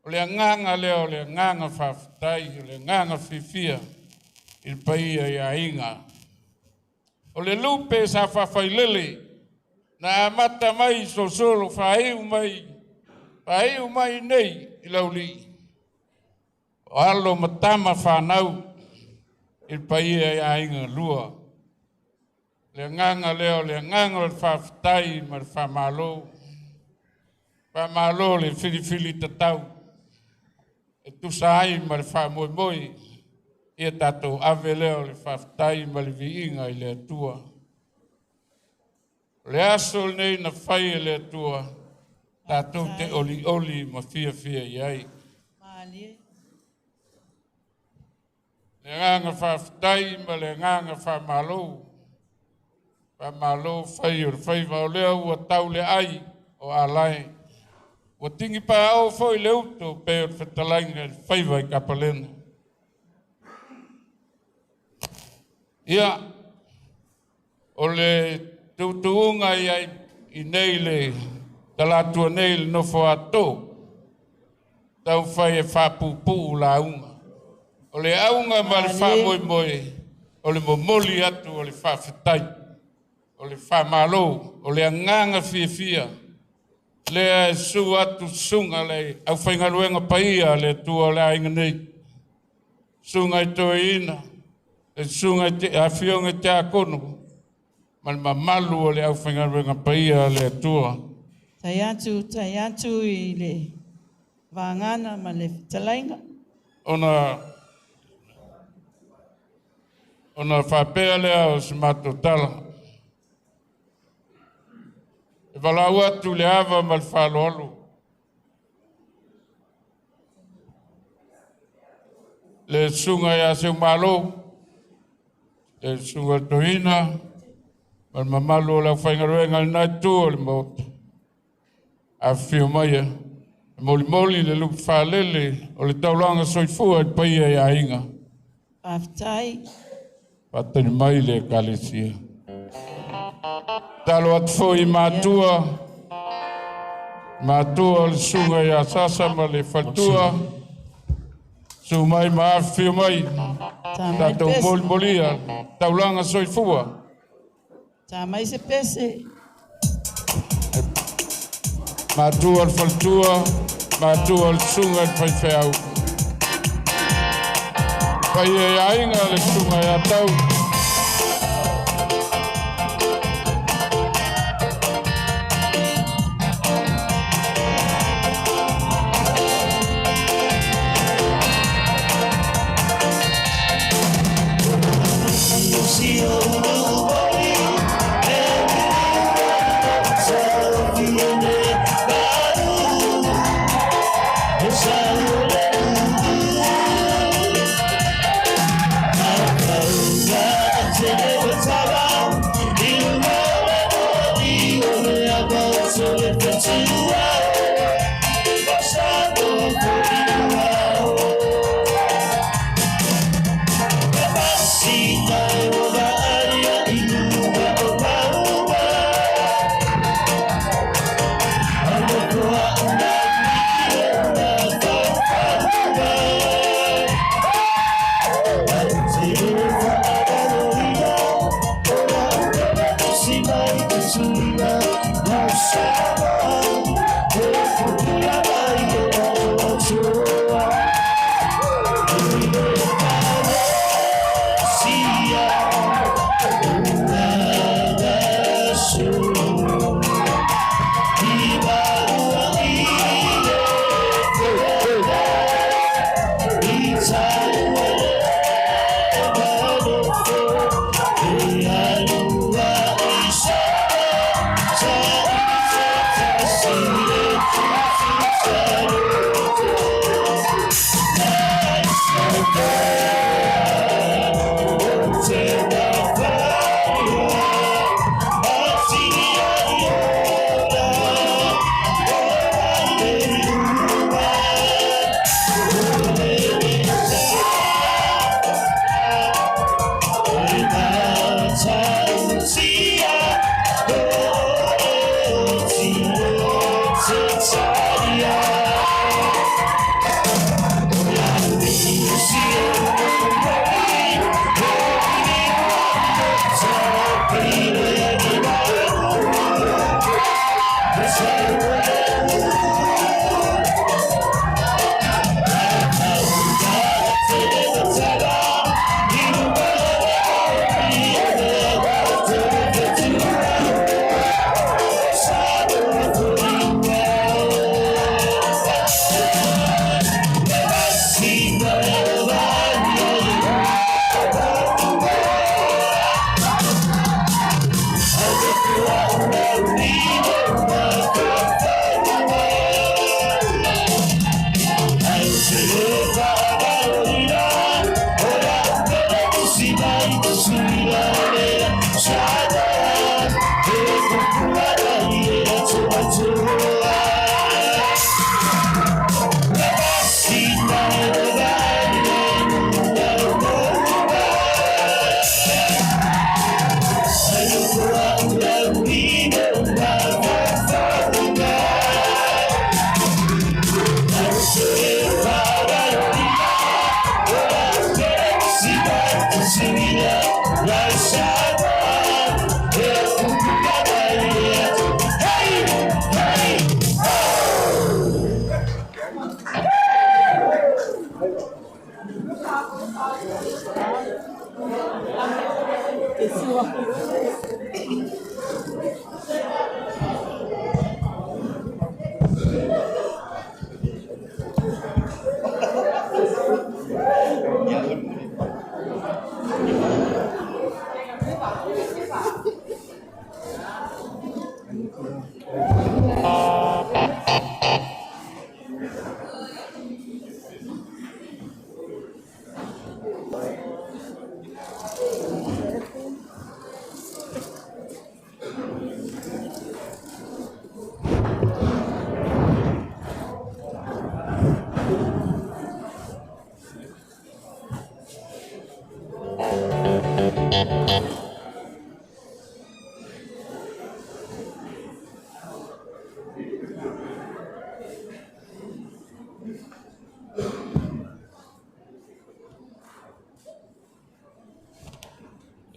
O le anganga leo, le anganga whawhitai, o le anganga whiwhia, il paia ia inga. O le lupe sa whawhailele, na amata mai so solo, whaiu mai nei i lauli. O alo matama whanau, il paia ia inga lua. Le anganga leo, le anganga le whawhitai, ma le whamalo. Whamalo le whili tatau. E tusa ai ma le whamoe, ia tātou ave leo le whawhitai ma le viinga i le atua. Le aso nei na whai e le atua, tātou te oli ma fia iai. Le nganga whawhitai ma le nganga whamalo. Whamalo whai o le whaiva o leo ua tau le ai o alai. O tingi pa au foi le uto pe o whetalainga whaiva i kapalena. Ia, o le tuunga i nei le talatua nei le nofo ato, tau whai e whapupu la unga. O le aunga ma le whamoe, o le momoli atu o le whawhetai, o le whamalo, o le anganga fia. Le su atu sunga le au whaingaruenga paia le tua le ainga nei. Sunga i toi ina, le sunga i te awhionga te akono. Man mamalu o le au whaingaruenga paia le tua. Tai atu i le vangana ma le talainga. Ona ona whapea lea o si matotala. E walau atu le awa ma le whalolo. Le sunga ia se malo, le sunga tohina, ma le mamalo la whaingaruenga le nai tua le mota. A whio maia, moli le lupi whalele, o le taulanga soifua i paia ia inga. Aftai. Patani mai le kalesia. Talo atu foi mātua, mātua le sunga ia sasa ma le whatua, su mai ma whio mai, tātou molia, taulanga soifua. Tā mai se pese. Mātua le whatua, mātua le sunga i whaiwheau. Pai e ainga le sunga ia tau.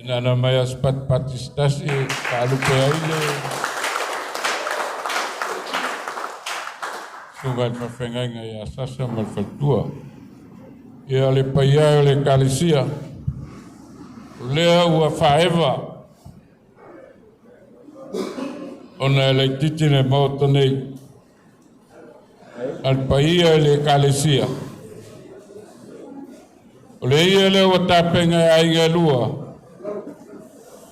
Ina mai aspat partisipasi kalau peaile sungai fafengai ya sasa malfatua ia le paia le kalisia lea ua faeva ona le titine mautonei al paia le kalisia le ia le ua tapenga ainga lua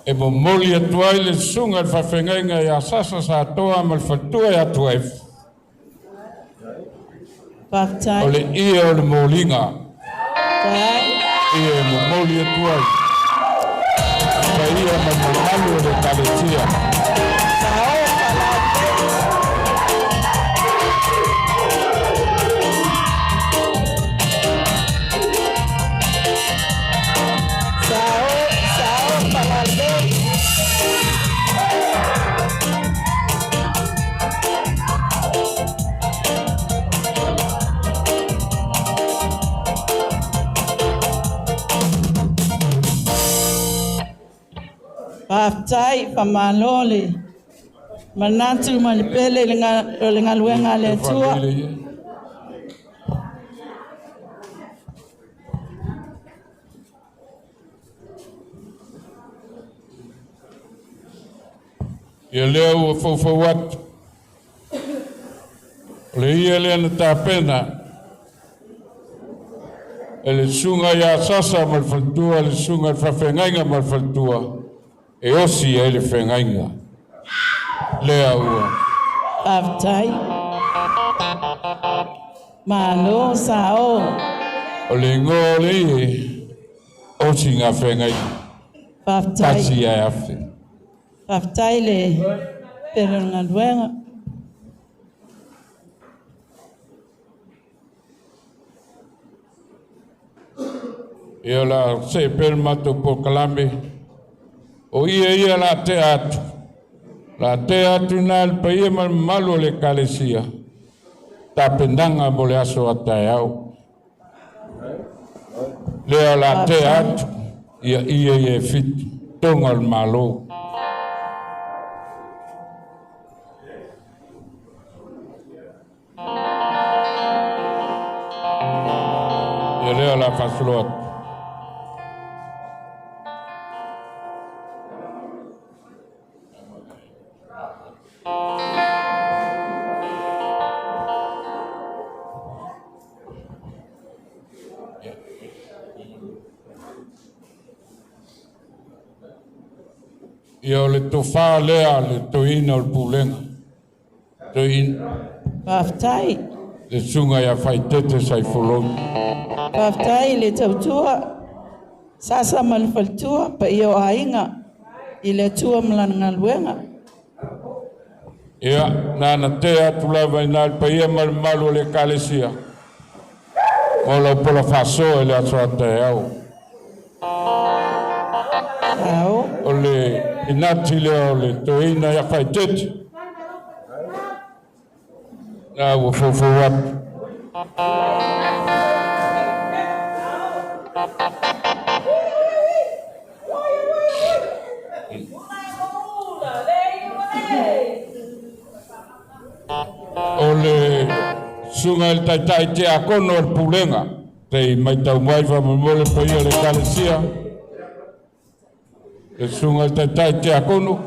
e mo moli atuai le sunga al fafengainga ya sasa sa toa mal fatua ya tuef. O le ia o le molinga. Ia mo moli atuai. Pa ia ma malu o le kaletia. Paftai pamalole manatu malipele lenga luenga le tua Ia leo fofowat le ia le na tapena ele sunga ya sasa malfatua le sunga fafengainga malfatua e osi ele fengainga lea ua Paftai malo sao o le ngole osi nga fengainga Paftai kasi ya afe Paftai le pero nga luenga ia la se permato por calambe o ia la teatro na paia malo le kalesia ta pendanga mo le aso ataiau le la teatro ia fit tonga al malo ia le la faslot ia o le tofa lea le toina o le pulenga. Paftai. Le sunga ia faitete sai foloni. Paftai le tautua sasa malfaltua pa ia o ainga i le tua mlanga luenga. Ia nana te atu lava ina pa ia malu le kalesia. O la pola faso le aso ate au. O le inati leo le toina ia faitete. Na ua fofo wapu. O le sunga il taitai te akono al pulenga. Te mai tau mai wa mamole pa ia le kalesia. Le sunga il taitai te akono.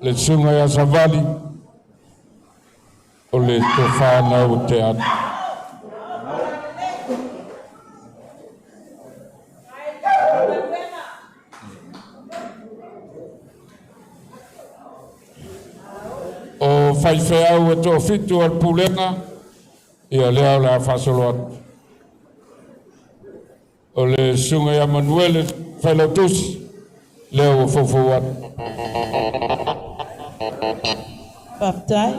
Le sunga ia savali. O le tofana o te atu. O fai feau e tō fitu al pulenga, ia lea la fasolo atu. O le sunga ia Manuele Failotusi, lea o fofo atu. Paftai.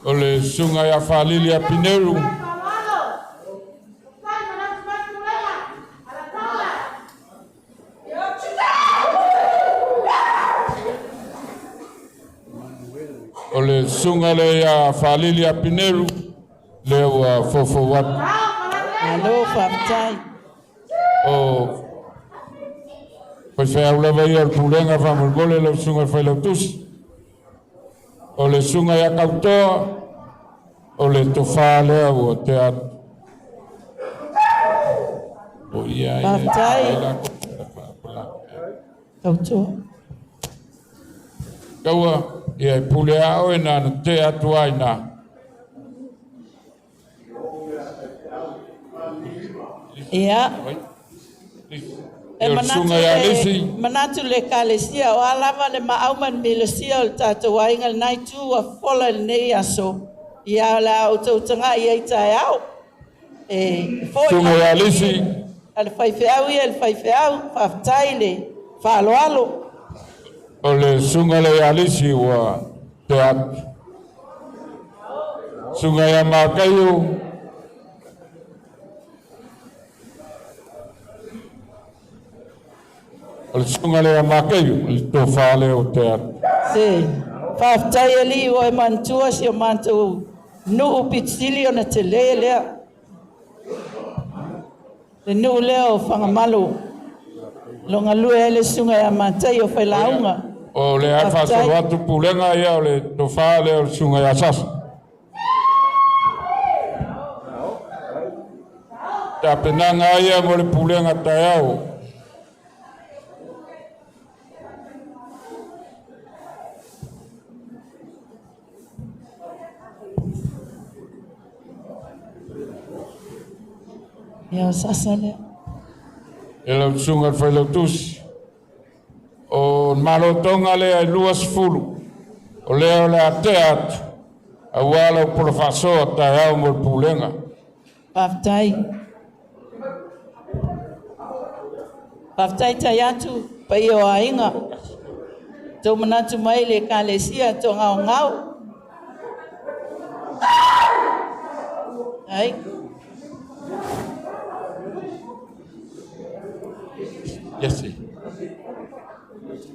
O le sunga ya falili a Pineru. O le sunga le ya falili a Pineru. Le wa fofo wat. Alo, Faftai. O pues fai aula vai al pulenga fa mulgole le sunga fai lautus. O le sunga ya kautoa. O le tofa lea o te atu. O ia ia. Faftai. Kautoa. Kaua ia pule ao e nana te atu aina. Ia. E sunga ya lisi. Manatu le kalesia o alava le maauman milesia o le tātou ainga le nai tū a fola le nei aso. Ia la o tautanga ia i tae au. Sunga ya lisi. Ale whaifeau ia le whaifeau, whaftai le whaaloalo. O le sunga le ya lisi wa te atu. Sunga ya makaio. O le sunga le ya makaio. Le tofa le o te atu. Se, whaftai e li o e mantua si o mantu nuu pitsili o na te lea. Le nuu lea o whangamalu. Longa lue ele sunga ya matai o whailaunga. O le ai whasa watu pulenga ia o le tofa le o sunga ya sasa. Ta penanga ia mo le pulenga tai au. Ia sasa lea. E lau sunga whai lau tusi. O malotonga le ai luas fulu. O leo le a te atu. A wala o profesor tai au mo le pulenga. Paftai. Paftai tai atu pai o ainga. Tau manatu mai le kalesia tō ngau ngau. Ai. Yes, sir.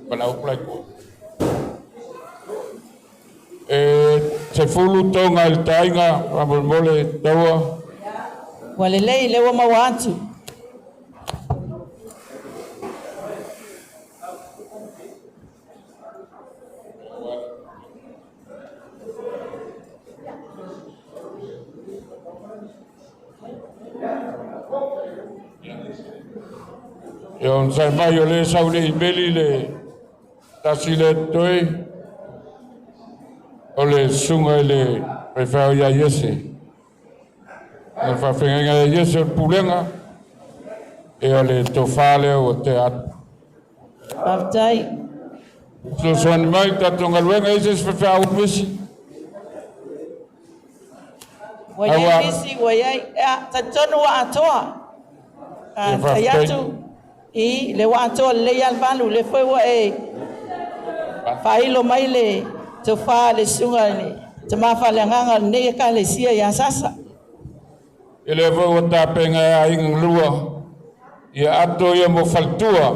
Palau plai ko. Se fulu tonga il tainga, amol mole taua. Walelei lewa mawatu. E on sai mai o le saule i meli le tasi le toi. O le sunga i le prefao ia iese. Le whawhenga ia iese o pulenga. E o le tofale o te atu. Paftai. So soani mai tatonga luenga iese se whawhao misi. Waiai misi, waiai. Tatonu wa atoa. Ayatu. I le wa atoa le alvalu le foi wa e. Failo mai le tofa le sunga le. Tamafa le nganga ne ka le sia ya sasa. Ele foi o tapenga a inga lua. Ia ato ia mo faltua.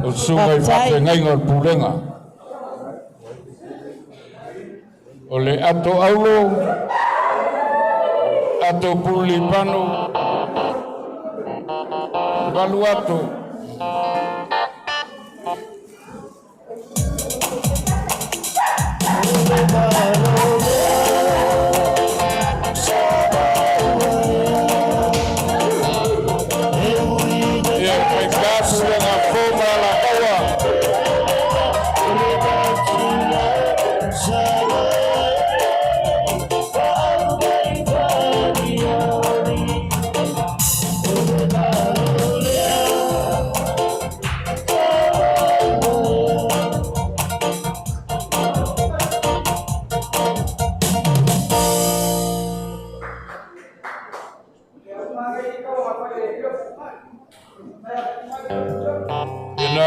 O sunga i whawhenga inga o pulenga. O le ato aulo. Ato puli pano. Valu ato.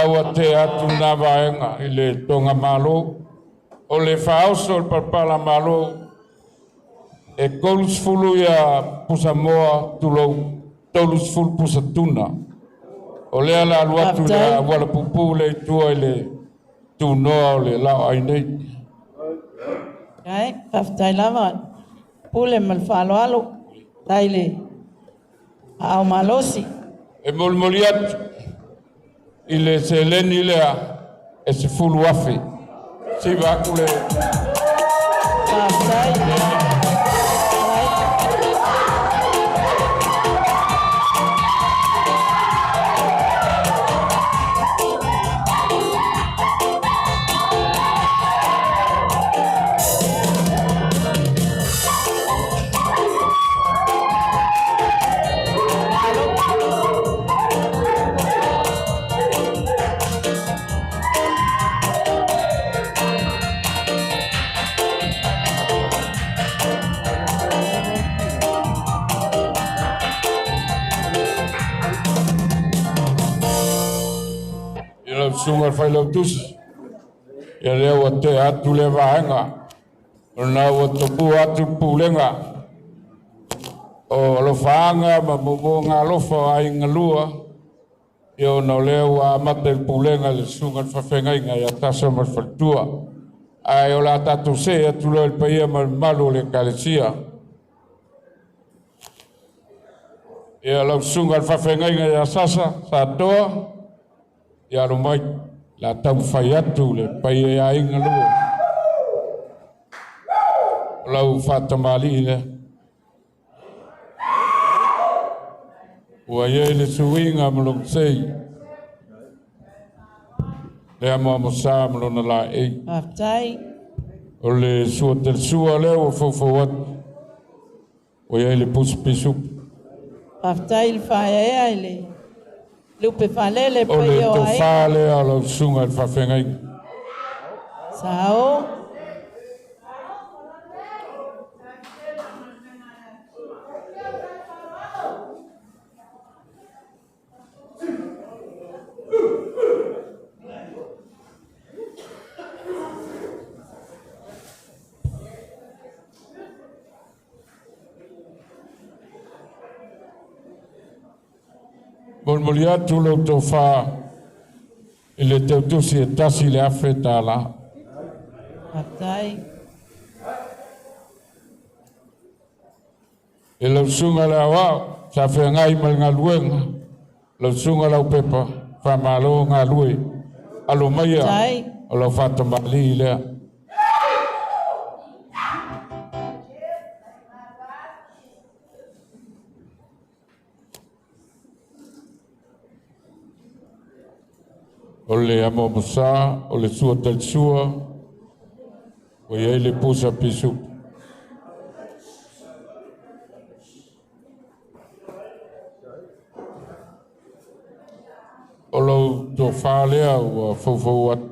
Ua te atu nā vaenga i le tonga malo. O le whaoso o le palpala malo e kolus fulu ia pusa moa tulou tolus fulu pusa tuna. O lea la aluatu le wala pupu le tua le tunoa o le lao ai nei. Kai, whaftai lava. Pule malwhaloalo. Taile. Au malosi. E molmoli atu. I le se leni lea e se fulu wafi. Si waku le... Whaftai. Sunga fai lau tusi. Ia lea wa te atu le vaenga. O na wa topu atu pulenga. O alofaanga ma momo ngā alofa ai ngalua. Ia o na lea wa amate pulenga le sunga whawhenga inga ia tasa ma whatua. Ai o la tatu se atu lo il paia ma malu le kalesia. Ia lau sunga whawhenga inga ia sasa sa toa. Ia rumai la tau whai atu le pai e a inga lua. Lau whatamali le. Ua ie le suinga mulong sei. Le ama mosa mulona la ei. Whaftai. O le sua tel sua le o fawfawat. O ie le puspisu. Whaftai le whae e ai le. Lupe falele o le pai o ai. tofale a lo sunga il whawhengai. Sao. Molmoli atu lo tofa i le teutusi e tasi le afe tāla. Whaftai. E lau sunga le awa, sa whengai mal ngā luenga. Lau sunga lau pepa, whamalo ngā lue. Alo maia, o lau whatamali i lea. O le amo mosa, o le sua tel sua, o iei le pusa pisu. O lau to whalea ua fawfau atu.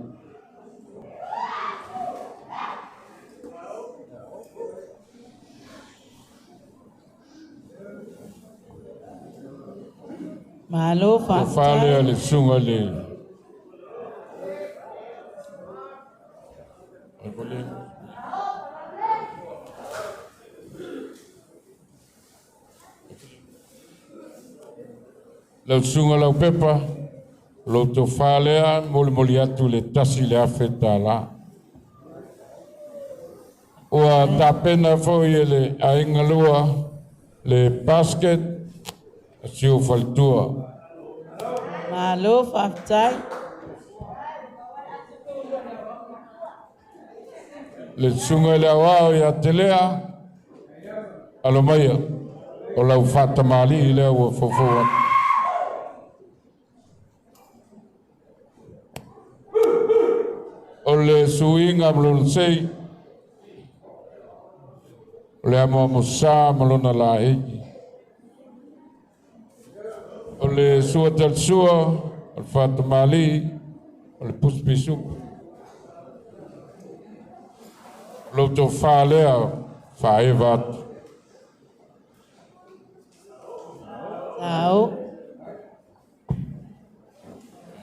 Malo To whalea le sunga le. Lau sunga lau pepa, lau to whalea, moli atu le tasi le afe tāla. Ua tāpena fōi e le aingalua, le basket, a siu whaltua. Malo whaftai. Le sunga le awao ia te lea, alo maia, o lau whatamali i lea ua whawhaua. O le suinga mlon sei, o le amo mosa mlona la eiki. O le sua tel sua, o le whatamali, o le puspisu. Lo to whalea, whaewa atu. Sao.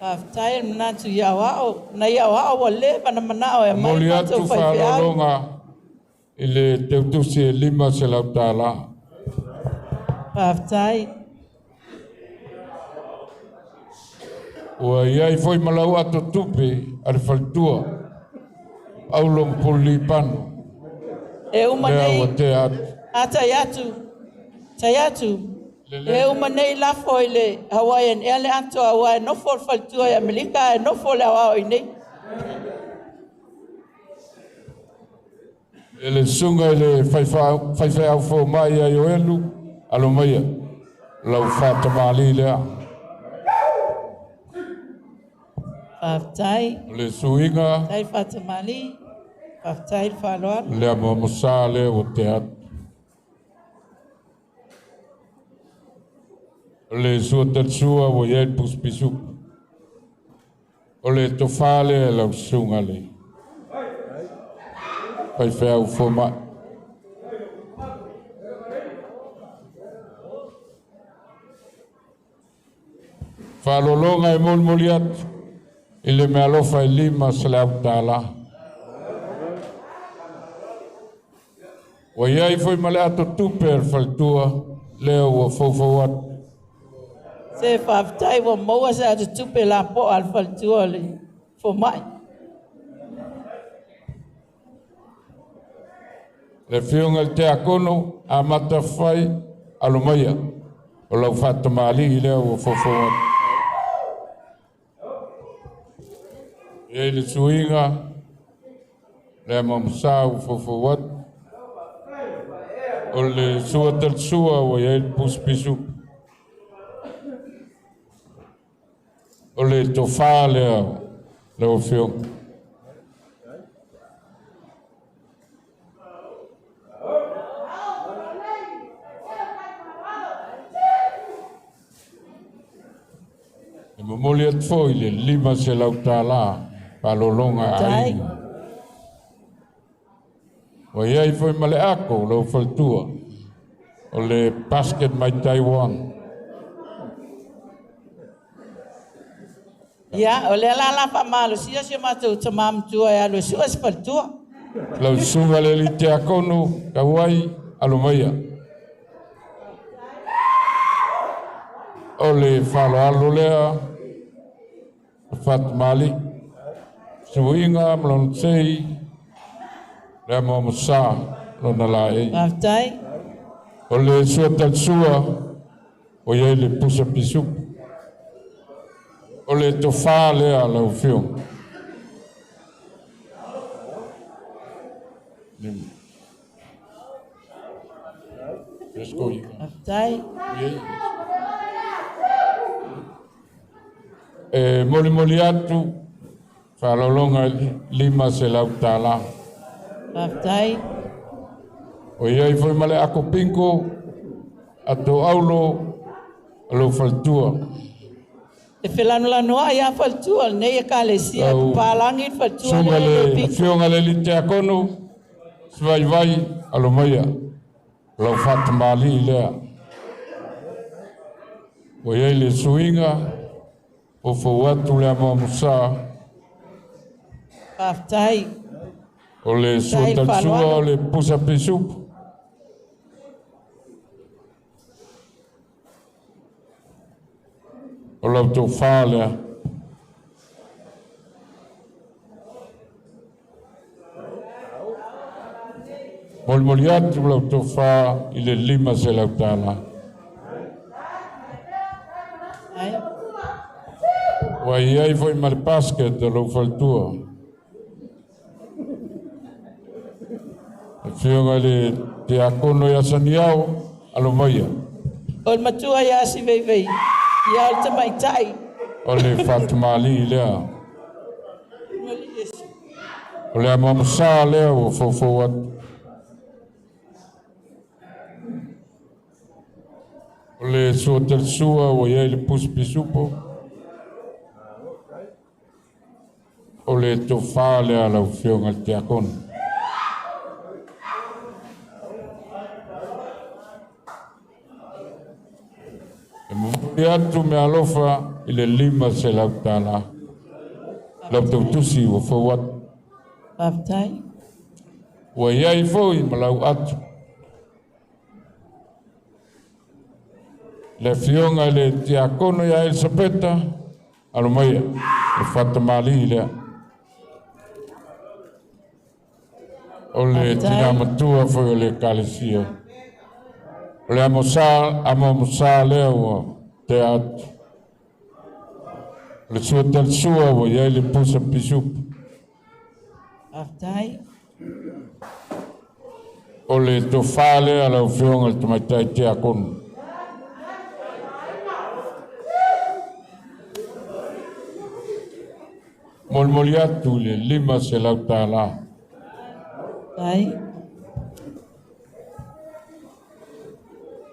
Whaftai mnatu iawao. Na iawao wale, mana manao e mai Moli atu whalolonga, Ile teutusi lima se lautala. Paftai. Ua iai foi malau ato tupe ar faltua. Au long puli pano. E umanei. Lea wa te atu. Tayatu. E umanei la foile Hawaiian ele anto Hawaii no for faltua ya Amerika no for la Hawaii nei. Ele sunga ele fai au fo mai ai o elu. Alo maia. Lau fata mali lea. Paftai. Le suinga. Tai fatamali. Paftai faloan. Lea mo musale o te atu. Le sua tatsua o iai puspisu. O le tofale lau sunga le. Pai fea u fo mai. Whalolonga e mulmuli atu. Ile me alofa e lima se le autala. Wa iai foi male ato tupe ar faltua. Leo wa fofo atu. Se Paftai wa moa se atu tupe la po al faltua le. Fo mai. Le fiunga te akono a matawhai alumaya. O lau whatamali leo wa fofo atu. E le suinga, le mamsau fofowat, o le sua tatsua wa e puspisu. O le tofa le o fiong. E mamoli at foi le lima se lautala. Palolonga ai. O iai foi male ako lo faltua. O le basket mai Taiwan. Ya, o le la pa malo sia se matu tamam tua ya lo sia se faltua. Lo sunga le li te akonu kawai alumaya. O le falo alu lea. Fat mali. Suinga mlon sei le mo musa lona lai. Paftai. O le sua tatsua o ye le pusa pisu. O le tofa le ala o fiong. Escoi. Paftai. Moli atu. Whalolonga lima se lautala. Paftai. O iai foi male ako pinko ato aulo alo faltua. E whelanulanu a ia faltua nei e kalesia palangi faltua sunga nei le pinko. fionga le li te akonu svai vai alo maia. Lau fatamali lea. O iai le suinga o fawatu lea mamusa. Paftai. O le suatatsua o le pusa pisupu. O lau tau whālea. Moli atu lau tau whā i le lima se lau tāla. Wa iai foi male basket o lau faltua. Fionga le te akono ya saniao alo maia. O matua ia si vei. Ia o tamaitai. O le fatamali lea. O le amamusa lea o fofo atu. O le suatatsua o iai le puspisupo. O le tofa lea lau fionga te akono. E atu me alofa i le lima se lautala. Lau tau tusi o fawat. Paftai. Ua iai foi malau atu. Le fionga le tiakono ia Elisabeta, alumaia, le whatamali lea. O le tina matua foi o le kalesia. O le amosa lea ua te atu. Le sua tal sua ua iai le pusa pisupu. Aftai. O le tofa lea lau fionga le tamaitai tiakono. Molmoli atu le 5 se lau tāla. Tai.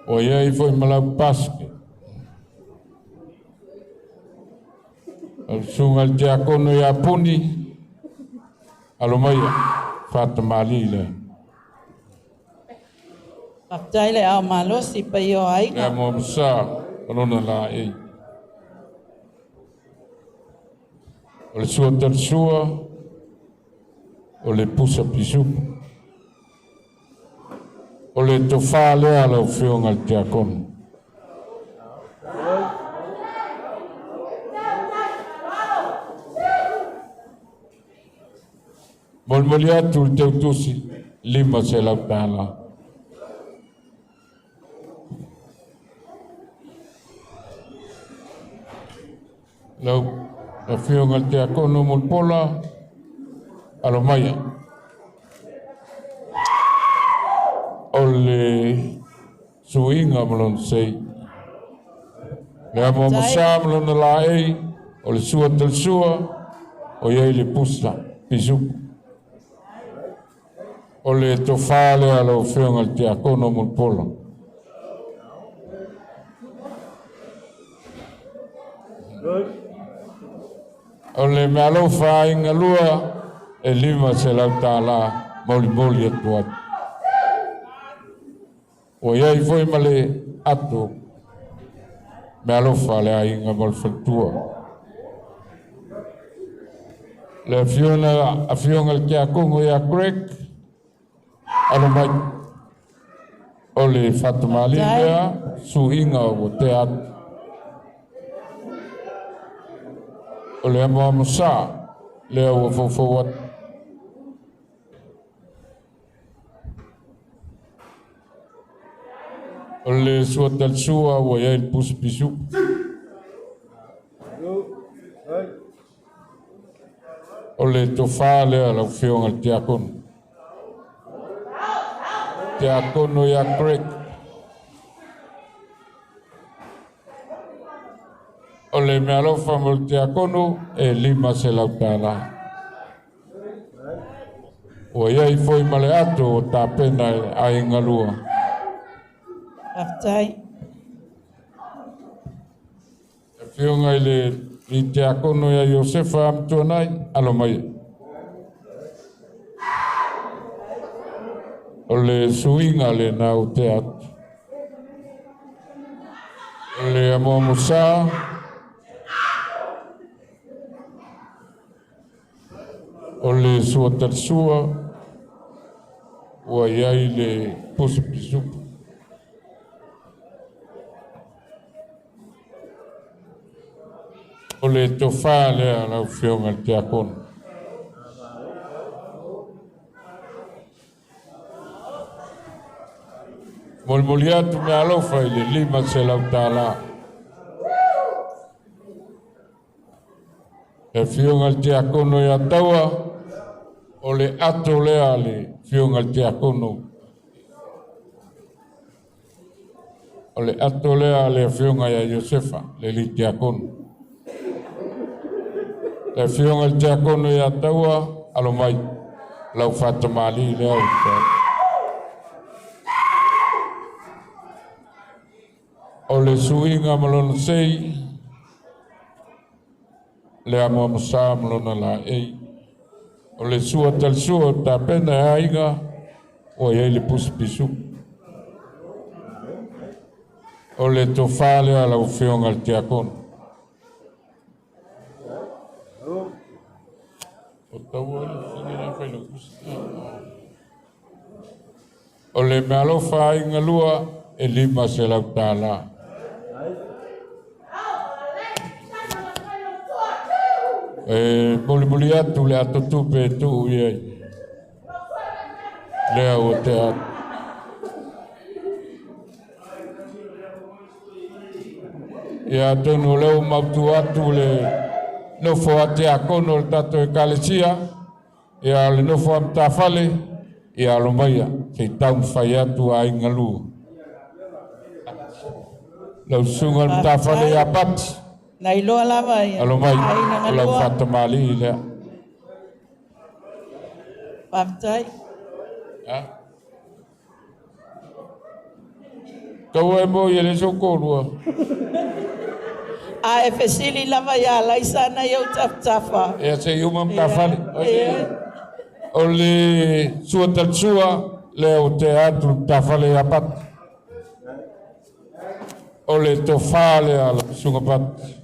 O iai foi malau paske. Al sunga le tiakono ia puni. Alumaia, whatamali le. Aftai le au malosi pa io ai. Lea mo msa, alona la ei. O le sua tal sua, o le pusa pisupu. O le tofa lea lau fionga le tiakono. Molmoli atu le teutusi, 5 se lau tāla. Lau la fionga le tiakono molpola, alomaia. O le suinga malon sei. Le amo masa malon la ei, o le sua tal sua, o iei le pusa, pisupu. O le tofa lea lau fionga le tiakono molpola. O le mea lau whainga lua, e 5 se lau tāla, moli atu atu. O iai foi male atu, mea lau whale a inga mol whatua. Le a fionga le kia kongo ia Greg, alo mai, o le whatamali lea, su inga o te atu. O le amosa, lea ua fawat. O le sua tal sua ua iai le pusu pisu. O le tofa lea lau fionga le tiakono. Tiakono ia Greg. O le mea lau whamol tiakono e 5 se lau tāla. O iai foi male ato o tā pena a ingalua. Aftai. E whiunga i tiakono ia Iosefa amtuanai, alo mai. O le suinga le nau te atu. O le amoamusa, o le sua tarsua, ua iai le pusu pisupu. O le tofa lea lau whiunga te akono. Molmoli atu mea alofa i le 5 se lau tāla. E whiunga te akono ia taua, o le ato lea le whiunga te akono. O le ato lea le whiunga ia Iosefa, le li te akono. Le whiunga te akono ia taua, alo mai, lau whatamali lea o tau. O le suinga malona sei, le amo amasa malona la ei. O le sua tal sua ta pena e aiga, o iei le pusi pisu. O le tofale ala u whiunga te akono. O taua le whiunga whaino kusi. O le mea alofa inga lua e 5 selau tāla. E muli atu le ato tupe tu iei. Lea o te atu. Ia tonu leo mautu atu le nofo ate a kono le tato e kalesia. Ia le nofo am tafale. Ia alo maia. Te taun whai atu a inga lua. Lau sunga am tafale a pati. Na iloa lava ia. Alo mai. Lau fata mali i lea. Pamtai. Kau e mo i le sokorua. A e fesili lava ia laisa na iau tafa. E se iuma mtafale. O le sua tatsua le o te atu tafale a pati. O le tofale a la sunga pati.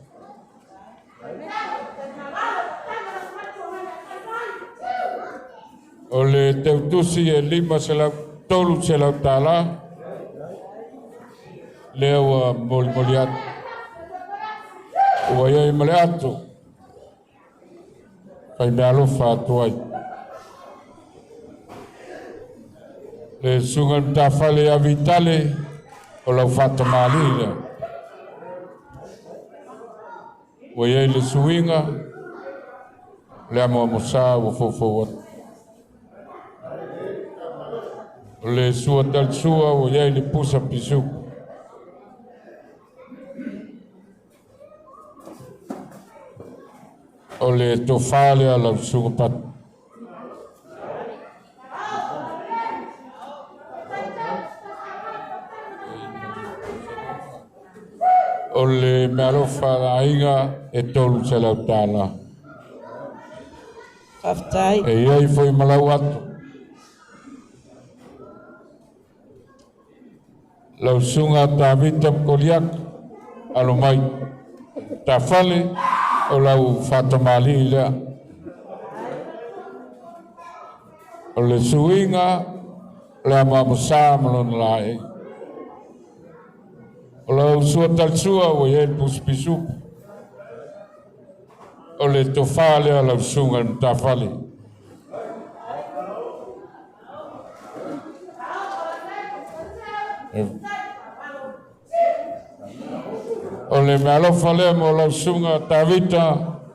O le teutusi e 5 selau, tolu selau tāla. Leo moli atu. Ua iai male atu. Pai me alofa atu ai. Le sunga mtafale a vitale o lau fata mali lea. Ua iai le suinga. Lea moa mosa ua fofo atu. Le sua dal sua o iai le pusa pisu. O le tofale a lau sunga pat. O le mealofa la inga e tolu se lau tāla. Paftai. E iai foi malau atu. Lau sunga ta vita koliak alo mai ta fale o lau fata mali lea. O le suinga lea mamusa malona lae. O lau sua talsua o iei puspisu. O le tofale a lau sunga ta fale. O le mea alofa lea mo lau sunga tawita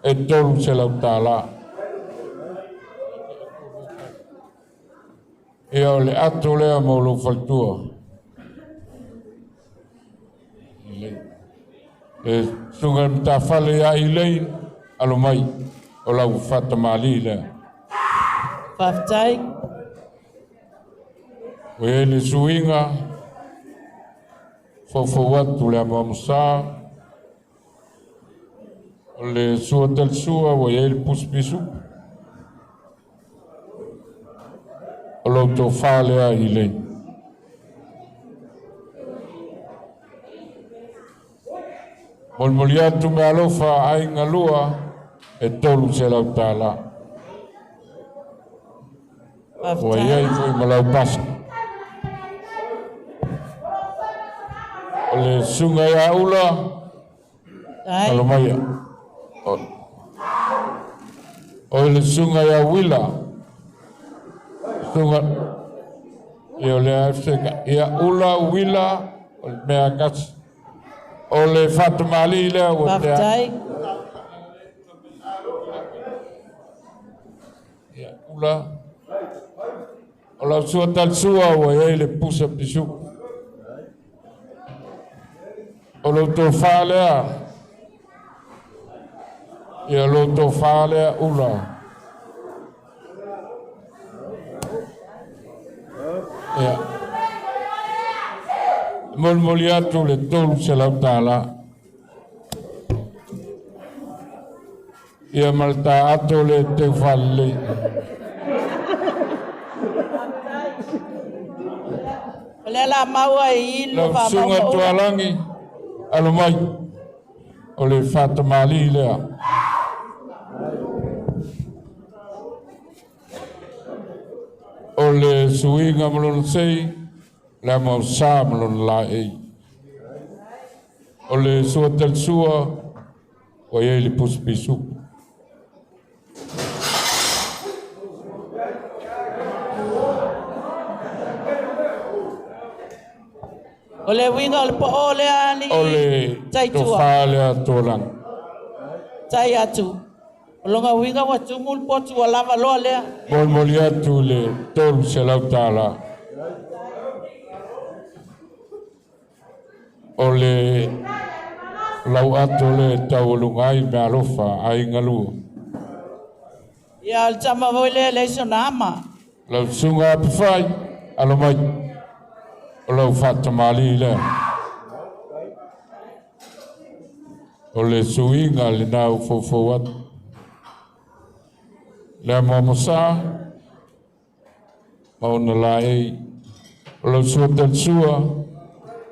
e tolu se lau tāla. Ia o le ato lea mo lau faltua. E sunga mta fale ia i lein alo mai o lau fata mali lea. Paftai. O e le suinga fofo watu lea mamusa. O le sua del sua o e le puspisu. O lau tau whale a i lein. Molmoli atu me alofa ai ngalua e tolu se lau tāla. O iai foi malau pasa. O le sunga ia ula. Alo maia. O le sunga ia wila. Sunga. Ia le afseka. Ia ula wila. O le mea kasi. O le fatu mali lea. Paftai. Ia ula. O la sua tal sua o iai le pusa pisu. O lo to falea. Ia lo to falea ula. Ia. Molmoli atu le tolu se lau tāla. Ia malta atu le te fale. Le la maua i ilu Lau sunga tualangi. Alo mai. O le fata mali lea. O Ole suinga malon sei, la mau sa malon la ei. Ole sua tel sua, o ye li puspisu. Ole winga le po ole ani. Ole to fale atolang. Tai atu. Longa winga wa tumul po tu lava lo le. Mol moliatu le tol se lautala. Ole lau atu le taulungai me alofa ai ngalu. Ya al chama voile le sonama. Lau sunga pifai alomai. Lau fatamali le. Ole suinga le nau fofowat. Le momosa mauna lai lau sua tel sua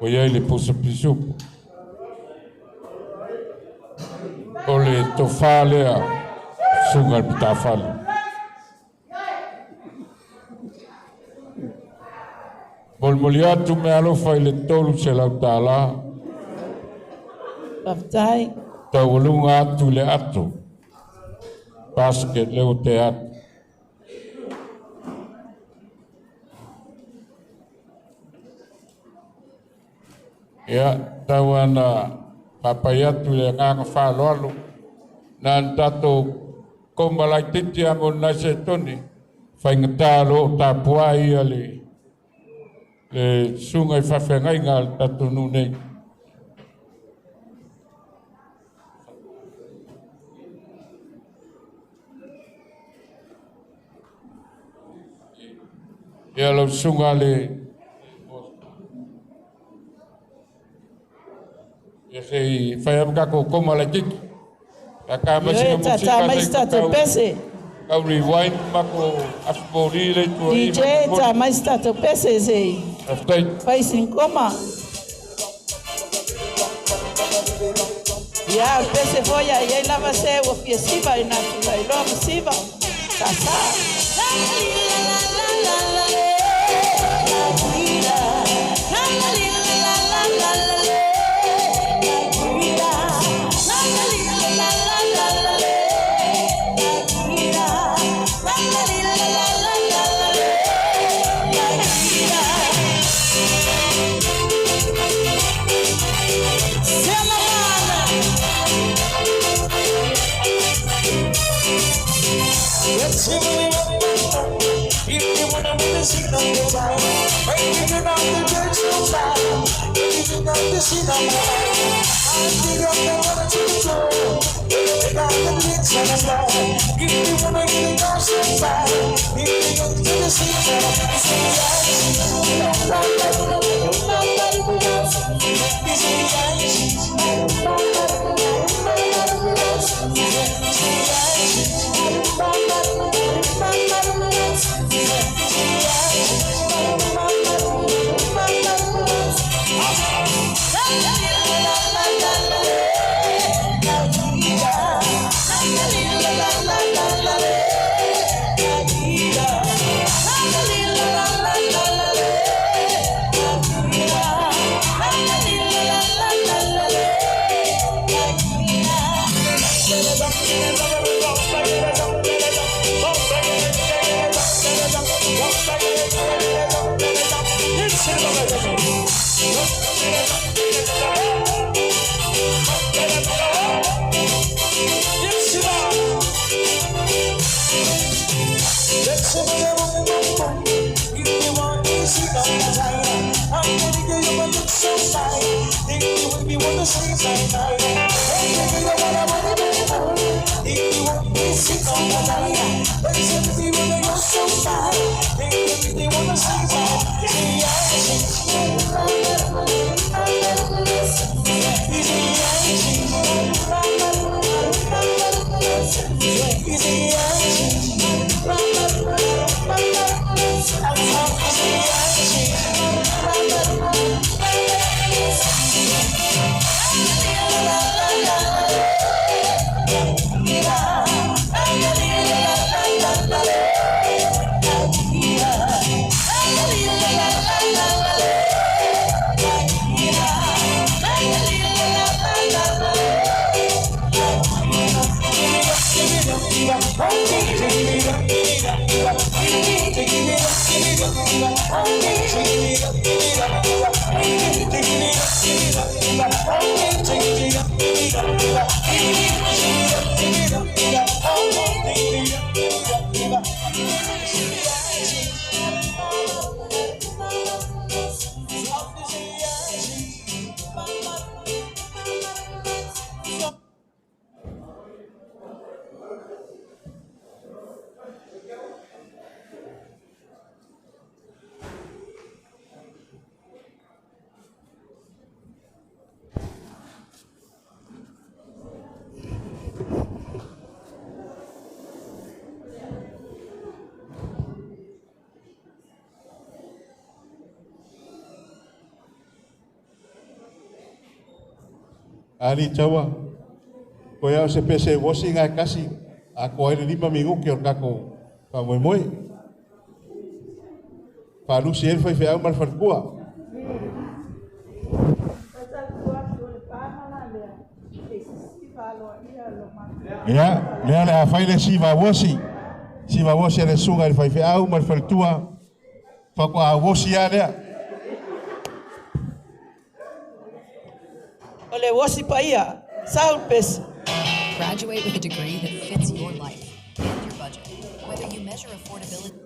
o iai le pusa pisu. Ole tofa lea sunga le pitafale. Molmoliatu me alofa i le tolu se lautala. Baftai. Taualunga atu le atu. Basket leo te atu. Ia, tawana papai atu le nganga whaloalu. Nā tato komalai titi ango na se toni. Whaingatalo ta puai ali. Le sungai whawhengai ngā tato nunei. Ia lau sunga le ia sei whaiamkako komalai titi. Kaka masika musika Tata maista te pese. Kau rewind mako aspori le tua DJ ta maista te pese sei. Aftai. Fai sin coma. Ya pese foya ya lava se o fiesiva ina tu lo musiva. Tata. La Ali tawa. Ko ia se pese wosi ngai kasi. A ko ai 5 minggu ke or kako. Pa moi moi. Pa lu si el fai fai mal fal kua. Ya, lea le a fai le si va wosi. Si va wosi le sunga el fai fai mal fal tua. Fa ko a wosi ya lea. Ole wasi pa ia, saul pes. Graduate with a degree that fits your life and your budget. Whether you measure affordability.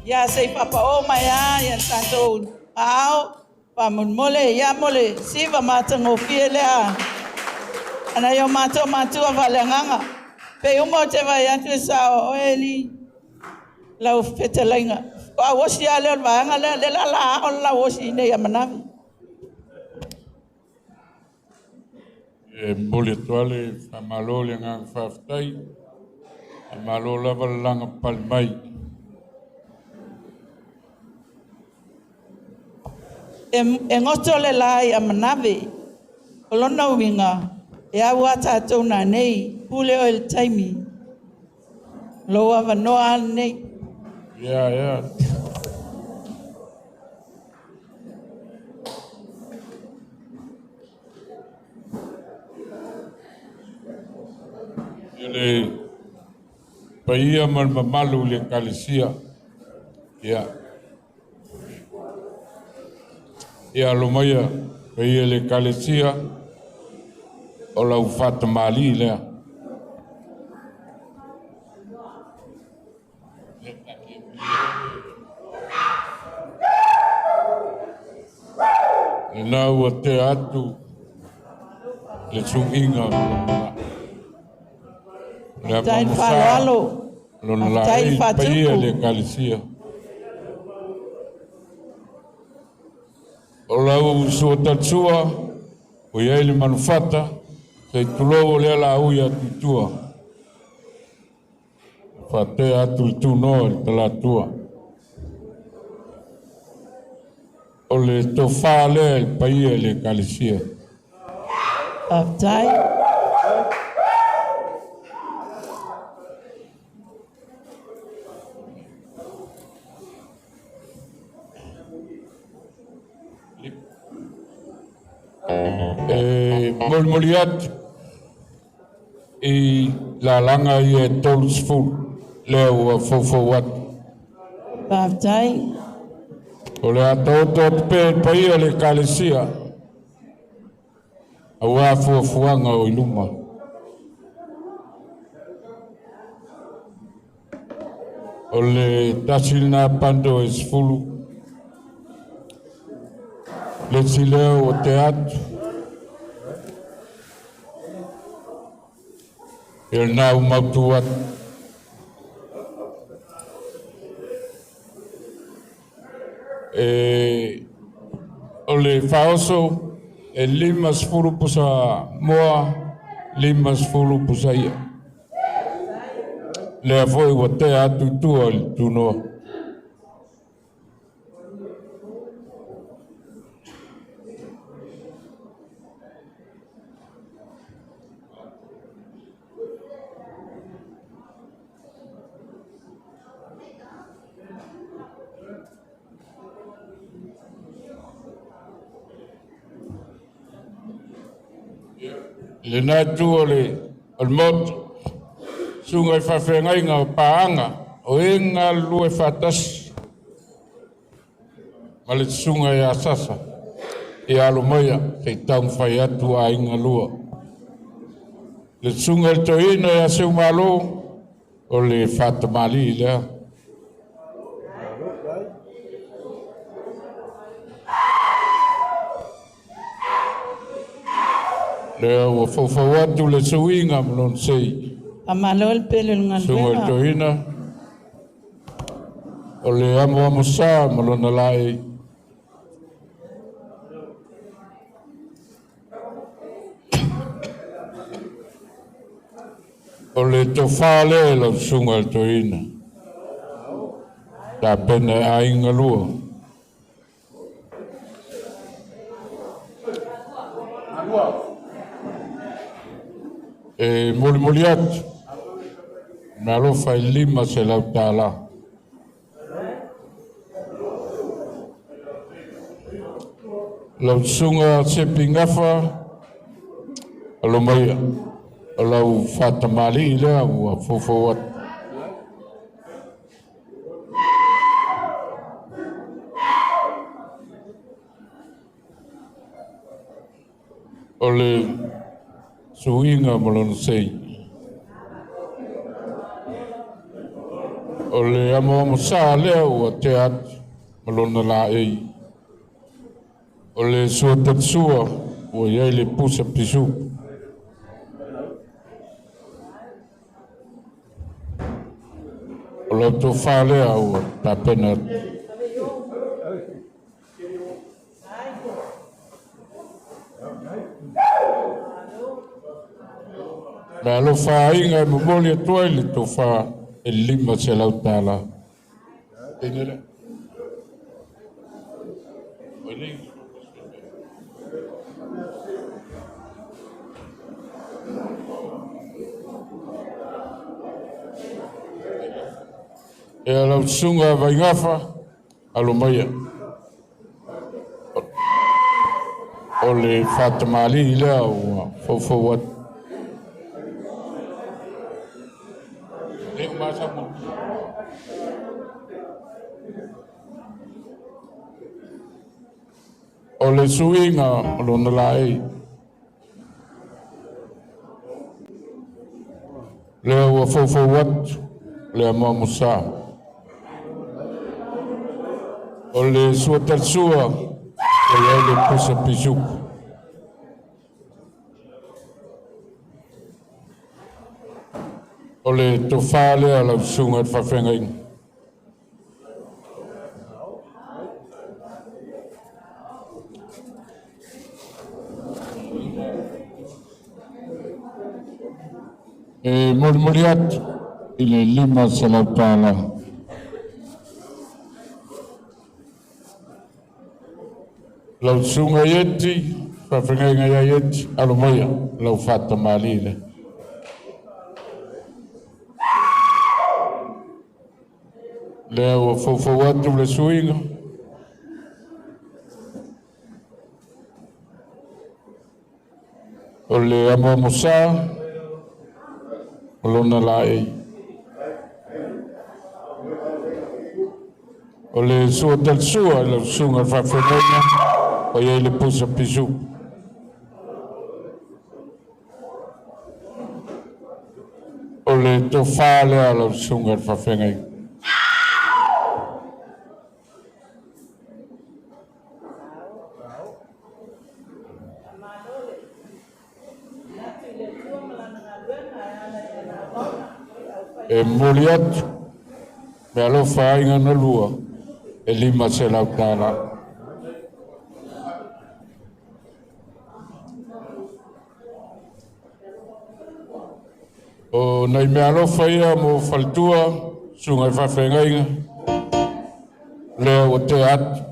Ya sei papa o maya ya santo ao pa mun mole ya mole siva matango fiele a ana yo mato valenganga pe umo te vai atu sao eli la fetelenga pa wosi ale vanga le la wosi ne ya manavi Mole toale fa malole ngang faftai. Malola valanga palmai. E ngoto le lai a manavi olona winga e a wata tona nei pule o el taimi loa vanoa nei Ya. Ele paia man mamalu le kalesia. Ia. Ia lomaya paia le kalesia. O lau fata mali lea. E nā ua te atu le tūinga le Tai whaloalo. lona la Tai ei whatuku. paia le kalesia. O lau sua tatsua, o iai le manufata, kei tulou le la uia tutua. Whate atu i tūnoa le talatua. O le tofa lea i paia le kalesia. Tai. Molmoli atu i la langa i e tolsful lea ua fofo atu. Tai. O le atoto te pe paia le kalesia. A ua fuafuanga o iluma. O le tasilina pando e sfulu. Le sileo o te atu. E nau mautu atu. O le faoso e 5 pusa moa 5 pusa ia. Le a foi wa te atu tua le tunoa. Le natu o le moto sunga i whawhengai ngā paanga o e ngā lue whatasi ma le sunga i asasa e alo maia kei taung whai atu a inga lua le sunga i toina i aseu malo o le whatamali i lea lea ua whawhau atu le suinga mlon sei Amalol pelo ngan sunga i bela. toina o le amo sa malona lai o le tofale la sunga i toina ta pene a inga lua e moli atu me alofa i 5 se lau tāla. Lau sunga se pingafa, alo mai, lau whatamali i lea ua fofo atu. O le suinga malona sei. O le amo sa lea ua te atu malona la ei. O le sua tatsua ua iai le pusa pisu. O le tofa lea ua tapena atu. Me alofa inga e momoli atua i le tofa e 5 se lau tāla. Tenere. E alau sunga vaingafa alo maia. O le whatamali i lea ua fofo atu. o le suinga o lona lai. Lea ua fofo watu, lea mua musa. O le sua talsua, o le pusa pisuku. O le tofa lea lau sunga at whawhengainga. E mori atu i le 5 salautala. Lau sunga ieti, whawhengainga ia ieti, alomaia, lau whata malile. Lea ua fofo atu le suinga. O le amua musa, o lona lai. O le sua talsua, lau sunga whawhengainga, o iei le pusa pisu. O le tofa lea lau sunga whawhengainga. E mori atu, me alofa ainga na lua, e 5 salautala. O nei me alofa ia mo faltua, sunga whawhengainga, lea o te atu,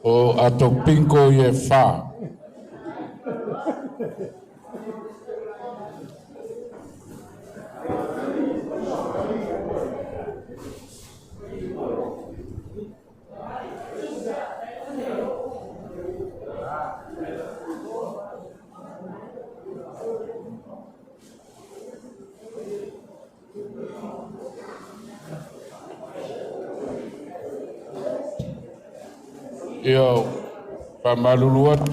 o ato pinko i e wha. Ia whamalulu atu,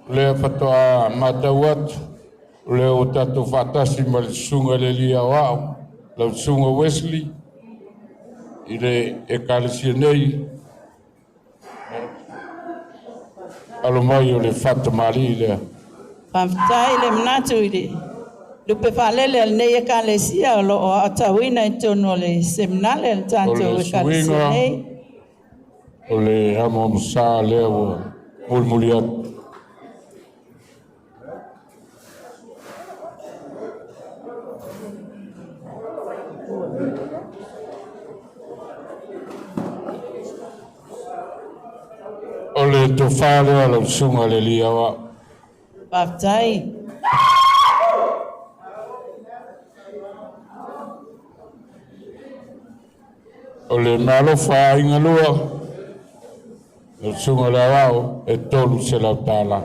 lea whatoa matau atu, lea o tato whatasi ma le sunga le lia wao, lau sunga Wesley, i le ekalesia nei, alo mai o le whata mali lea. Pamtai le mnatu ide. Lupe falele al nei ekalesia o lo o atawina intono le seminale al tanto ekalesia nei. O le hamo musa lea o mulmuli atu. O le tofa lea lau sunga le lia wa. Pamtai. O le malofa inga lua. Lau sunga le wao e tolu se lau tala.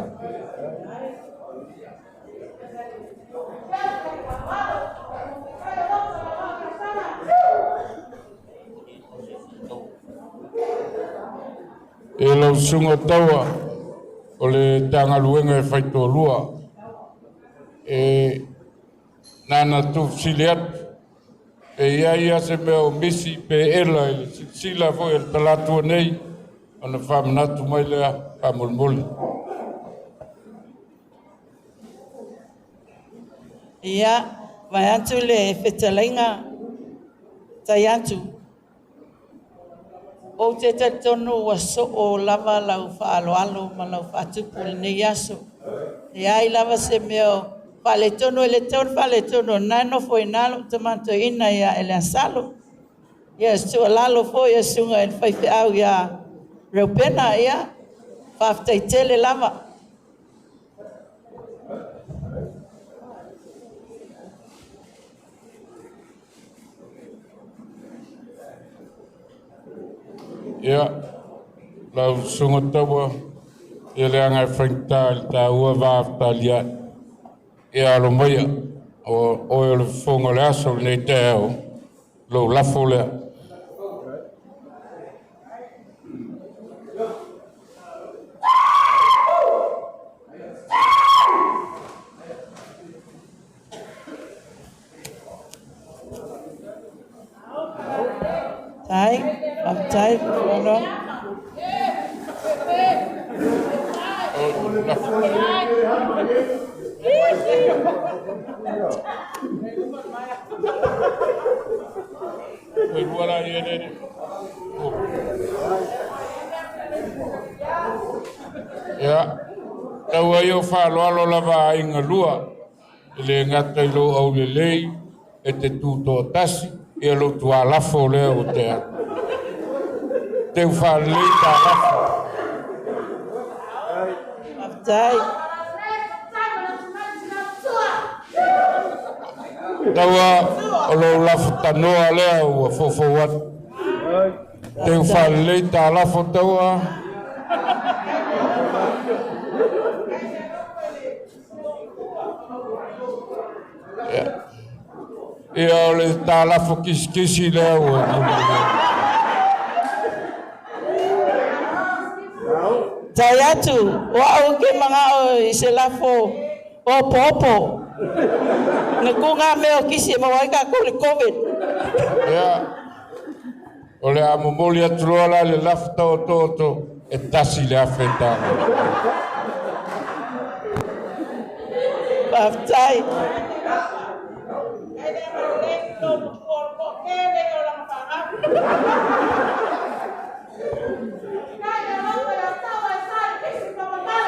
E lau sunga taua o le tanga luenga e whaito lua. E nana tufsili atu. E ia se mea o misi pe ela i sila foi el talatua nei. Ona whamanatu mai lea whamulmuli. Ia, vai atu le whetalainga tai atu. O te tatonu wa so o lava lau whaaloalo ma lau whaatupu le nei aso. E ai lava se meo whale tono ele taun whale tono nano foi nalo tamanto ina ia ele asalo. Ia stua lalo foi e sunga e whaife au ia reupena ia whaftaitele lava. Ia, lau sunga taua, e le anga whaingta il ta ua wāwta lia, e alo maia, o e le whonga le aso nei te au, lau lafo lea. Aftai, no. Ya, tawa yo fa lo lava inga lua, le ngata lo au le lei, e te tūto tasi, e lo tua lafo le o te atu. Te fa lei ta lafo. Aftai. Tawa o lo lafo tanoa lea ua fofo wat. Te fa lei ta lafo tawa. Ia o le ta lafo kisi lea ua. Tai atu, wa au ke mga o i se lafo o popo. Na kunga meo kisi mawai ka kule COVID. Ia, o le amomoli atu loa la le lafo tau toto e tasi le awhetanga. Aftai.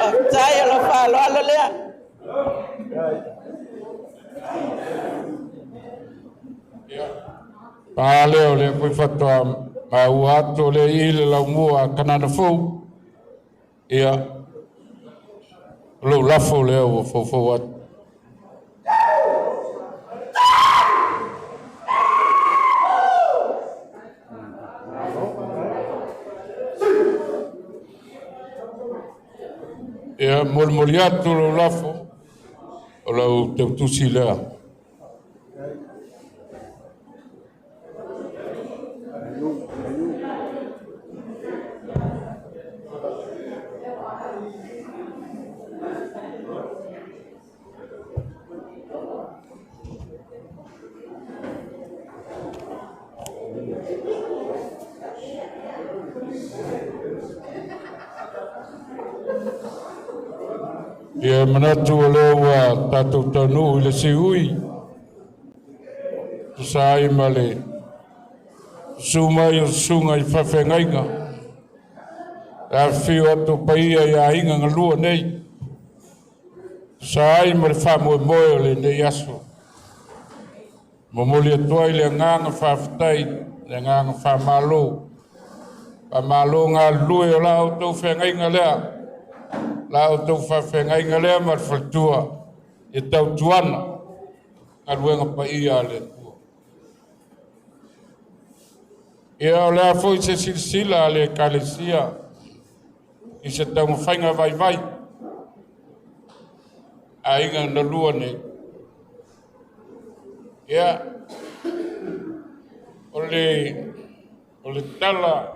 Aftai lo fa lo alo lea. Leo le koe whatoa mai uato le ile la mua kanana fau. Ia, lo lafo leo o fau atu. Ia, mori atu lo lafo o lau te utusi lea. Ia manatu o leo wa tātou tanu i le siui. Tusai ma le sumai o sunga i whawhengainga. A whio atu paia i a inga ngalua nei. Tusai ma le whamoe moe o le nei aso. Momoli atua i le nganga whawhitai, le nganga whamalo. Whamalo ngā lue o la o tau whengainga lea. La o tau whawhengai ngā lea mar whaltua e tau tuana ka ruenga pa ia le tua. Ia o lea fwoi se silsila le kalesia i se tau mwhainga vai. A inga na lua nei. Ia o le tala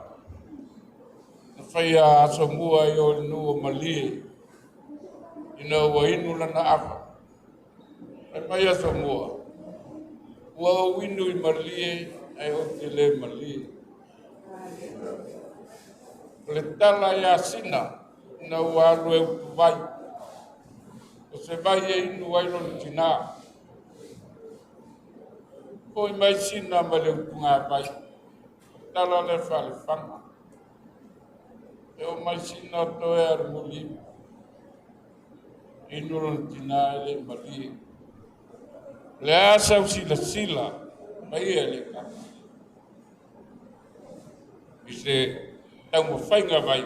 whaia aso mua i o nua malie. Ina ua inu lana afa. Ai mai aso mua. Ua o inu i malie, ai o te le malie. Le tala i asina, ina ua alu e utu vai. O se vai e inu ai lonu tina. O i mai sina ma le utu ngā vai. Tala le whale whanga. E o mai sina toe ar muli. Inulon tina ele mali. Le asa sila, mai ele ka. I se tau mo whainga vai.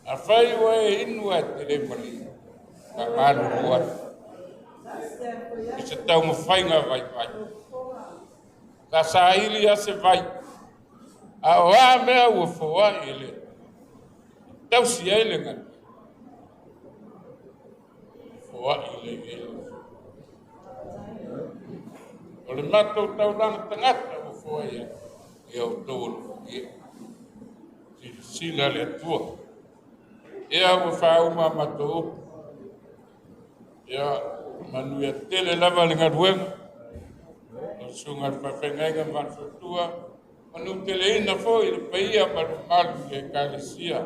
A whai wae inu a te le mali. Ka anu kuat. I se tau mo whainga vai. Ka sa ili a se vai. A oa mea ua whawa ele. Tau si ele ngani. Whawa ele. O le matou tau langa tangata ua whawa ia. E au tōru ia. Sila le atua. Ea ua whauma matou. Ea manuia tele lava le ngaruenga. O sunga whawhengainga manwhatua. Anu teleina fo i le paia malu le kalesia.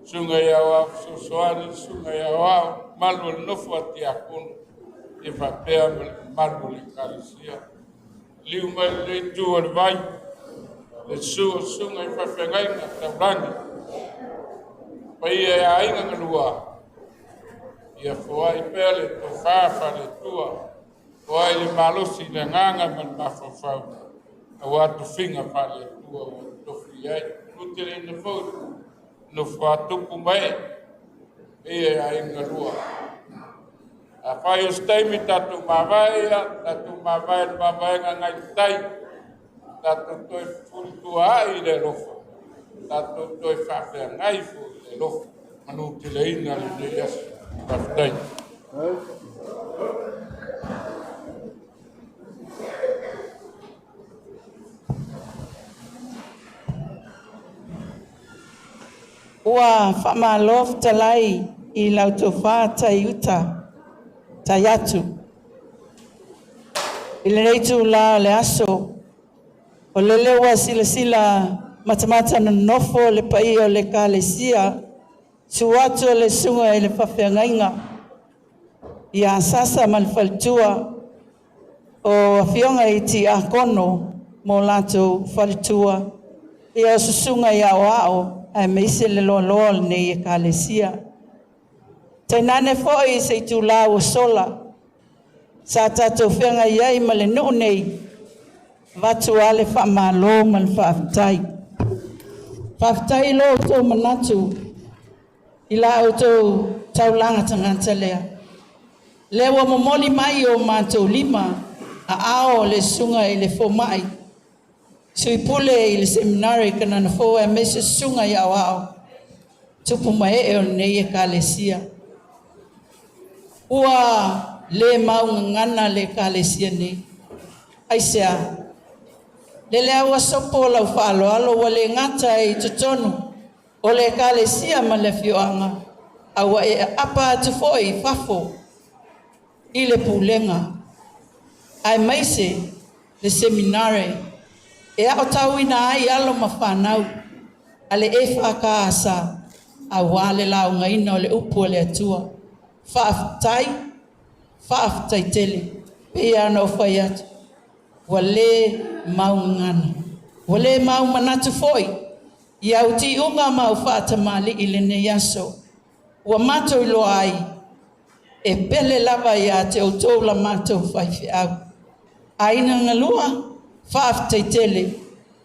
Sunga ia wa sosoani, sunga ia wa malu le nofu ati akunu. E whapea malu le kalesia. Liu mai le tua le vai. Le sunga i whawhengai na taurani. Paia ia inga ngalua. Ia fwai pele to whawha le tua. Fwai le malosi le nganga man mawhawhau. Awa tu finga pale tua o tofi ai. Utele na fo no whatupu mai. Ia ai ngalua. A whai o staimi tatu mawai ngai tai. Tatu toi fulitua ai le rofa. Tatu toi whawhea ngai fu le rofa. Manu tele ina le ne yasi. Whafdai. Ua whamalof talai I lautofa taiuta, taiatu. I le reitu la le aso, o lele ua sila matamata na nofo le pai o le kalesia, suatu le sunga I le whawhengainga. I a sasa malfaltua, o awhionga I ti a kono, mo lato faltua. I o susunga I a wao, ai meise le loa nei e kalesia. Tainane foi se tu la o sola. Sa tato whenga iai ma le no nei. Vatu ale wha malo ma le whaftai. Whaftai lo tō manatu. I la o tō taulanga tangata lea. Lewa momoli mai o mātou lima. A ao le sunga I le fomai. Sui pule I le seminari kanana fo e mese sunga I au ao. Tupu mai o nei e kalesia. Ua le maunga ngana le kalesia nei. Aisea. Le lea ua sopo lau whaalo alo wa le ngata I tutonu. O le kalesia ma le fioanga. Awa e apa atu foi fafo. I le pulenga. Ai maise le seminare. E a o tauina ai alo ma whanau. Ale e whaka asa. Awa le lau ngaina o le upu o le atua. Whaaftai tele, pea no whai atu. Wale maungana. Wale mau manatu foi. Iau ti unga mau whaatamali I le ne yaso. Ua matou lo ai. E pele lava ia te o tō la matou whaifi au. Aina ngalua, whaaftai tele.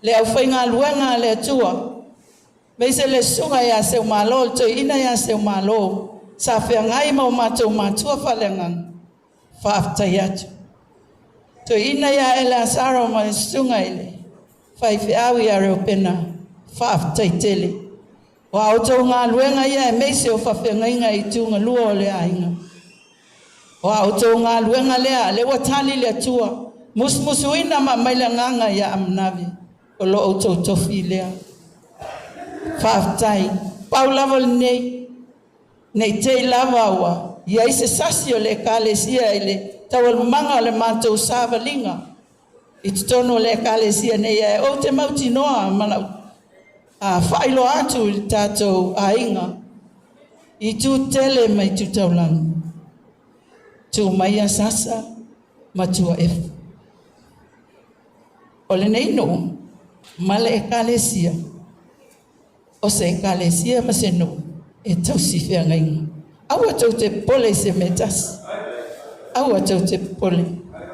Le au whainga luenga le atua. Meise le sunga ia seu malo, to ina ia seu malo. Sa whengai mau mātou mātua whalengang. Whaaftai atu. To ina ia ele asaro ma sunga ele. Whaifi au ia reo pena. Whaaftai tele. Wa au tau ngā luenga ia e meise o whawhengainga I tūnga lua o le ainga. Wa au tau ngā luenga lea, le watali le atua. Musmusu ina ma maila nganga ia amnavi. O lo au tau tofi lea. Whaaftai. Pau lava nei. Nei te lava ua, ia I se sasi o le kalesia I le tawal manga le mātou sāwalinga. I tutono le kalesia nei e o te mauti noa manau. Whailo atu I tātou ainga. I tū tele mai tū taulangu. Tū mai a sasa, ma tua efu. O le nei no, male e kalesia. O se kalesia ma se no. E tau si whengainga. Aua tau te pole se metas. Aua tau te pole.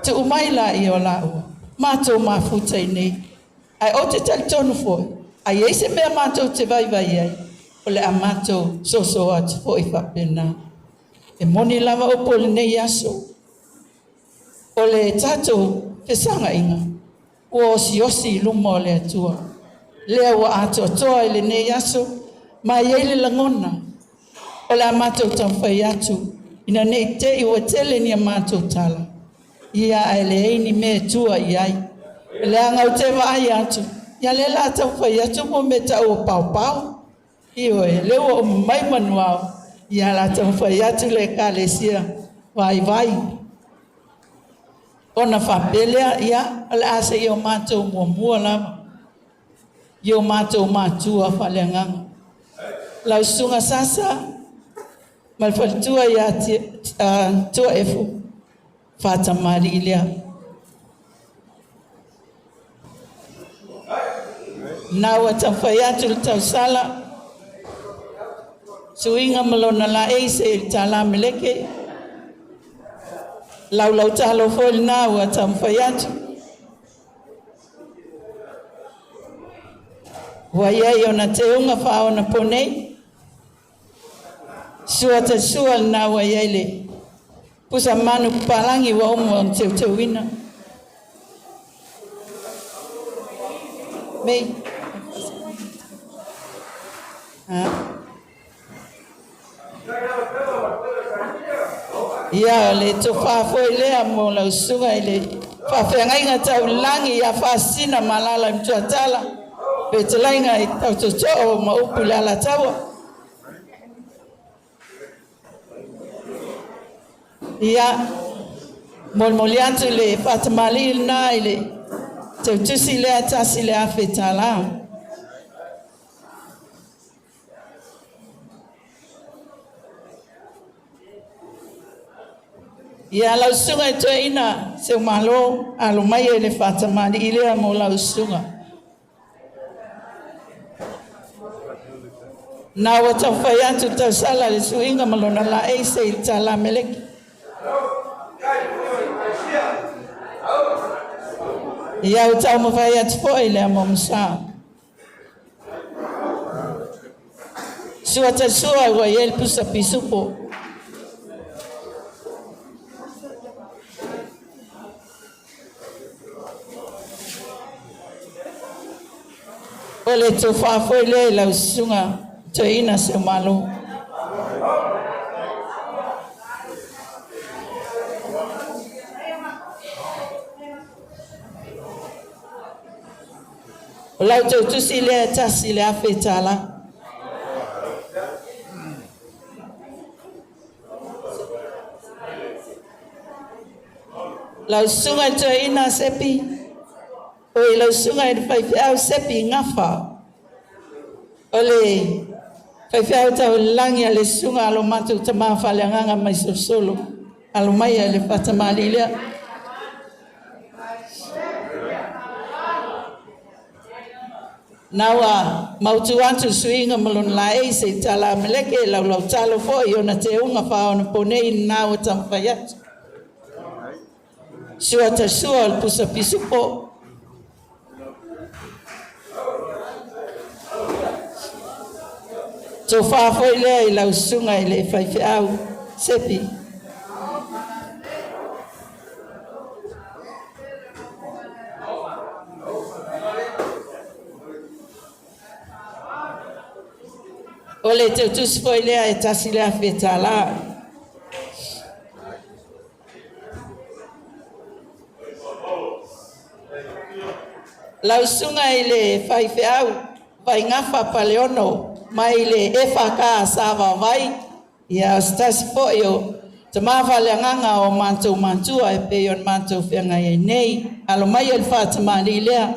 Te umaila I o laua. Mātou mafutai nei. Ai o te tali tonu foi. Ai eise mea mātou te vaivai ai. O le a mātou soso atu foi whapena. E moni lava o pole nei aso. O le tātou whesanga inga. O osi luma o le atua. Lea wa ato toa I le nei aso. Ma iele langona. O la mātou tamwhai atu. Ina nei te iwa tele ni a mātou tala. Ia ai le eini me tua I ai. Le angau te wa ai atu. Ia le la tamwhai atu mo me tau o pau pau. Iwa e lewa o mai manuao. Ia la tamwhai atu le kalesia. Vai vai. Ona whapelea ia. Ale asa I o mātou mua lama. yo matou matua faleanganga. Lau sunga sasa, malfaltua ia tua efu, fata marilia. Nawa tamfayatu tau sala, suinga malona la eise tala meleke, lau talo fol nawa tamfayatu. Wayai ona te unga whao na ponei. Sua te sua na wayai le. Pusa manu palangi wa umu on te wina. Mei. Ia le to whafoi lea mo lau sunga ile. Whawhengai ngā tau langi ia whasina malala mtua tala. Betelainga i tau to'o ma upu le ala tawa. Ia molmoli atu le whatamali na i le tau tusi le atasi le awhetala. Ia lau sunga i toa ina se umalo alo mai e le whatamali i lea mo lau sunga. Na wata whaiatu tau sala le suinga malona la eise i tala meleki. Ia o tau mawhaiatu fōi le amo msa. Sua ta sua ua iel pusa pisupo. Ole tu whafoi le lau sunga. Toina se malo. Lau tau tusi le tasi le awhetala. Lau sunga toina sepi. Oi lau sunga e whaiwhiau sepi ngafa. Ole whaiwhiau tau langi a le sunga alo matu tamaa whaleanganga mai sosolo. Alo mai a le whatamali lea. Nawa mautu antu suinga malon la eise tala meleke lau talo fo i ona te unga whao na ponei nawa tamwhaiatu. Sua ta sua al pusa pisupo. So whawhoi lea i lau sunga i le whaiwhiau sepi. O le te tusi foi lea e tasi lea whetala. Lau sunga i le whaiwhiau vai ngafa paleono. Mai le efaka sava vai ia stasi foi o te mawhaleanganga o mantou mantua e pe on mantou whianga e nei alo mai el whatamali lea.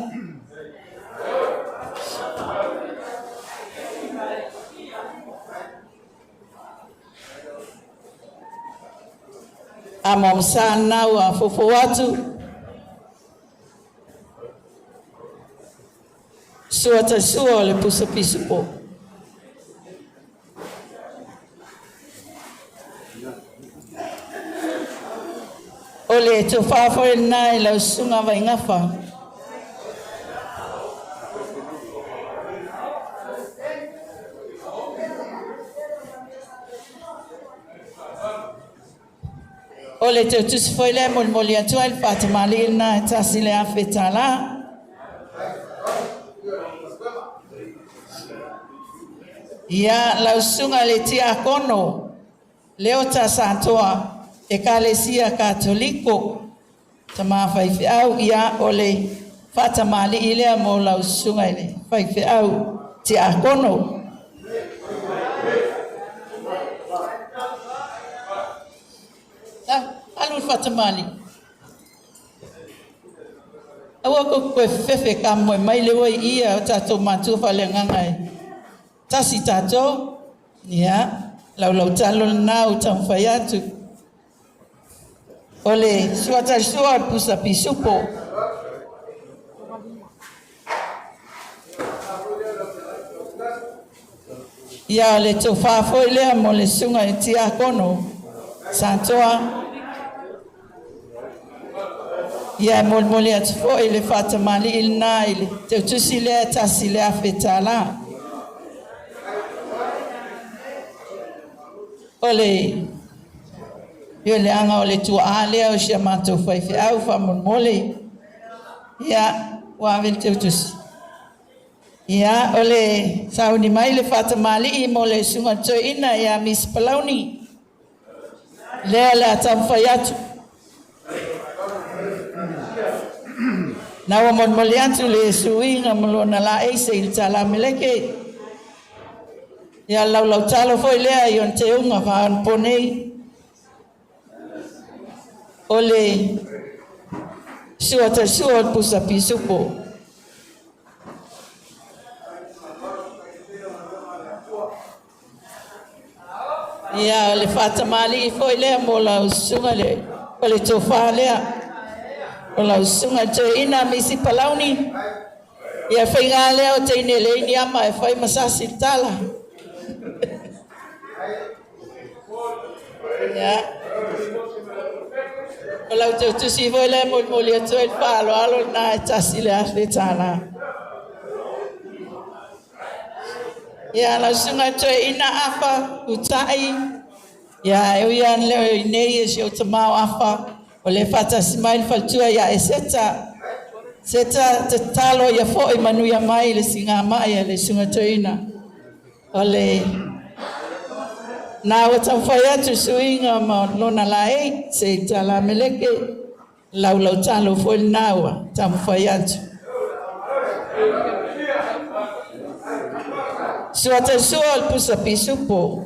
A mamsa nau a fofo atu sua ta sua le pusa pisupo. Ole to whawhoi nai lau sunga vai ngafa. Ole te tusi foi le molmoli atua il whatamali na tasi le awhetala. Ia lau sunga le tia kono leo ta santoa. Ekalesia Katoliko tama whaiwhiau ia ole whatamali i lea mo lau sunga ile whaiwhiau te akono. Alu whatamali. Awa ko koe fefe ka moe mai le wai ia o tātou mātua whale ngangai. Tasi tātou, ia, lau talo nau tam whai atu. Ole, suatai sua pusa pisupo. Ia le tō whāwhoi lea mo le sunga e tia kono, santoa. Ia mo le atu fwoi le whatamali il nā ili, te utusi lea tasi lea whetala. Ole, yo le anga o le tua a lea o sia mātou whaiwhi au whamon mole. Ia, wāwel te utusi. Ia, ole, sauni mai le whatamali I mo le sunga toina ia Miss Palauni. Lea le atam whai atu. Nawa mon mole atu le suinga molona la eise il tala meleke. Ia lau talo foi lea ion te unga whaan ponei. Ole, suata suot pusa pisupo. Ia le whatamali I foi lea mo lau sunga le, o le tofa lea. O lau sunga te ina Misi Palauni. Ia whainga lea o te ine le ini ama e whai masasi tala. Ia. O lau te utusi foi lea mo li atu e whaalo alo na e tasi le ahle tala. Ia lau sunga te ina afa utai. Ia e uian leo I nei e si o te mau afa. O le whata simail faltua ia e seta. Seta te talo ia fo I manuia mai le singa mai le sunga toina. O le na o tam whai atu suinga ma lona lae se tala meleke lau talo fo I naua tam whai atu. Suata suol pusa pisupo.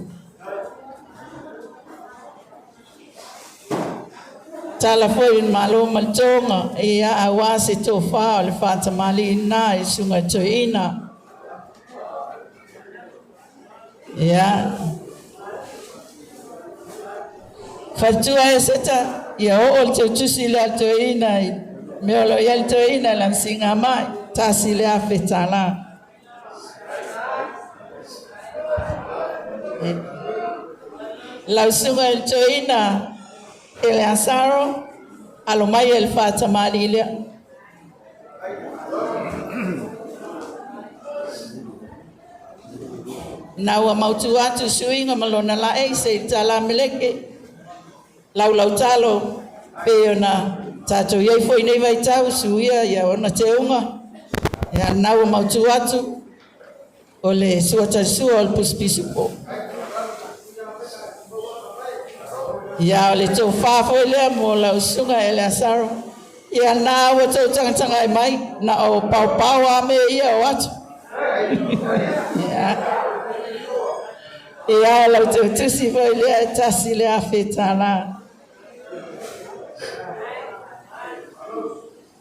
Tala foi malo maltonga ia awase tofa le fatamali na isunga toina. Ia. Fatua eseta ia o te tusi le toina meolo ia toina lan singa mai tasi le afetala. La sunga el toina el asaro alo mai el fatamali le na wa mautu atu suinga malona la e se tala meleke lau talo pe ona tato ye foi nei vai tau suia ia ona te unga ia na wa mautu atu ole suata suol puspisupo. Ia o le tau whāwhoi lea mo lau sunga e lea saro. Ia nā o tau tanga e mai, na o pau a me ia o atu. Ia lau tau tusi foi lea e tasi lea whetala.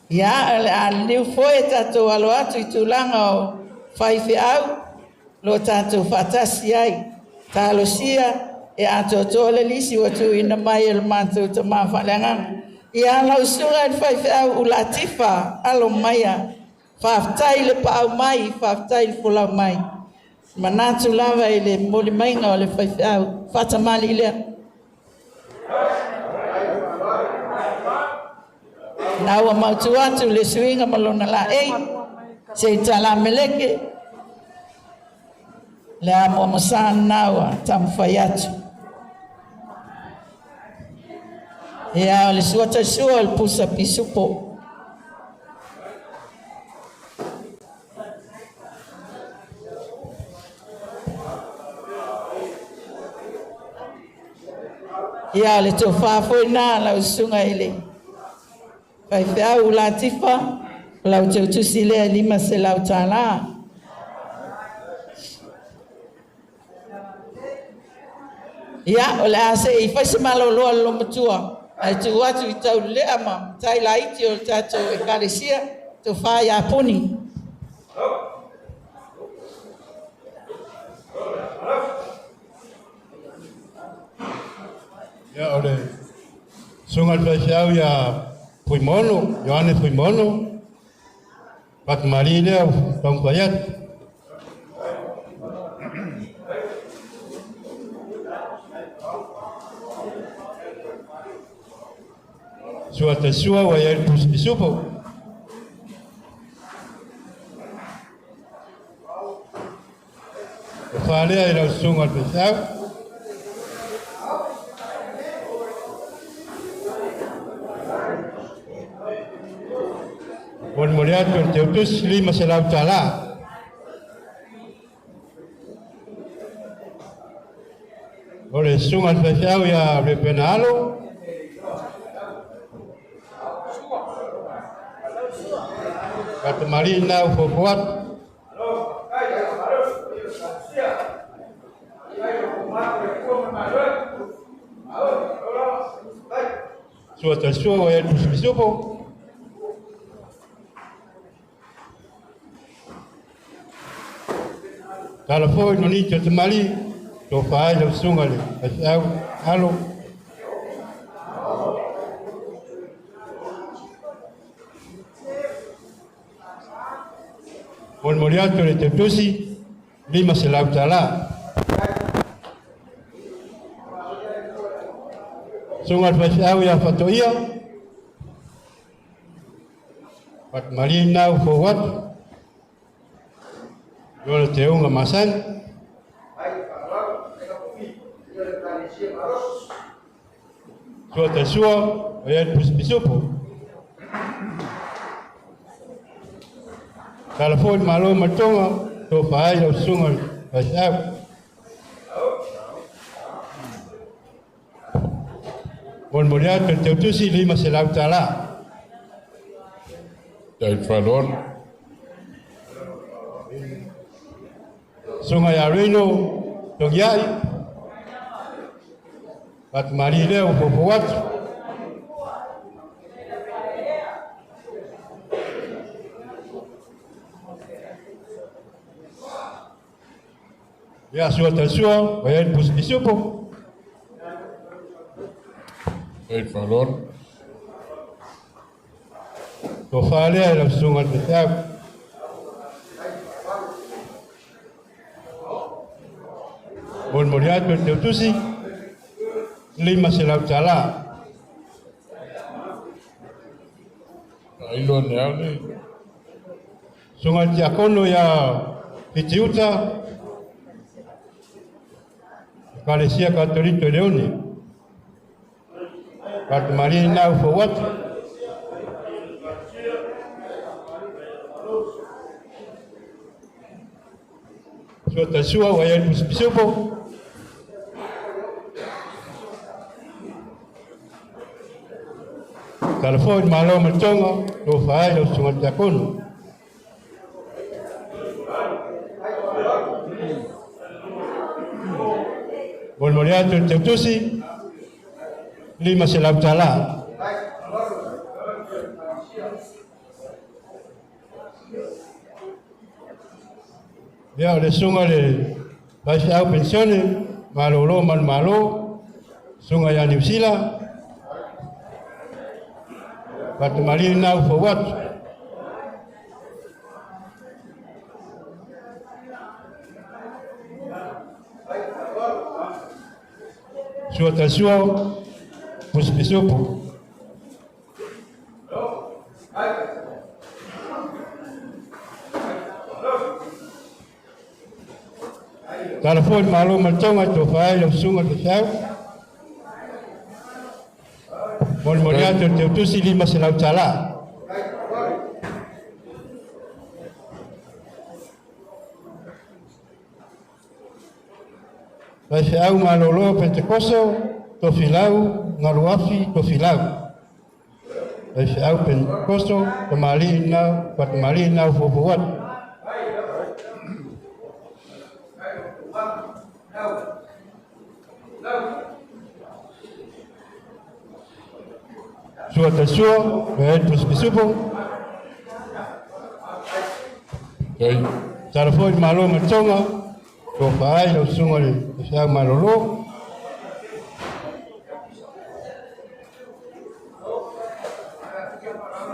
Ia le a liu foi e tatou alo atu I tūlanga o whaiwhi au, lo tatou whatasi ai, talo sia, e ato tole lisi watu ina mai el mantu te mawhalenga. Ia lau sunga e whaiwhi au ulatifa alo maia. Whaftai le pa au mai, whaftai le fulau mai. Manatu lava I le moli mainga o le whaiwhi au. Whatamali lea. Naua mautu atu le suinga malona la ei. Se tala meleke. Le amo mosan naua tam whai atu. Ia le suata sua le pusa pisupo. Ia le tō whāwhoi nā lau sunga ele. Whai whiau la tifa, lau tau tusi lea lima se lau tālā. Ia o le ase I whaise malo loa lo matua. Ai tu watu I tau lea ma, tai la iti o tatou e karesia, to fire puni. Ya ole. Sungai Pasau ya Puimono, Yohanes Puimono. Pak Mari dia Tong Payat. Suatu sua wayar isupo. Fale ay Sungai Pasau. Bon melihat Teutus 5 Selau Tala. Oleh Sungai Pasau ya Repenalo. Kata Marina Fokuat. Suatu suara yang disuruh. Kalau foi no nicho temali, to faz o sunga ali, halo. Bon moriato le Teutusi 5 Selau Tala. Sungai Pasau ya fatoia. Pat Marina forward. Yo te unga masan. Suatu sua, ayat pisupo. Kalau pun malu matonga, to fai lo Sungai Pasau. Bon moriato Teutusi 5 Selau Tala. Dari Falon. Sungai Arino, Togiai, Pat Marileo, Popoat, ya suatu sua, bayar bus disupo. Dari Falon. Kofale dalam Sungai Pasau. Bon moriato Teutusi 5 Selau Tala. Ailon ya ni. Sungai Tiakono ya Pitiuta. Kalesia Katolito Leone. Kat Marina forward. Suatu sua wayar pisupo. Kalau foi malu mencongo, do fai lo Sungai Tiakono. Bon moriato Teutusi 5 Selau Tala. Dia oleh sungai de Pasau pensione, Malolo man malo, Sungai yang Sila. Pat Marina forward. Suatu sua, pisupo. Kalau pun malu menconga tu fai lo Sungai Pasau. Bon moriato Teutusi 5 Selau Tala. Pasau malolo Pentekoso, Tofilau, Ngaruafi, Tofilau. Pasau Pentekoso, Kemalina, Pat Marina Fofuat. Suatu sua, bayar pisupo. Dei. Telefon malo matonga. Ko pai lo sunga le sa malolo.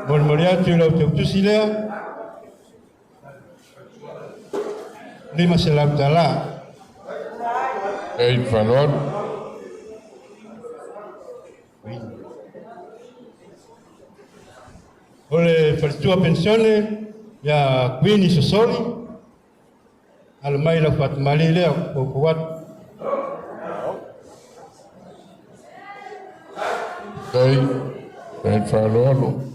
Bon moriatu lo tu silea. Lima selam tala. Dei falon. Ole per tua pensione ya quindi soli al mai la fat malile o kuat Dei falon.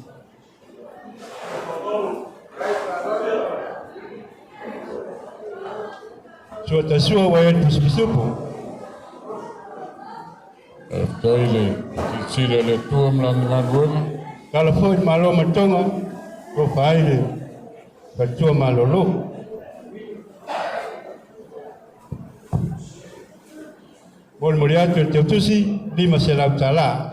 suata sua wa puspisupo Dei le sila le tuam lang manguema. kalau foi malo matonga ko pai le per tua malolo bol moriatu te tusi lima selam tala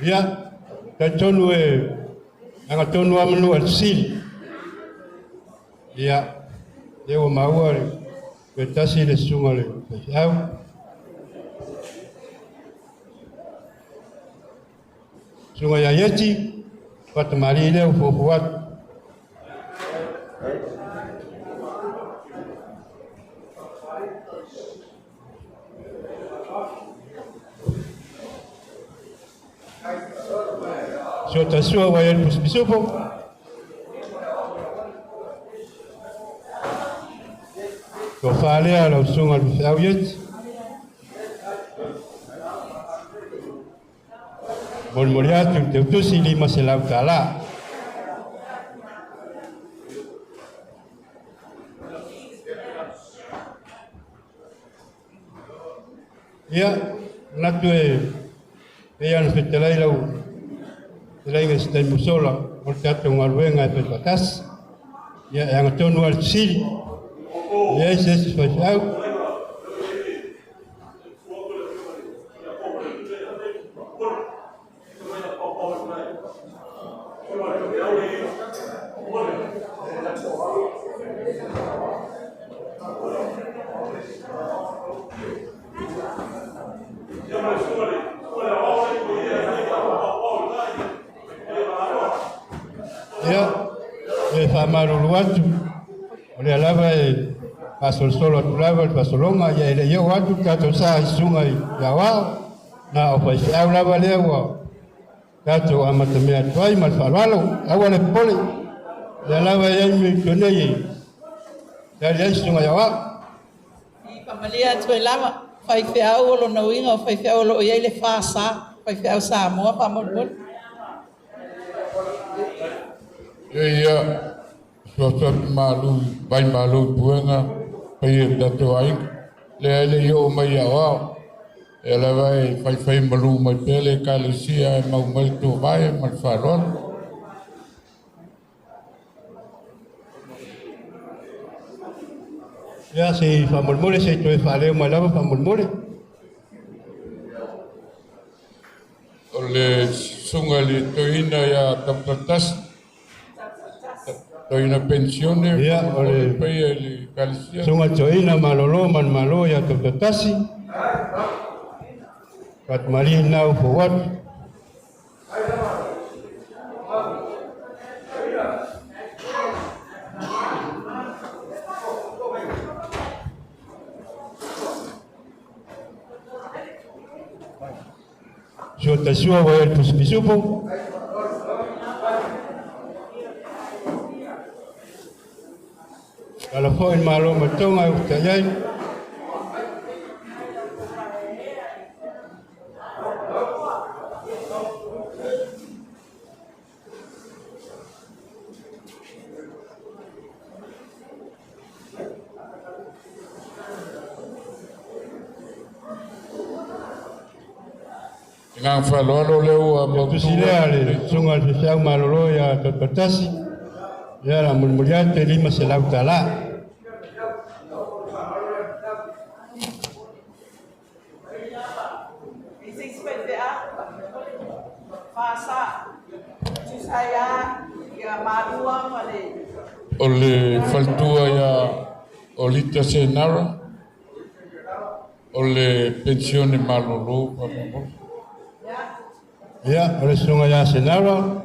ya tonu anga tonu amnu al sil ya eu maua ke tasi le sungale au sunga ya yeti pat mari le fo fuat so tasua wa el puspisupo ko fale ala sunga au yeti Bon moriatu te tusi lima selam tala. Ya, natue yang setelai lau. Selain setelai musola, orkatu ngaruenga te batas. Ya, yang tonu al sil. Ya, ses fasau. Malu watu oleh alaba pasol solo tulava pasolonga ya ile yo watu kato saa sunga ya wao na ofisi au lava lewa kato amatemea twai malfalalo awale pole ya lava ya mi tonei ya sunga ya wao Pamalia tu lama fai fiao lo no inga fai fiao lo ia le fasa fai fiao sa mo pa mo Ia sosot malu bai malu buenga pai dato ai le yo mai awa ela vai fai malu mai pele kalisia mau mai tu vai mal faron ya si famulmule se tu fale malava famulmule ole sungali toina ya kapatas toina pensione ya ole pai ele kalisia sunga toina malolo man malo ya kapatasi pat mali now for what so tasua wa el puspisupo kalau poin malo matonga utayai ngang falolo leu abo tu sileale sunga fisau malolo ya kapatasi ya la mulmuliate lima selau tala fasa saya ya madua male. O le faltua ia o lita senara. O le pensione malolo. Ia, o le sunga ia senara.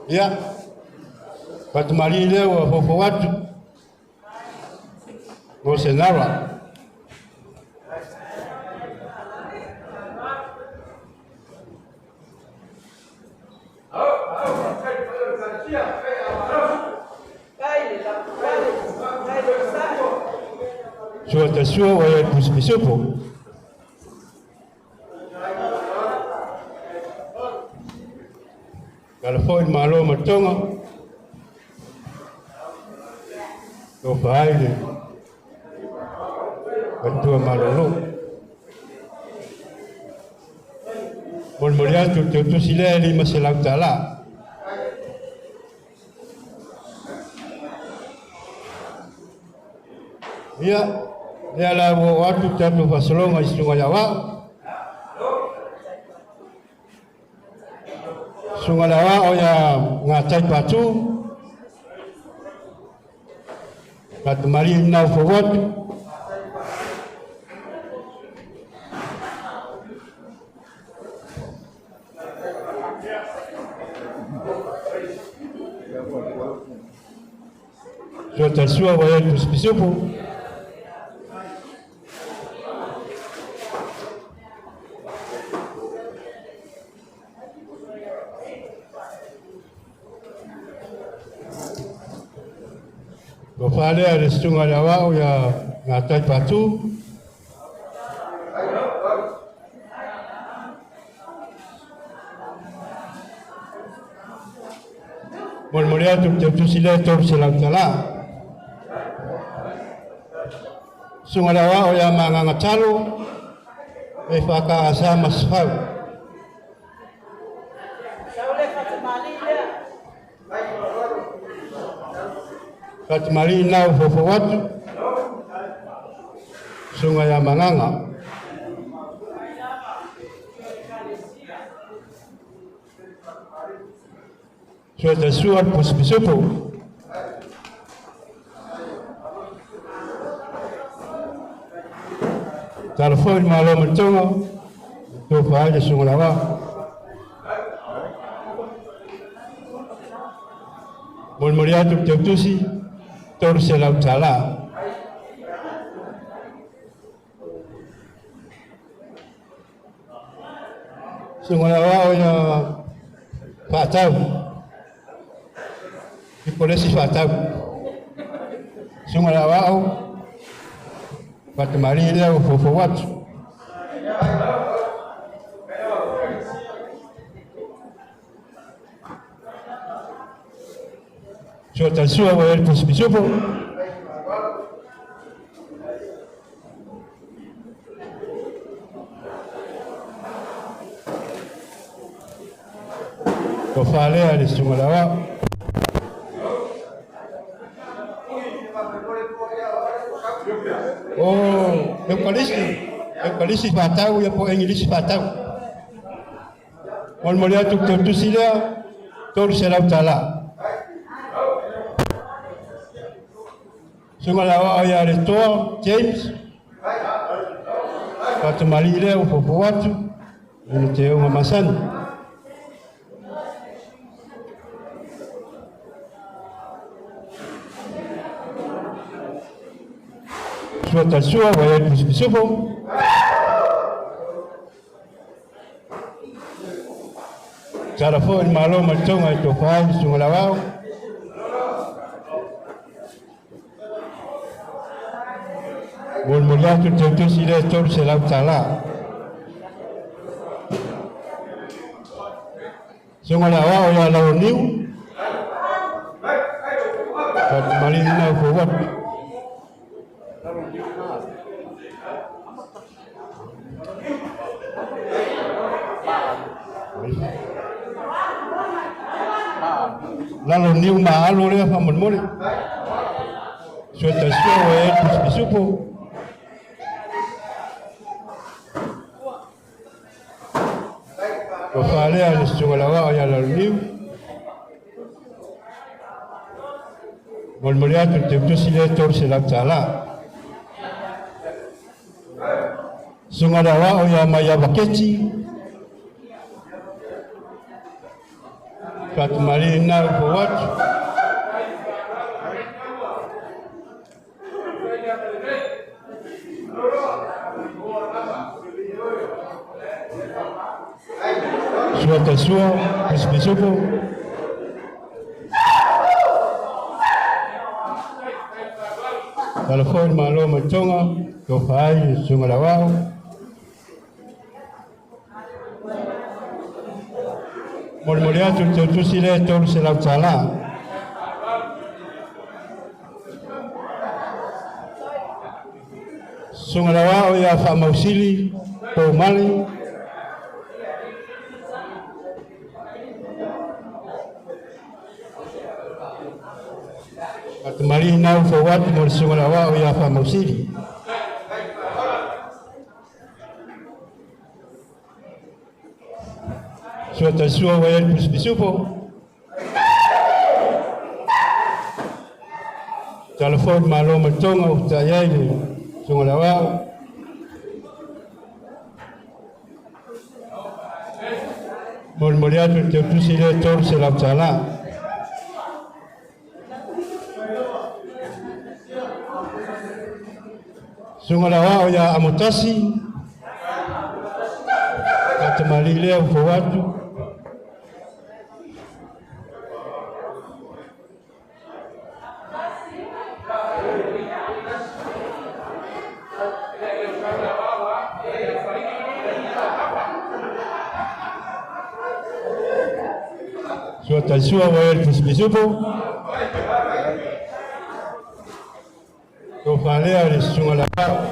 Ia, patumari leo a fofo watu. O senara. Sua tasua wa ya pusipisopo. Kalau foi malo matonga. To faile. Bantua malolo. Mon moria tu sile li masalah tala. Ia, dia la waktu tatu fasolonga isunga Jawa. Sungai Jawa oya ngatai patu. Kat mari nau forward. So tasua wa yetu spesiapo. Bapale ada sungai Jawa ya ngatai patu. Mon moria tu sila tor selang tala. Sungai Jawa ya manganga calo. Efaka asa masfau. Kat mari nau fofo watu. Sungai yang manganga. Suatu suat pusipisopo. Telefon malam mencongo. Tu faham sungai Jawa. Mon moria tu si. Tor selam salah. Sungai Jawa ya fatau. Di polisi fatau. Sungai Jawa patumari dia fofowat. Suatu sua wa el pusipisopo. Kofale ali sungai Jawa. Oh, eu polisi fatau ya po English fatau. Mon molia tu sila tor selam tala. Sungai Jawa ya retor James. Kata mali le o watu. Ini teu mamasan. Suatu sua wa ya pusipisopo. Cara foi malo matonga itu faham Sungai Jawa. Bon mulia tu sila tor selam tala. Sungai Jawa ya lau niu. Kat mari na forward. Lalu niu mahal oleh apa menmuli. Suata sua wa e pisupo. Ko whalea le sunga wa ya la liu. Molmole atu te utusi le tor se la tala. Sunga wa o ya maya baketi. Patmari na ko watu. Suata sua, pisupo. Telefon malo matonga, ko fai sunga lawao. Molmolia tu sile tol se la sala. Sunga lawao ya fa mausili ko mali. Mari nau fawat mo sunga lawa o ya fa mausili. Suata sua wa el pisupo. Telefon malo matonga o tayai sunga lawa. Molmoliato te tusile tor se la sala. Sunga lawa ya amutasi katamalile kwa watu suata sua wa el pisupo ko falea le sunga lawa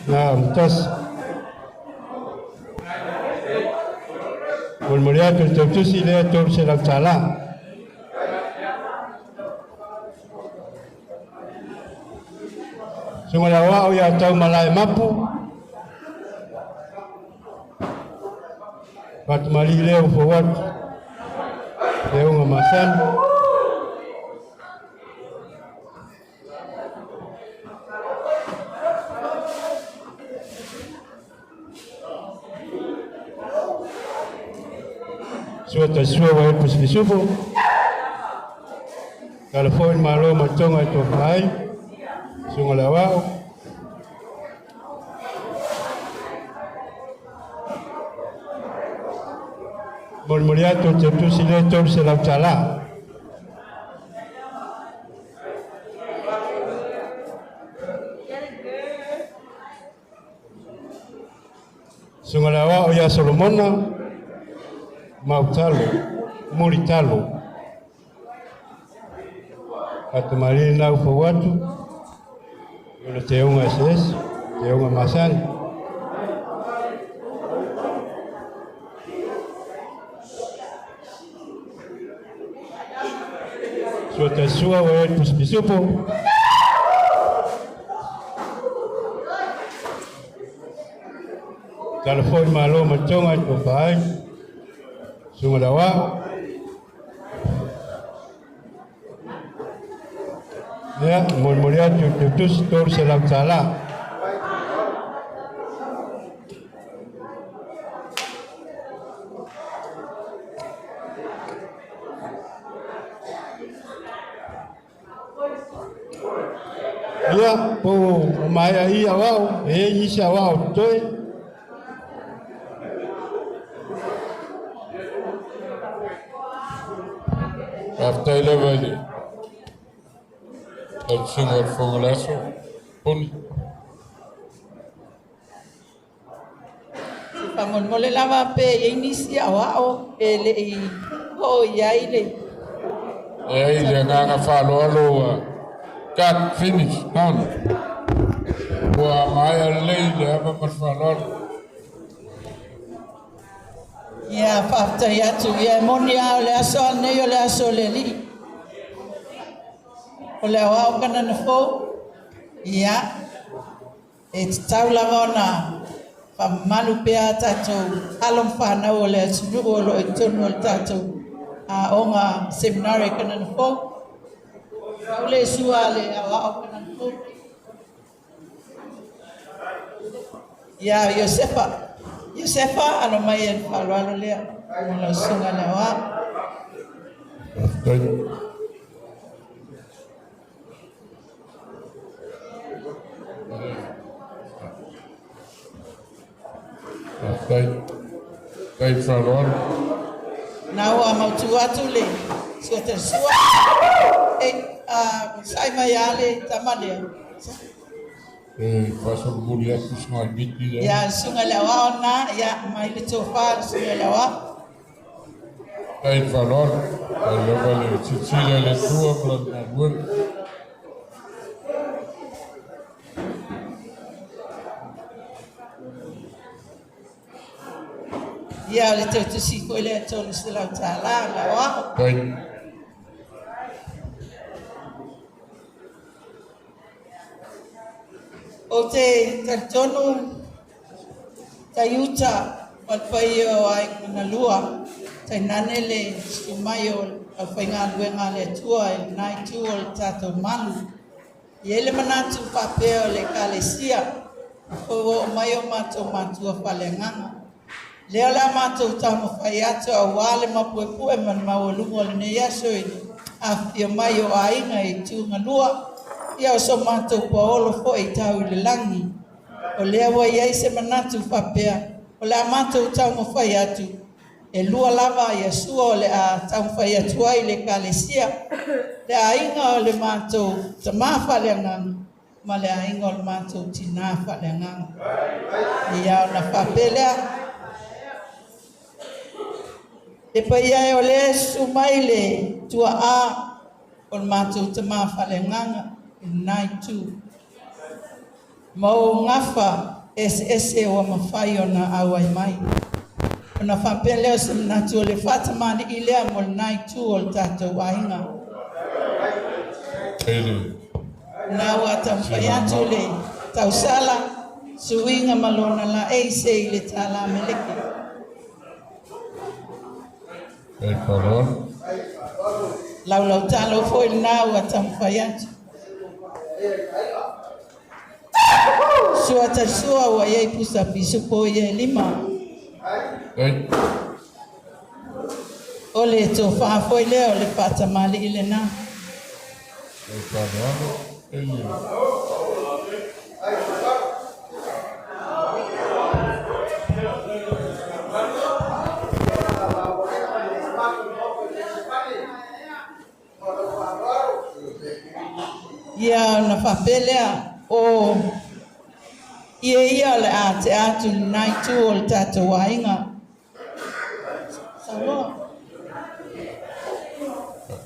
na mutasi Molmoliato te utusi le tor se la sala. Sunga lawa o ya tau malai mapu. Patmali leo forward. Leo ngamasan. Suata sua wa pisupo. Telefon malo matonga to fai. Sunga lawa. Molmoliato te tusile tor se la sala. Sunga lawa o ya Solomona. Mautalo, Muritalo. Atumari na upo watu. Yule teunga ses, teunga masani. Suata sua wa el pisupo. Telefon malo matonga to bai. Sunga lawa. Ya, molmoliato tutus tor se la sala. Ya, po maya ia wao, isa wao toi. After 11, I'm singing for Lasso. Pamolmole lava pe inisia wao ele o yaile. Ile nganga falo got finish on. Wa maya leile hapa mafalo. Ya fafta ya tu ya monia le aso ne yo le aso le li. o le awao kana na fo ia e tau lava ona whamalu pea tātou along whanau o le atunu o lo i tonu o le tātou a onga seminari kana na fo o le sua le awao kana na fo ia Josefa ano mai e whalwalo lea o la sunga le awao Kai whalwalo. Nau a mautu atu le sua te sua sai mai ale tamalea Pasal muli aku sungai biti le. ya sunga le awao na ya mai le tofa sunga le awao Kai whalwalo. Kai lewa le titila le tua plan na luel. ya le tau tusi koe le tolu silau tāla le awao Kai. o te tonu taiuta pai o ai kuna lua tai nane le sumai o au whainga luenga le tua e nai tu o le tato malu i ele manatu whapea o le kalesia o mai o mato matua whale nganga leo la mato tamo whai atu a wale mapuepue man mawalungo le ne yaso i a fia mai o ainga i tunga lua ia o so mato paolo fo i tau i le langi o lea wa iai se manatu whapea o le a mato tamo whai atu e lua lava ia sua o le a tamo whai atu ai le kalesia le ainga o le mato tamā whale nganga ma le ainga o le mato tina whale nganga ia o na whapelea e pai ai o le sumai le tua a o le mato tamā whale nganga nai tu mau ngafa ese o mawhai o na awai mai o na whapele o seminatu o le whatamani i lea mo nai tu o le tātou ainga na wata mwhai atu le tausala suinga malona la eise i le tala meleke Kai whalwalo. lau talo foi na wata mwhai atu Sua sua wa yai pusa pisu po ye lima. Kai. Ole to fa foi le ole pata mali ile na. Kai whalwalo. Ya na fa pelea o ia le ate atu nai tu o le tata wainga. Sawa.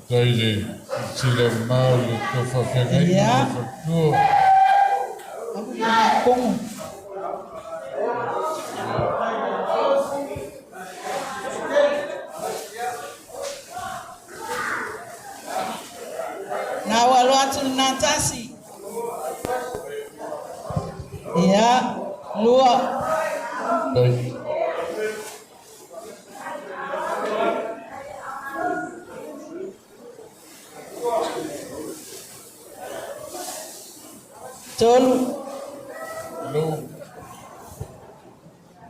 Kai le tila mau le tofa whengai. Ya. Abu na kongo. Na walo atu na tasi. Ya, lua. Kai. Tolu. Hello.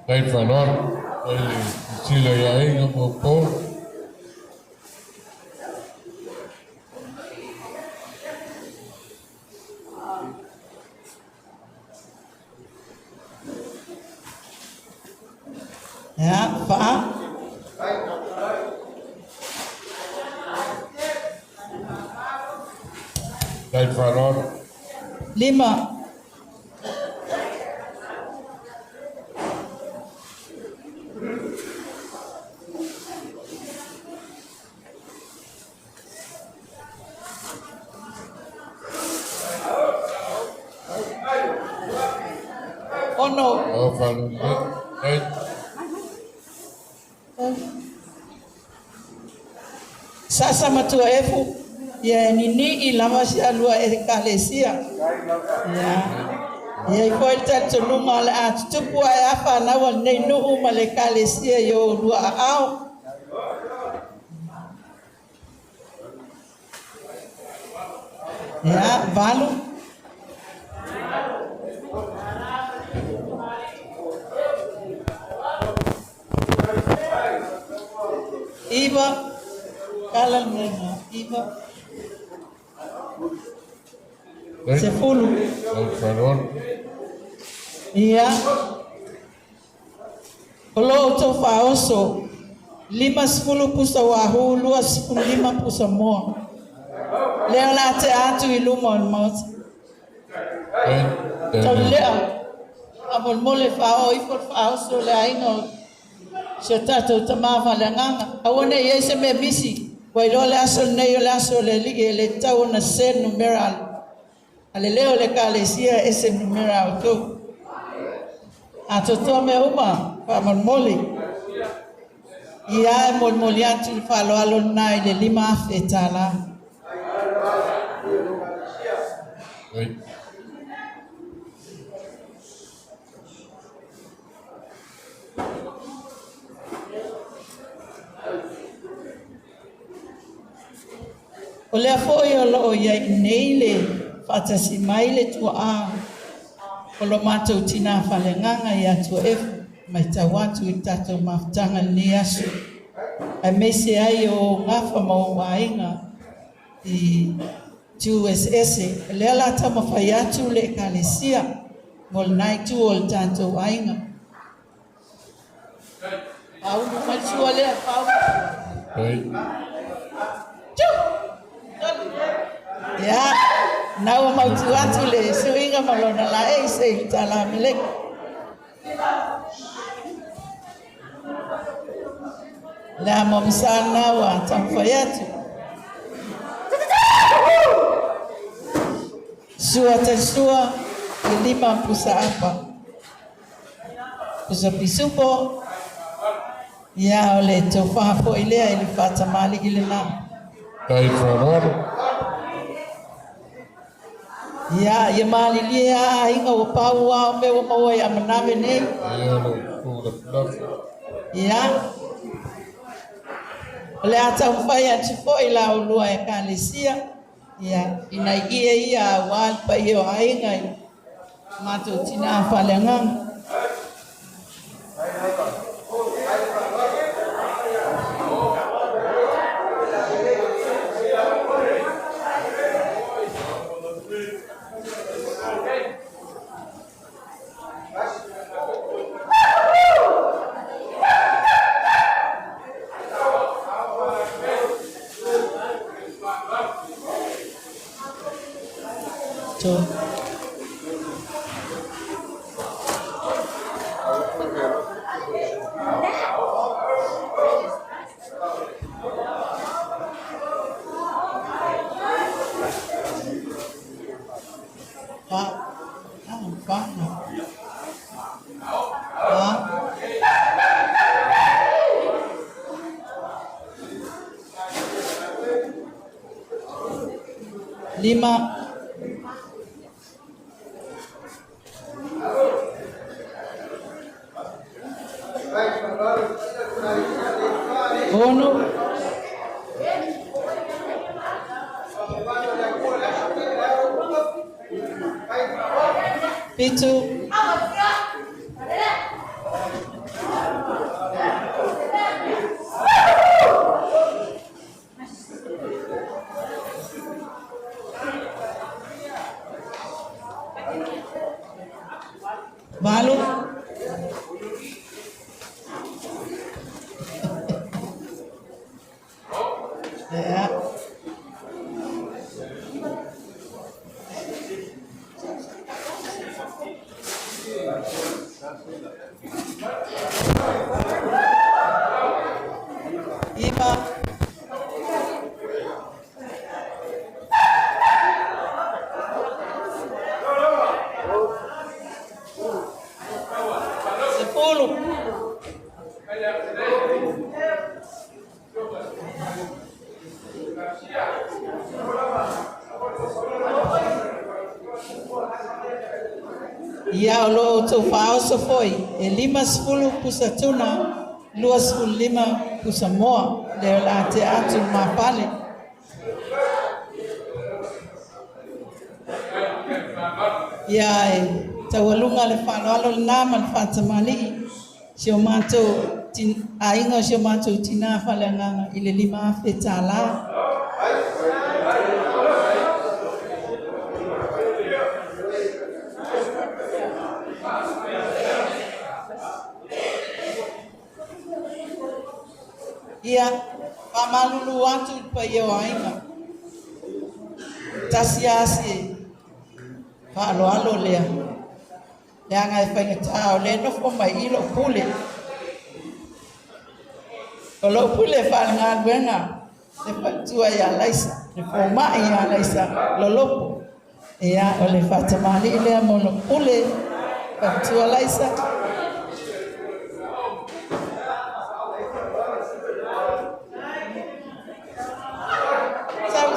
Kai whalwalo. Kai le tila ia inga mo pō. Ya, pa. Kai whalwalo. 5. Ono. Oh, whalwalo. Kai. Sasa matua efu. Ya nini ilama si alua ekalesia. Ya. Ya iko ita tununga la atupu hapa na wane nuhu malekalesia yo lua au. Ya valu. Iba kalan mereka Iba sepuluh. Iya. Kalau tu fauso 50 pusa wahu 25 pusa mo. Leo la te atu ilumon mot. Tolea. Abol mole fao ifol fauso le aino. Shatato tamava langanga. Awane yese me bisi. Wailo le aso neyo le aso le lige le tau na sen numeral. Ale leo le kalesia ese numeral tu. Atoto me uma pa molmoli. Ia molmoli atu falo alon nai le 5 afetala. Oleh foi o ia neile fatasi maile tu a olo matou tina falenganga ia tu mai tawatu itato maftanga ni asu ai mese ai o ngafa mo wainga I tu ese le la tama fayatu le kalesia mol nai tu ol tanto wainga au mai suale au ya nau mau tuatu le suinga malona la se tala melek la momsana wa tamfayatu sua tesua 5 pusa apa pusa pisupo ya ole tofa fo ile ilifata mali ile na ya ya mali lia inga upawa me umawa ya maname ne ya le ata mfaya chifo ila ulua ya kalesia ya inaigie ia wal pa yo ainga mato tina falengang lima uno pitu Balu ya Iba Ia o lo tau whao sa foi, e 50 pusa tuna, 25 pusa moa, leo la te atu mapale. Ia e taualunga le whanoalo le nama le whatamali, si o mātou, a inga si o mātou tina whaleanganga i le 5 whetala. Ia, pamalulu atu pa ia o ainga. Tasi asi, whaaloalo lea. Lea ngai whaingatao, le nofo mai ilo pule. O lo pule whaanga wenga, le patua ia laisa, le foma ia laisa, lolopo. Ia, o le whatamali lea mo lo pule, patua laisa.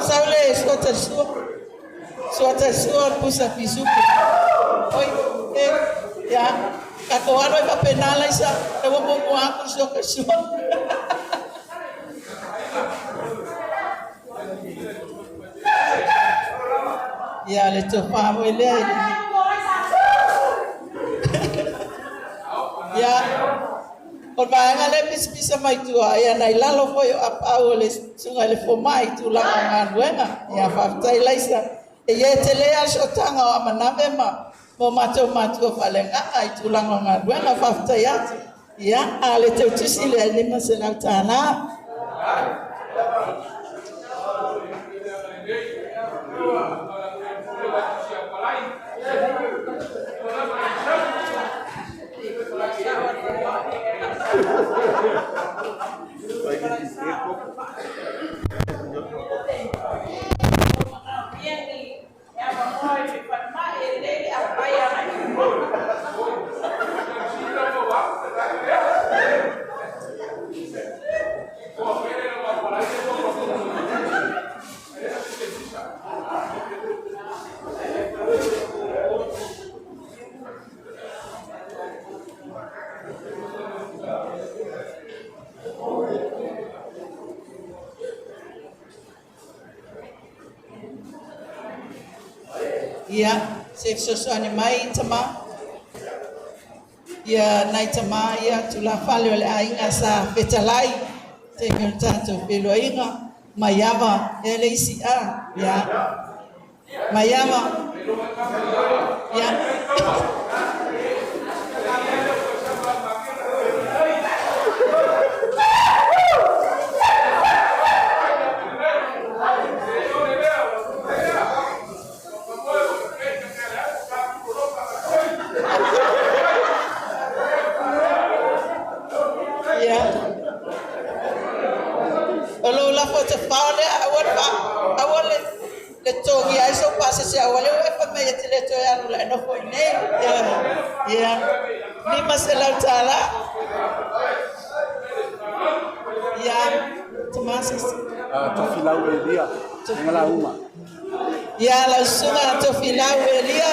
Saule suata sua pusa pisuku. Oi, ya, katoano iba penala isa, ewa mo ako suka. Ya, le tofa mo ile. Ya, o vaenga le pisa mai tua ia nai lalo foi a le sunga le fomai tu la ngaruenga ia faftai laisa e ye tele a sotanga o manave ma mo mato falenga ai tu la ngaruenga faftai atu ia ale te tisi le ni masela tana ia se sosoani mai tama ia nai tama ia tula fale ole ainga sa betalai te miltato pelo inga mayava ele isi a ia mayava ia se awale o fa me tele to ya no la no foi ne ya ni masela tala ya tomasis to filau elia ngala uma ya la sunga to filau elia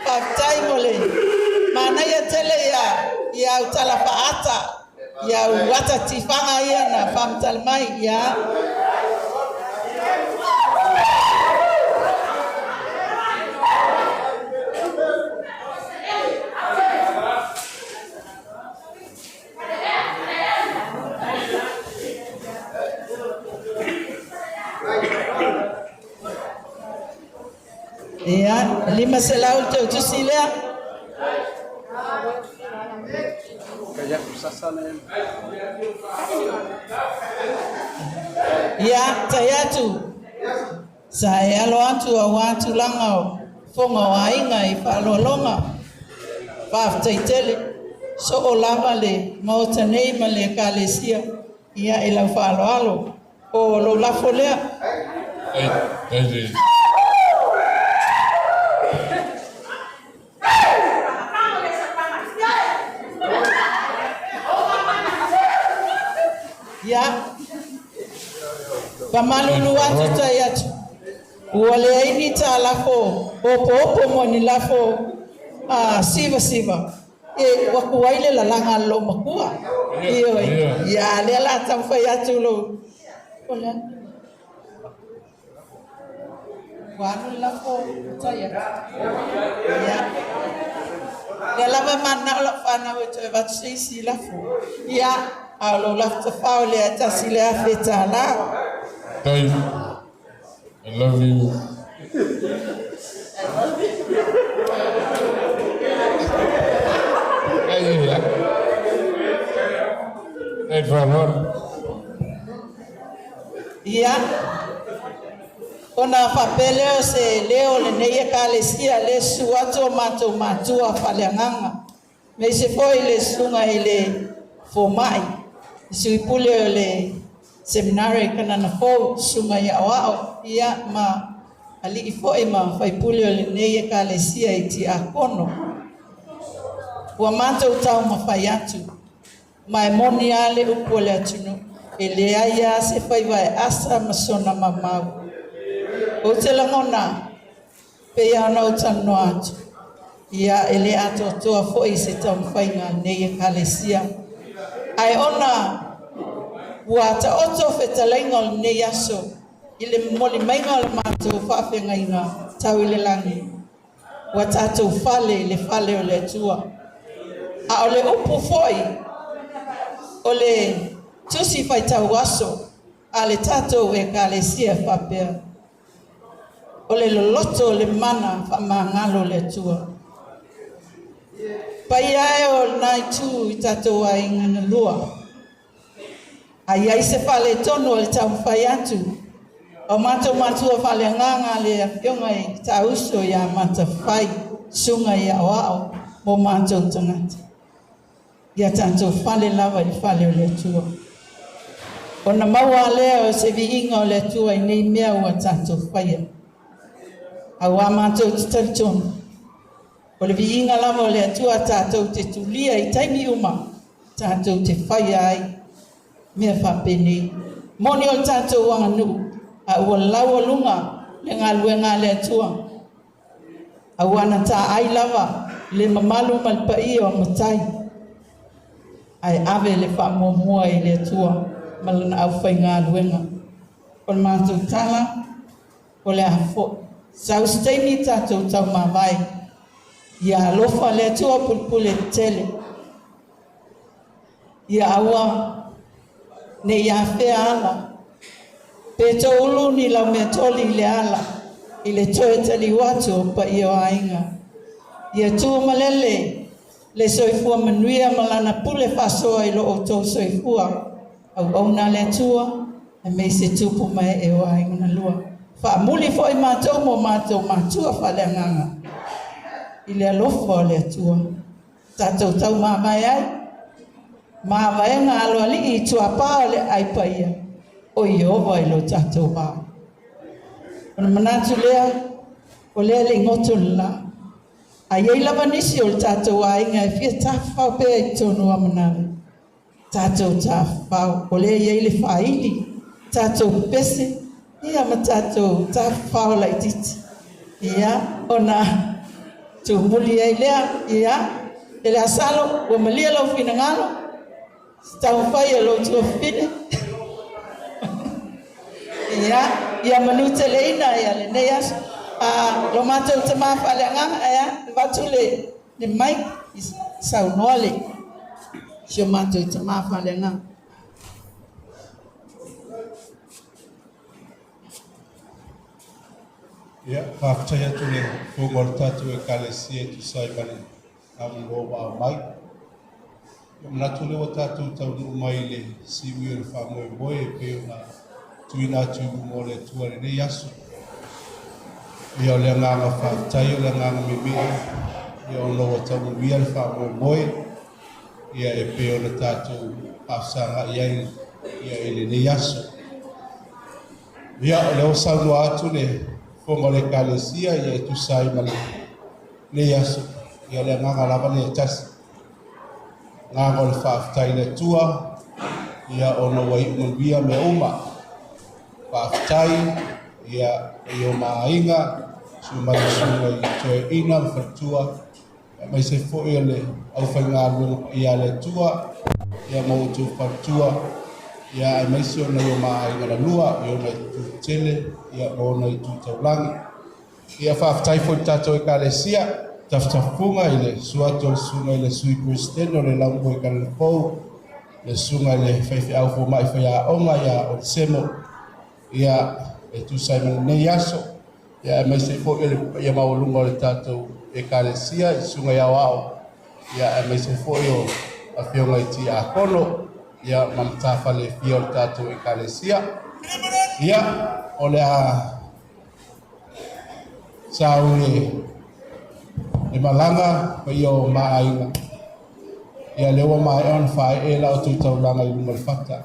pa tai mole mana ya tele ya utala faata ya wata tifanga ya na fam talmai ya ya lima selau tu sila kayak usasana ya tayatu saya lo atu awatu langau fonga wainga I falolonga pa taitele so olama le mautane male kalesia ia ila faloalo o lo la folea ya Pamalulu atu tayatu. Wale ini ta lafo. Opo mo ni lafo. Siva. Wakuwaile la langa lo makua. Iyo. Ya lela tamfa yatu lo. Ola. Wanu lafo tayatu. Ya. Lela mana lo fana wetu evatsisi lafo. Ya. Alo lafto faule atasile afeta la. Dave, I love you. Ya. Ona papeleo se leo le neye kalesia le suato matua falenganga. Me se foi le sunga ile fomai. Suipule le seminari kana na fo sunga ya wao ia ma ali ifo ima faipule le neye kalesia iti akono. Wa mato tau mafayatu. Mai moni ale upole atunu. Ele aya se faiva asa masona mamau. O te langona pe ana o tano atu. Ia ele ato toa foi se tau mfainga neye kalesia. Ai ona wata oto fetalainga ne yaso ile moli mainga le mato fafenga inga tawile langi wata to fale le fale ole tua a ole upu foi ole tusi fai tawaso ale tato e kalesia fapea ole loto le mana fa mangalo le tua paiae nai tu tato wa inga na lua ai se fale tono le tau faiatu o mato fale nganga le yongai tauso ya mata fai sunga ya wao mo mato tangata ya tanto fale lava le fale le tua ona maua leo se viinga le tua nei mea wa tanto faia awa mato tanto o le viinga lava le tua tato te tulia i taimi uma tato te faia ai mea whapene. Moni o tātou wanganu, a ua lawa lunga, le ngā luenga le atua. A wana tā ai lava, le mamalu malpai o matai. Ai ave le whamomua i le atua, malana au whai ngā luenga. O le mātou tala, o le hafo. Sau steini tātou tau mawai. Ia lofa le atua pulpule tele. Ia awa, ne ia fea ala. Pe to ulu ni la metoli le ala. Ile toe tali watu pa iyo ainga. Ia tu malele. Le soifua manuia malana pule fasoa ilo o to soifua. Au auna le tua. E me se tupu mai e o ainga na lua. Fa muli foi matou mo matou matua fale nganga. Ile alofa le tua. Tatou tau mamai ai. Ma vaenga alo ali I tua pao le aipaia. O Iova ilo tatou pao. Ona manatu lea, o lea le ngoto la. A iei lava nisi o le tatou ainga e fia tafau pea I tonu amanare. Tatou tafau, o lea iei le faili. Tatou pese, ia ma tatou tafau la ititi. Ia, ona tuhumuli iei lea, ia. Ele asalo, wa malia lau fina ngalo. Tau fai lo tua fine. Ya manute leina ya le neas lo mato te mafa le nganga ya vatule ni mai sau nole. Sio mato te mafa le nganga. Ya, fakta tule fungol tatu e kalesia tu sai bali ambo ba mai. Mnatule watatu tau mai le siwi le famo boy pe na tuina tu mole tuare ne yasu. Ia le nganga fa tai le nganga mi ia ono tau wi le famo boy ia e pe ona tatu pasanga ia ile ne yasu. Ia le osalo atu le fongo le kalesia ia tu sai male ne yasu. Ia le nganga lava le tas ngangol faftai le tua ia ono wai umbia me uma whaafitai ia o maainga sumai sunga I toe ina whatua mai se fo'i o le au whainga lunga ia le tua ia mau tu whatua ia ai mai se o na o maainga la lua i o na tu tele ia o na tu taulangi ia whaafitai fo tato e kalesia taftafunga I le suato sunga I le sui kristeno le lambo I kalafou le sunga le whaifi au fo mai whaia onga ia o le semo ia e tu Simon nei aso ia mai se fo ia maulunga o le tato e kalesia I sunga ia wao ia mai se fo o a fionga I ti a kono ia mamtafa le fio o le tato e kalesia ia o le a sau e malanga pa io maainga ia lewa mai on fai e la o tu taulanga I lunga le fata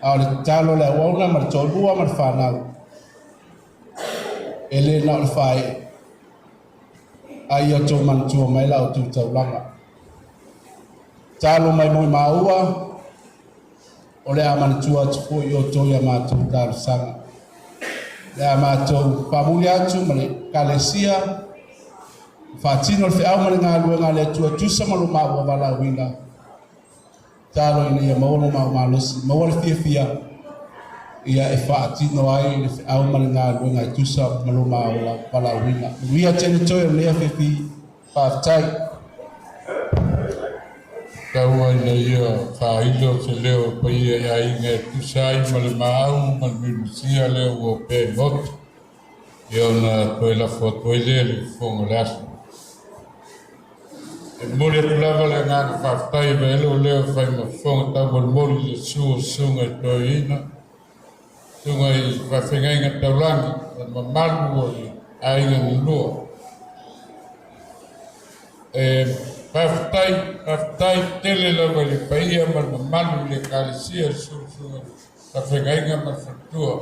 a le talo le wauna mar tolua mar whanau e le na o le fai a ia tō mantua mai la o tu taulanga talo mai moi maua o le a mantua tupu I o tō ia mātou talo sanga le a mātou pamuli atu ma le kalesia Fatino le au male ngā luenga le tua tusa malu maua wala wina. Talo ina ia maolo maulosi. Maua le fia ia e fatino ai le au male ngā luenga le tusa malu maua wala wina. Ria tene toi o lea fifi whaftai. Kaua ina ia whailo te leo pa ia inga tusa ai male maau male minusia leo o pe motu. Ia ona toi la foto le fongo le asu. E mori atu lava le ngāna whaftai me elo leo whai ma whonga tau mori le sunga I toi ina. Sunga I whawhenga inga taulangi, ma malu o a inga ni lua. E whaftai tele lava le paia ma malu le kālesia sunga whawhenga inga ma whatua.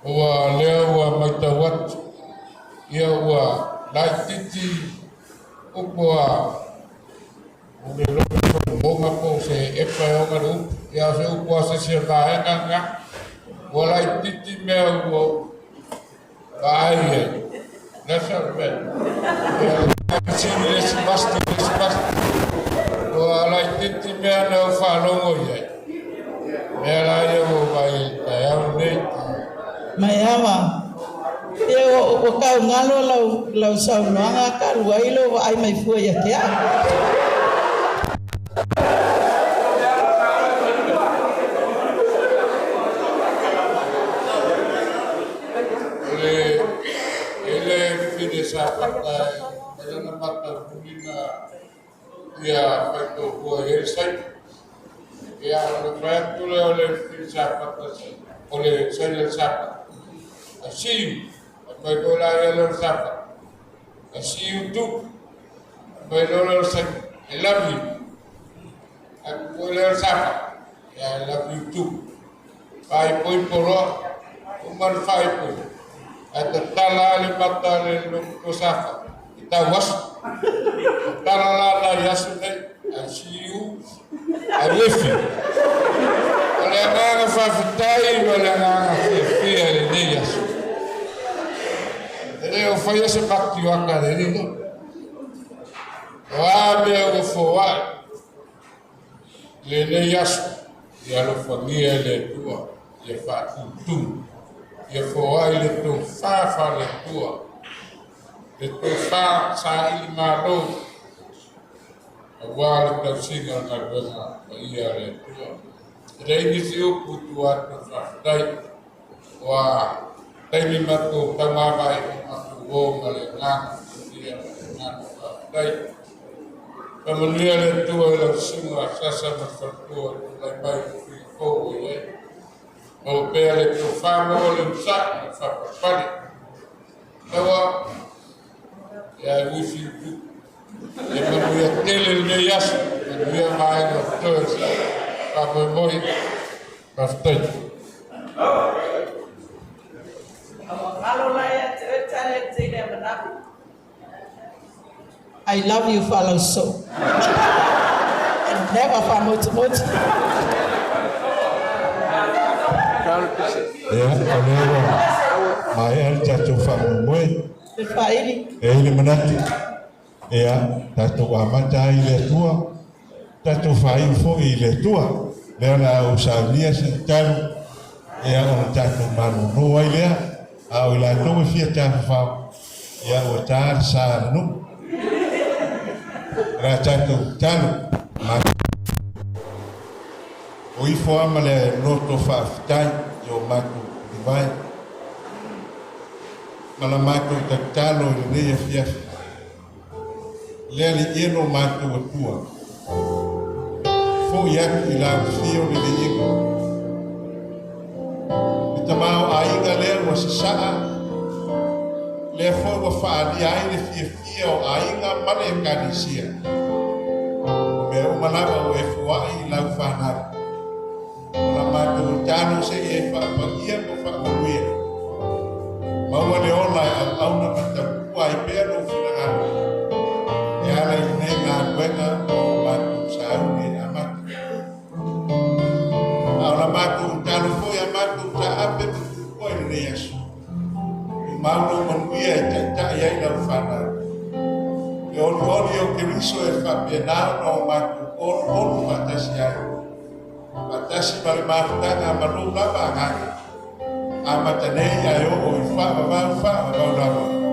Ua leo ua maitau atu, ia ua lai titi upoa o le loko bonga po se epa e onga rupu, ia se upoa se se vahenga nga, ua lai titi mea ua vaai e, nasa me, ia lai titi lesi basti, ua lai titi mea neo whalongo ia, mea lai e ua vai kai au nei, mai ama e o kau ngalo lau sau noanga ka luailo ai mai fua ia te a ele fide sa pata ele na mata bulina ia faito ko ele sai ia le faito le fide sa pata ole sai le sa assim vai dolar ele sapa assim tu vai dolar sa I love you aku le sapa ya I love you too vai poi poro umar vai poi ata tala le mata le lo sapa ita was tala la yesterday I see you I love you ole nga fa fitai ole nga fia le dias eu fui esse pacto de academia. Ah, meu foa. Le yasu ya lo famia le tua. Ye fa tu. Ye foa le tu fa le tua. Le tu fa sa il maro. Agora tá chegando na coisa ia le tua. Rei disse o puto ato fa dai. Wa Taimi matu tamamai matu o male ngana dia ngana dai pamalia le tua le singa sasa mafatua lai bai fi ko ye o pele to famo le sa fa pali tawa ya wifi e manuia tele le yas manuia mai no tosa pa moi pastai I love you, follow so. And never for much. Ya, olewa. Mai al tatu whamumoe. Te whairi. E ile manati. Ya, tatu amata ile tua. Tatu whai fo ile tua. Lea na usaunia si taru. Ya, o tatu manu no wailea. Au ila towe fia tatu whau. Ya, o tar sa nu. Ra tatu tanu. O ifo amale noto whaafitai. Yo matu divai. Mana matu tatalo i rea fiafi. Lea li eno matu atua. Fo iaki i lau fio ni li ego. I tamao a inga lea wa sasaa. Lea fo wa whaali aile fia o a inga mane e kanisia. Me umanawa o e fuai i lau whanari. Mana matu tano se e whaapagia o whaamaruia. Maua le ola au na matakua i pēr o whirangaro. E ala i nei ngā kuenga o matu sauni a matu. Au na matu talo foi a matu ta ape tu koi nei asu. I mauno manuia e tata i ai lau whanau. E oli o keriso e whapenao no matu olu matasi ai. Matasi mare mafutanga manu lava ngāki. Amatanei ai o i whaavavau lava.